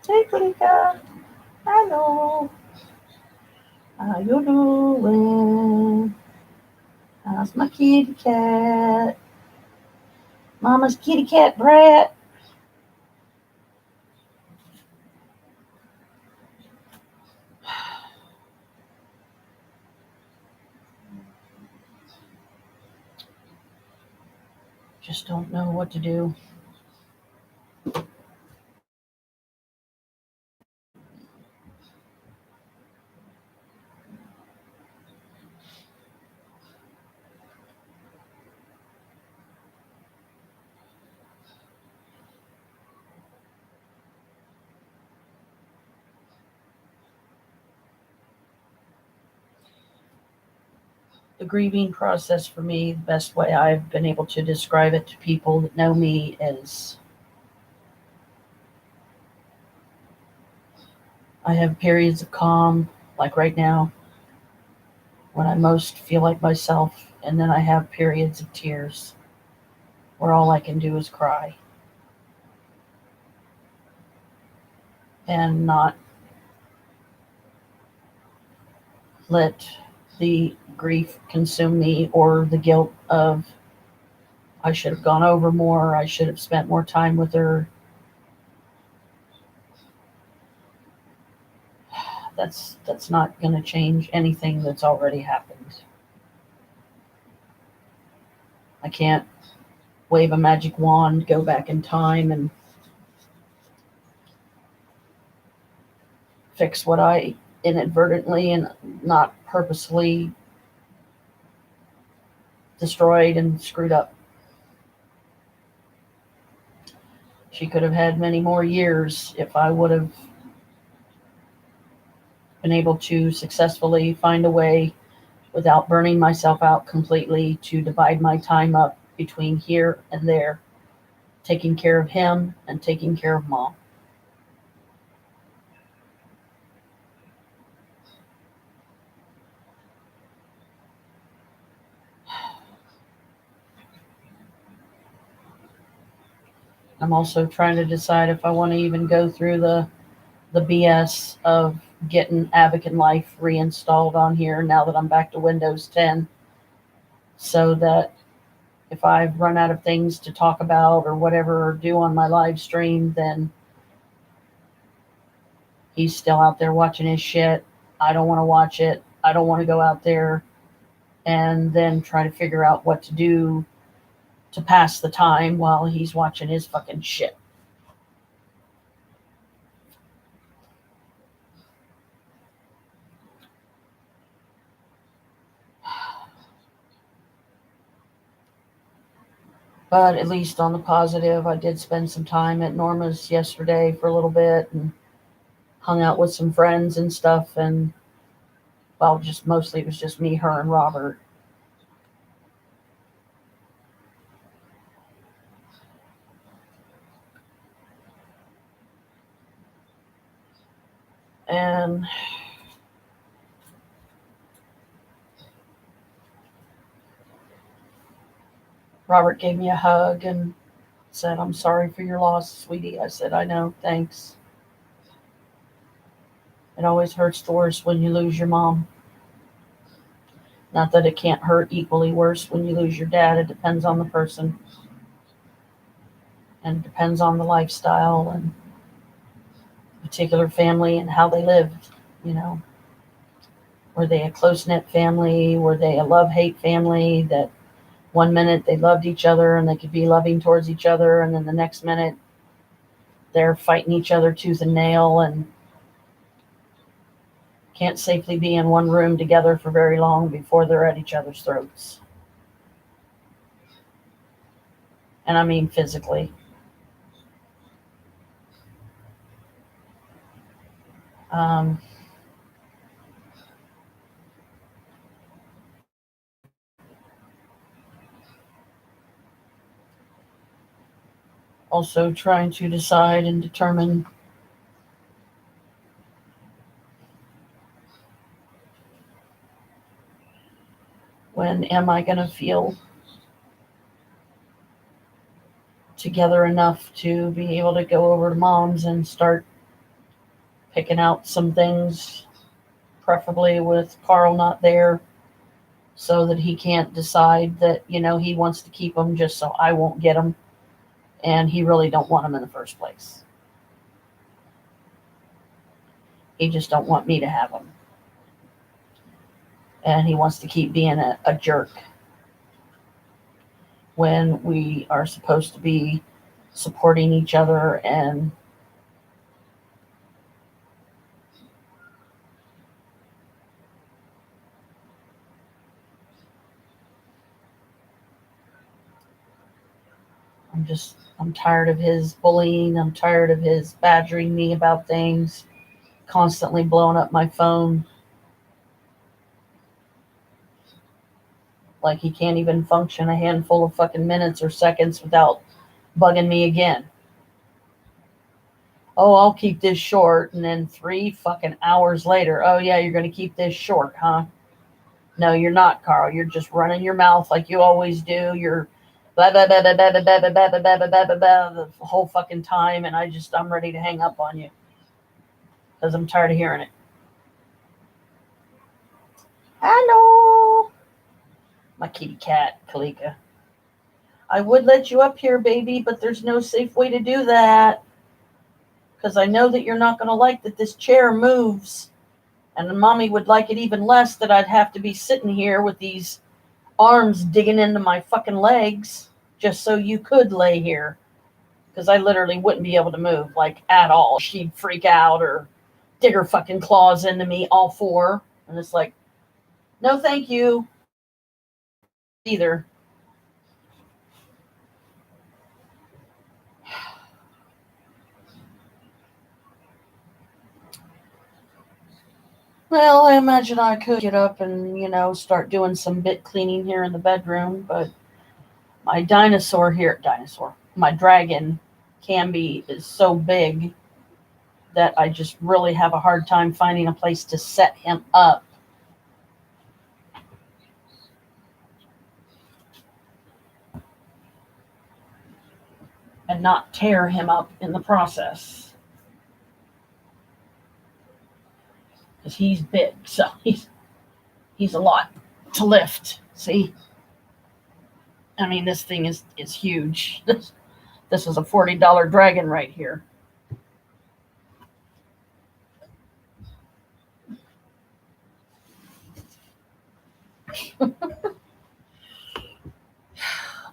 Hey, Kalika. Hello. How you doing? How's my kitty cat? Mama's kitty cat brat. Just don't know what to do. The grieving process for me, the best way I've been able to describe it to people that know me is I have periods of calm, like right now, when I most feel like myself, and then I have periods of tears where all I can do is cry and not let the grief consume me or the guilt of I should have gone over more. I should have spent more time with her. That's not going to change anything that's already happened. I can't wave a magic wand, go back in time, and fix what I inadvertently and not purposely destroyed and screwed up. She could have had many more years if I would have been able to successfully find a way without burning myself out completely to divide my time up between here and there, taking care of him and taking care of Mom. I'm also trying to decide if I want to even go through the BS of getting Advocate Life reinstalled on here now that I'm back to Windows 10, so that if I've run out of things to talk about or whatever or do on my live stream, then he's still out there watching his shit. I don't want to watch it. I don't want to go out there and then try to figure out what to do to pass the time while he's watching his fucking shit. But at least on the positive, I did spend some time at Norma's yesterday for a little bit and hung out with some friends and stuff. And, well, just mostly it was just me, her, and Robert. And Robert gave me a hug and said, "I'm sorry for your loss, sweetie." I said, "I know, thanks. It always hurts the worst when you lose your mom. Not that it can't hurt equally worse when you lose your dad. It depends on the person. And it depends on the lifestyle and particular family and how they lived, you know. Were they a close-knit family? Were they a love-hate family that one minute they loved each other and they could be loving towards each other, and then the next minute they're fighting each other tooth and nail and can't safely be in one room together for very long before they're at each other's throats? And I mean physically. Um, Also trying to decide and determine when am I going to feel together enough to be able to go over to Mom's and start picking out some things, preferably with Carl not there, so that he can't decide that, you know, he wants to keep them just so I won't get them, and he really don't want them in the first place. He just don't want me to have them. And he wants to keep being a jerk when we are supposed to be supporting each other. And I'm tired of his bullying. I'm tired of his badgering me about things, constantly blowing up my phone. Like he can't even function a handful of fucking minutes or seconds without bugging me again. Oh, I'll keep this short. And then 3 fucking hours later, oh yeah, you're going to keep this short, huh? No, you're not, Carl. You're just running your mouth like you always do. You're blah, blah, blah, blah, blah, blah, blah, blah, blah, blah, blah, blah, blah, the whole fucking time. And I'm ready to hang up on you because I'm tired of hearing it. Hello. My kitty cat, Kalika. I would let you up here, baby, but there's no safe way to do that. Because I know that you're not going to like that this chair moves. And mommy would like it even less that I'd have to be sitting here with these arms digging into my fucking legs just so you could lay here. Because I literally wouldn't be able to move, like, at all. She'd freak out or dig her fucking claws into me, all four. And it's like, no thank you. Either. Well, I imagine I could get up and, start doing some bit cleaning here in the bedroom, but my my dragon, Camby, is so big that I just really have a hard time finding a place to set him up. And not tear him up in the process. Because he's big, so he's a lot to lift. See? I mean, this thing is huge. This is a $40 dragon right here.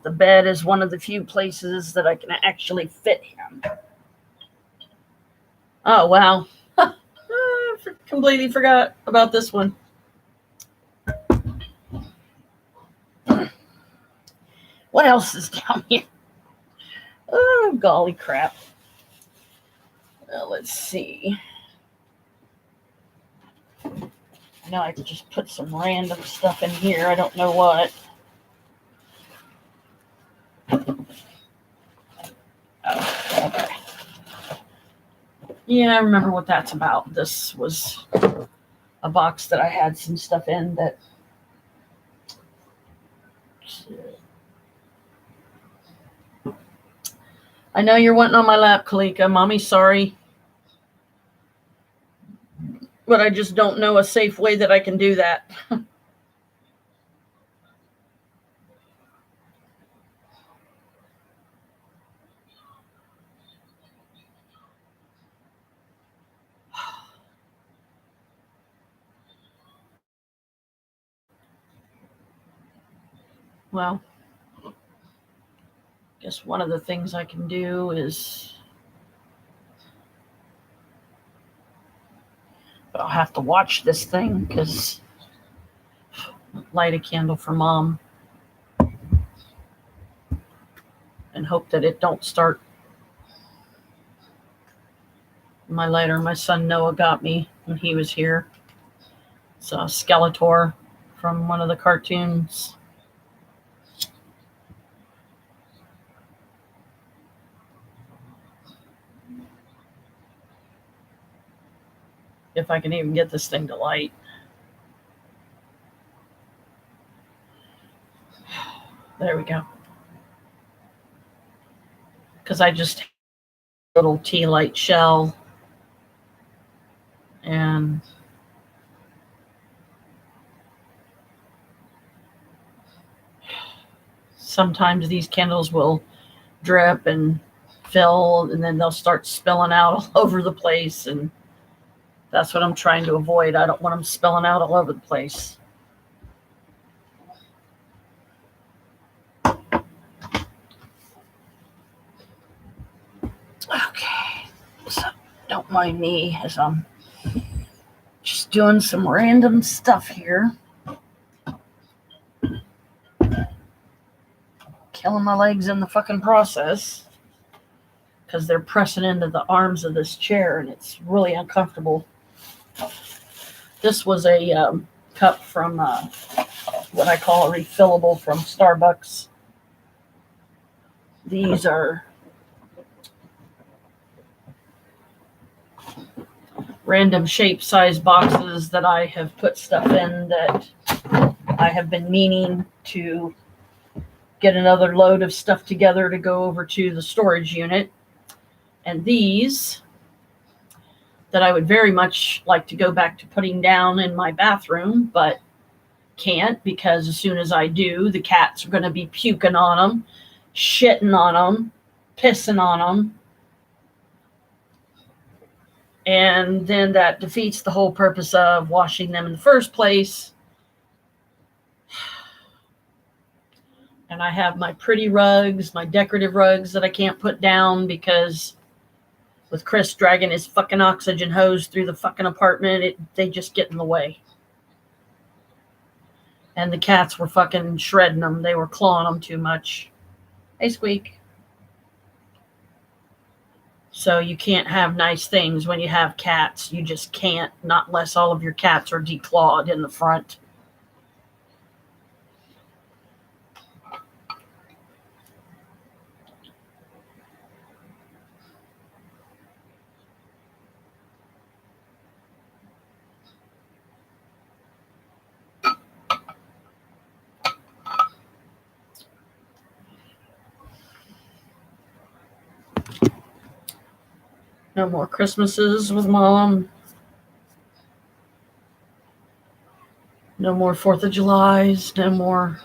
The bed is one of the few places that I can actually fit him. Oh, wow. I completely forgot about this one. What else is down here? Oh, golly crap. Well, let's see. I know I could just put some random stuff in here. I don't know what. Oh, okay. Yeah, I remember what that's about. This was a box that I had some stuff in that... I know you're wanting on my lap, Kalika. Mommy's sorry. But I just don't know a safe way that I can do that. Well, I guess one of the things I can do is... But I'll have to watch this thing because... Light a candle for Mom. And hope that it don't start... My lighter, my son Noah got me when he was here. It's a Skeletor from one of the cartoons. If I can even get this thing to light. There we go. Because I just have a little tea light shell. And sometimes these candles will drip and fill, and then they'll start spilling out all over the place. And that's what I'm trying to avoid. I don't want them spilling out all over the place. Okay, so don't mind me as I'm just doing some random stuff here. Killing my legs in the fucking process because they're pressing into the arms of this chair and it's really uncomfortable. This was a cup from what I call a refillable from Starbucks. These are random shape size boxes that I have put stuff in that I have been meaning to get another load of stuff together to go over to the storage unit. And these that I would very much like to go back to putting down in my bathroom, but can't because as soon as I do, the cats are going to be puking on them, shitting on them, pissing on them. And then that defeats the whole purpose of washing them in the first place. And I have my pretty rugs, my decorative rugs that I can't put down because with Chris dragging his fucking oxygen hose through the fucking apartment, they just get in the way. And the cats were fucking shredding them. They were clawing them too much. Hey, Squeak. So you can't have nice things when you have cats. You just can't, not unless all of your cats are declawed in the front. No more Christmases with Mom. No more 4th of Julys. No more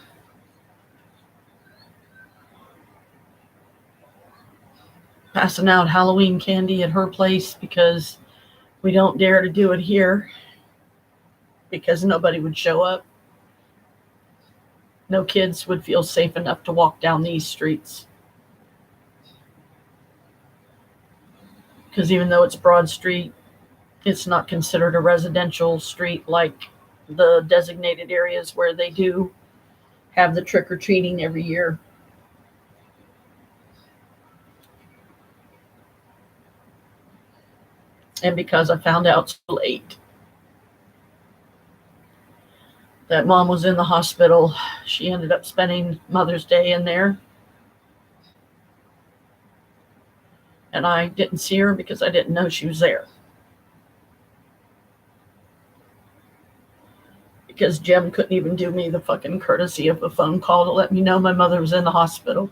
passing out Halloween candy at her place because we don't dare to do it here because nobody would show up. No kids would feel safe enough to walk down these streets. Because even though it's Broad Street, it's not considered a residential street like the designated areas where they do have the trick-or-treating every year. And because I found out so late that Mom was in the hospital, she ended up spending Mother's Day in there. And I didn't see her because I didn't know she was there. Because Jim couldn't even do me the fucking courtesy of a phone call to let me know my mother was in the hospital.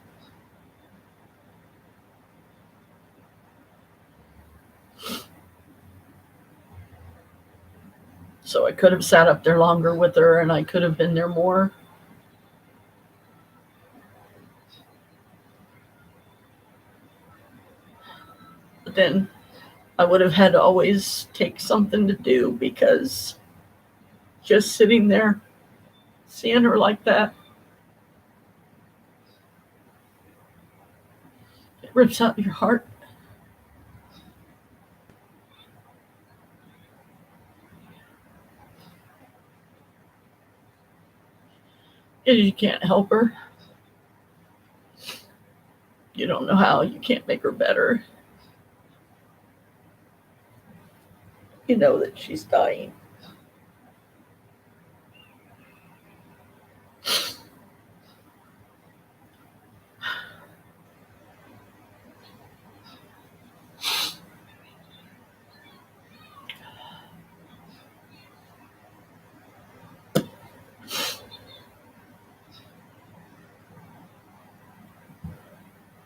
So I could have sat up there longer with her and I could have been there more. But then I would have had to always take something to do because just sitting there, seeing her like that, it rips out your heart. And you can't help her. You don't know how. You can't make her better. You know that she's dying.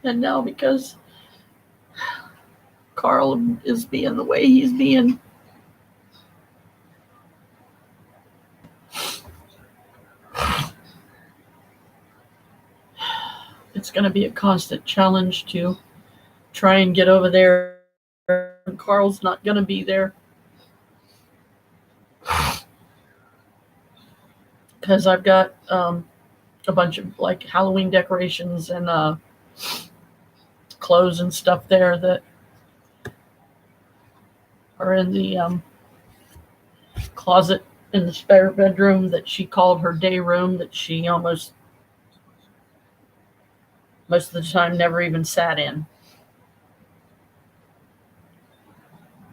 And now because Carl is being the way he's being, it's going to be a constant challenge to try and get over there. And Carl's not going to be there. Because I've got a bunch of like Halloween decorations and clothes and stuff there that are in the closet in the spare bedroom that she called her day room, that she most of the time never even sat in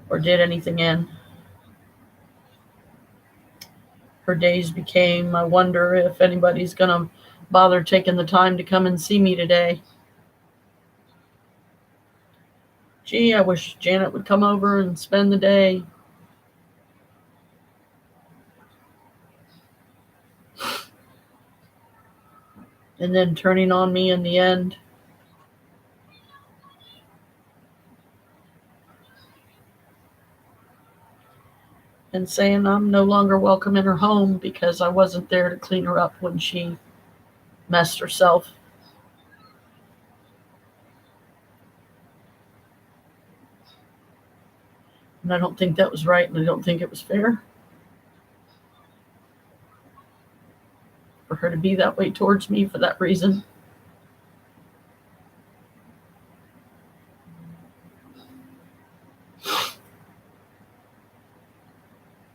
or did anything in. Her days became, I wonder if anybody's going to bother taking the time to come and see me today. Gee, I wish Janet would come over and spend the day. And then turning on me in the end. And saying I'm no longer welcome in her home because I wasn't there to clean her up when she messed herself. And I don't think that was right, and I don't think it was fair for her to be that way towards me for that reason.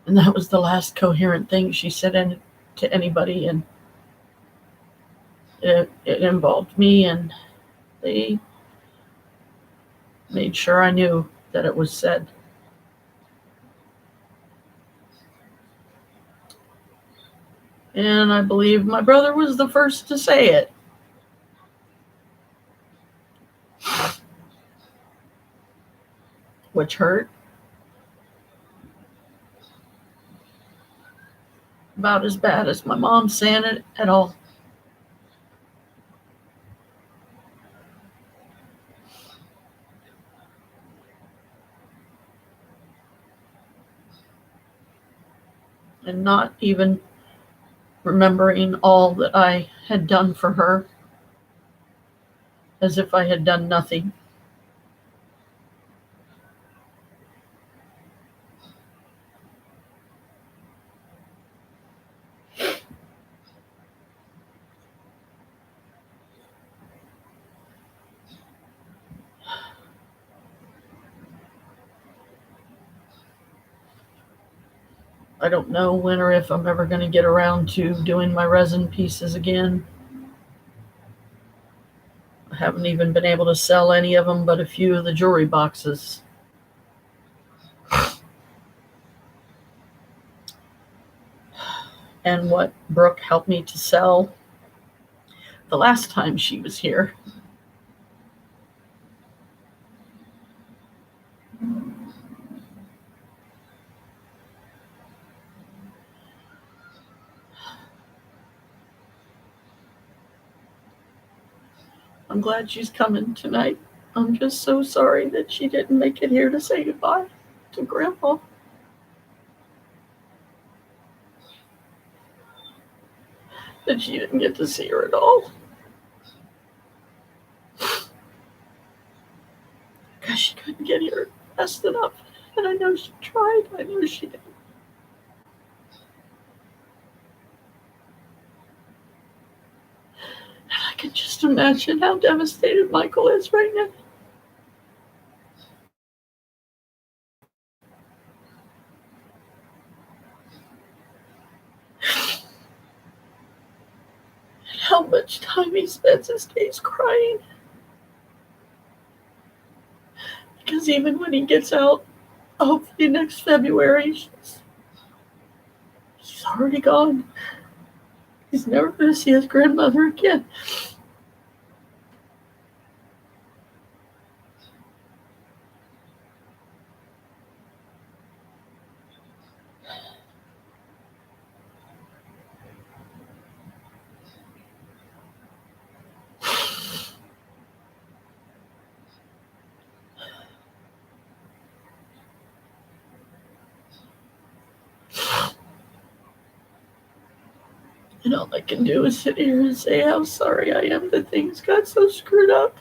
And that was the last coherent thing she said to anybody, and it involved me, and they made sure I knew that it was said. And I believe my brother was the first to say it. Which hurt. About as bad as my mom saying it at all. And not even remembering all that I had done for her, as if I had done nothing. I don't know when or if I'm ever going to get around to doing my resin pieces again. I haven't even been able to sell any of them but a few of the jewelry boxes. And what Brooke helped me to sell the last time she was here. I'm glad she's coming tonight. I'm just so sorry that she didn't make it here to say goodbye to Grandpa. That she didn't get to see her at all. Because she couldn't get here fast enough. And I know she tried. I know she did. And I can just imagine how devastated Michael is right now. And how much time he spends his days crying. Because even when he gets out, hopefully next February, she's already gone. He's never going to see his grandmother again. And all I can do is sit here and say how sorry I am that things got so screwed up.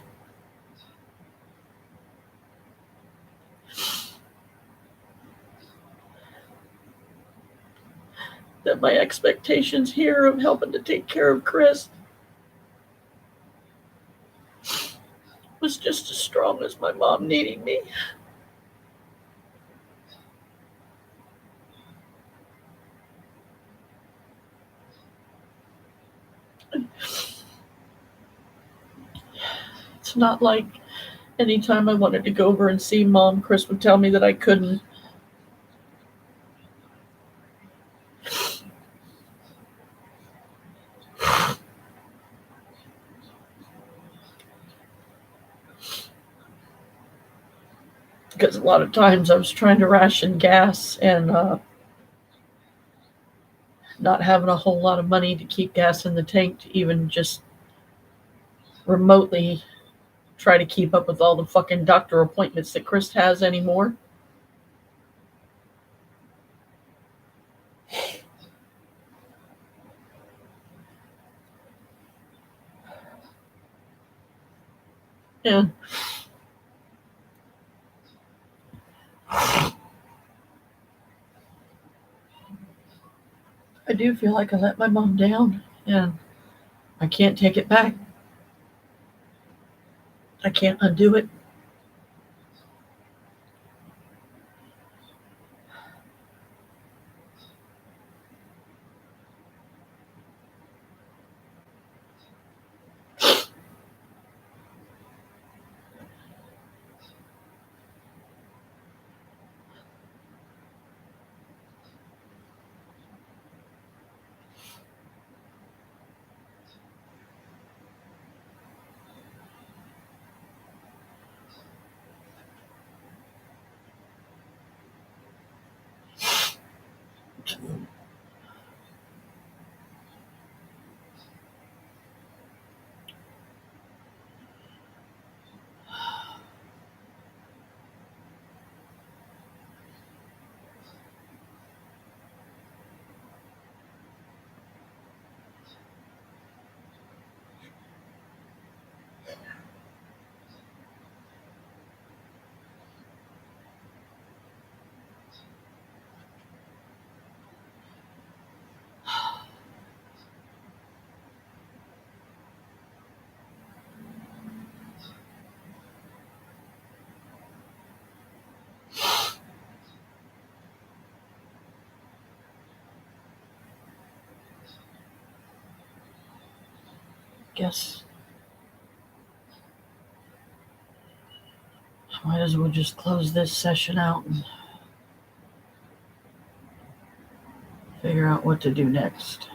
That my expectations here of helping to take care of Chris was just as strong as my mom needing me. It's not like anytime I wanted to go over and see Mom, Chris would tell me that I couldn't. Because a lot of times I was trying to ration gas and not having a whole lot of money to keep gas in the tank to even just remotely try to keep up with all the fucking doctor appointments that Chris has anymore. Yeah. I do feel like I let my mom down, and I can't take it back. I can't undo it. Guess I might as well just close this session out and figure out what to do next.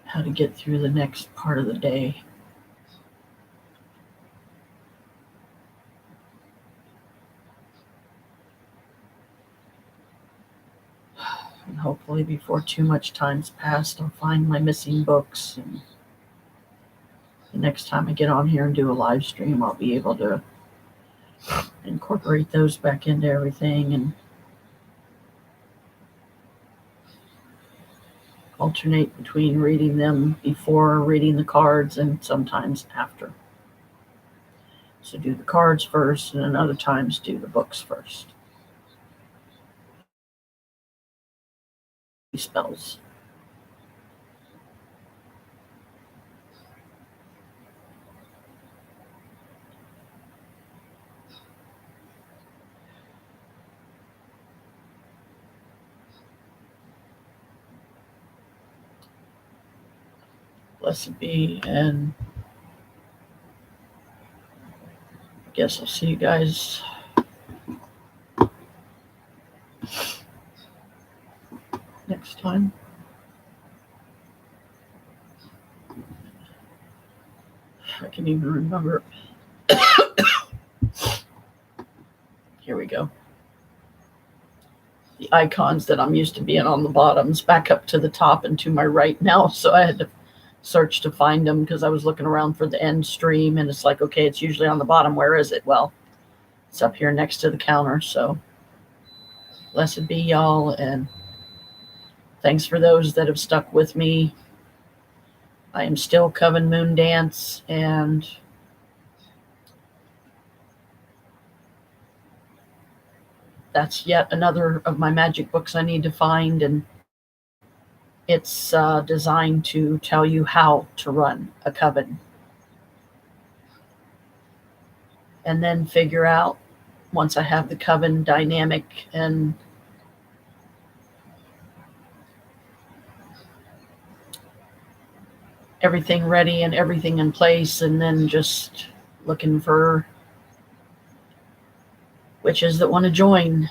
How to get through the next part of the day. And hopefully before too much time's passed, I'll find my missing books. And the next time I get on here and do a live stream, I'll be able to incorporate those back into everything and alternate between reading them before reading the cards and sometimes after. So do the cards first, and then other times do the books first. Spells. Blessed be, and I guess I'll see you guys next time. I can even remember. Here we go. The icons that I'm used to being on the bottoms back up to the top and to my right now, so I had to search to find them because I was looking around for the end stream, and it's like, okay, it's usually on the bottom. Where is it? Well, it's up here next to the counter. So blessed be y'all, and thanks for those that have stuck with me. I am still Coven Moon Dance, and that's yet another of my magic books I need to find, and it's designed to tell you how to run a coven. And then figure out, once I have the coven dynamic and everything ready and everything in place, and then just looking for witches that want to join.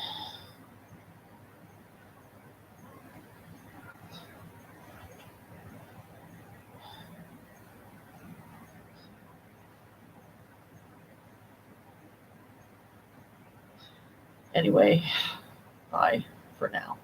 Anyway, bye for now.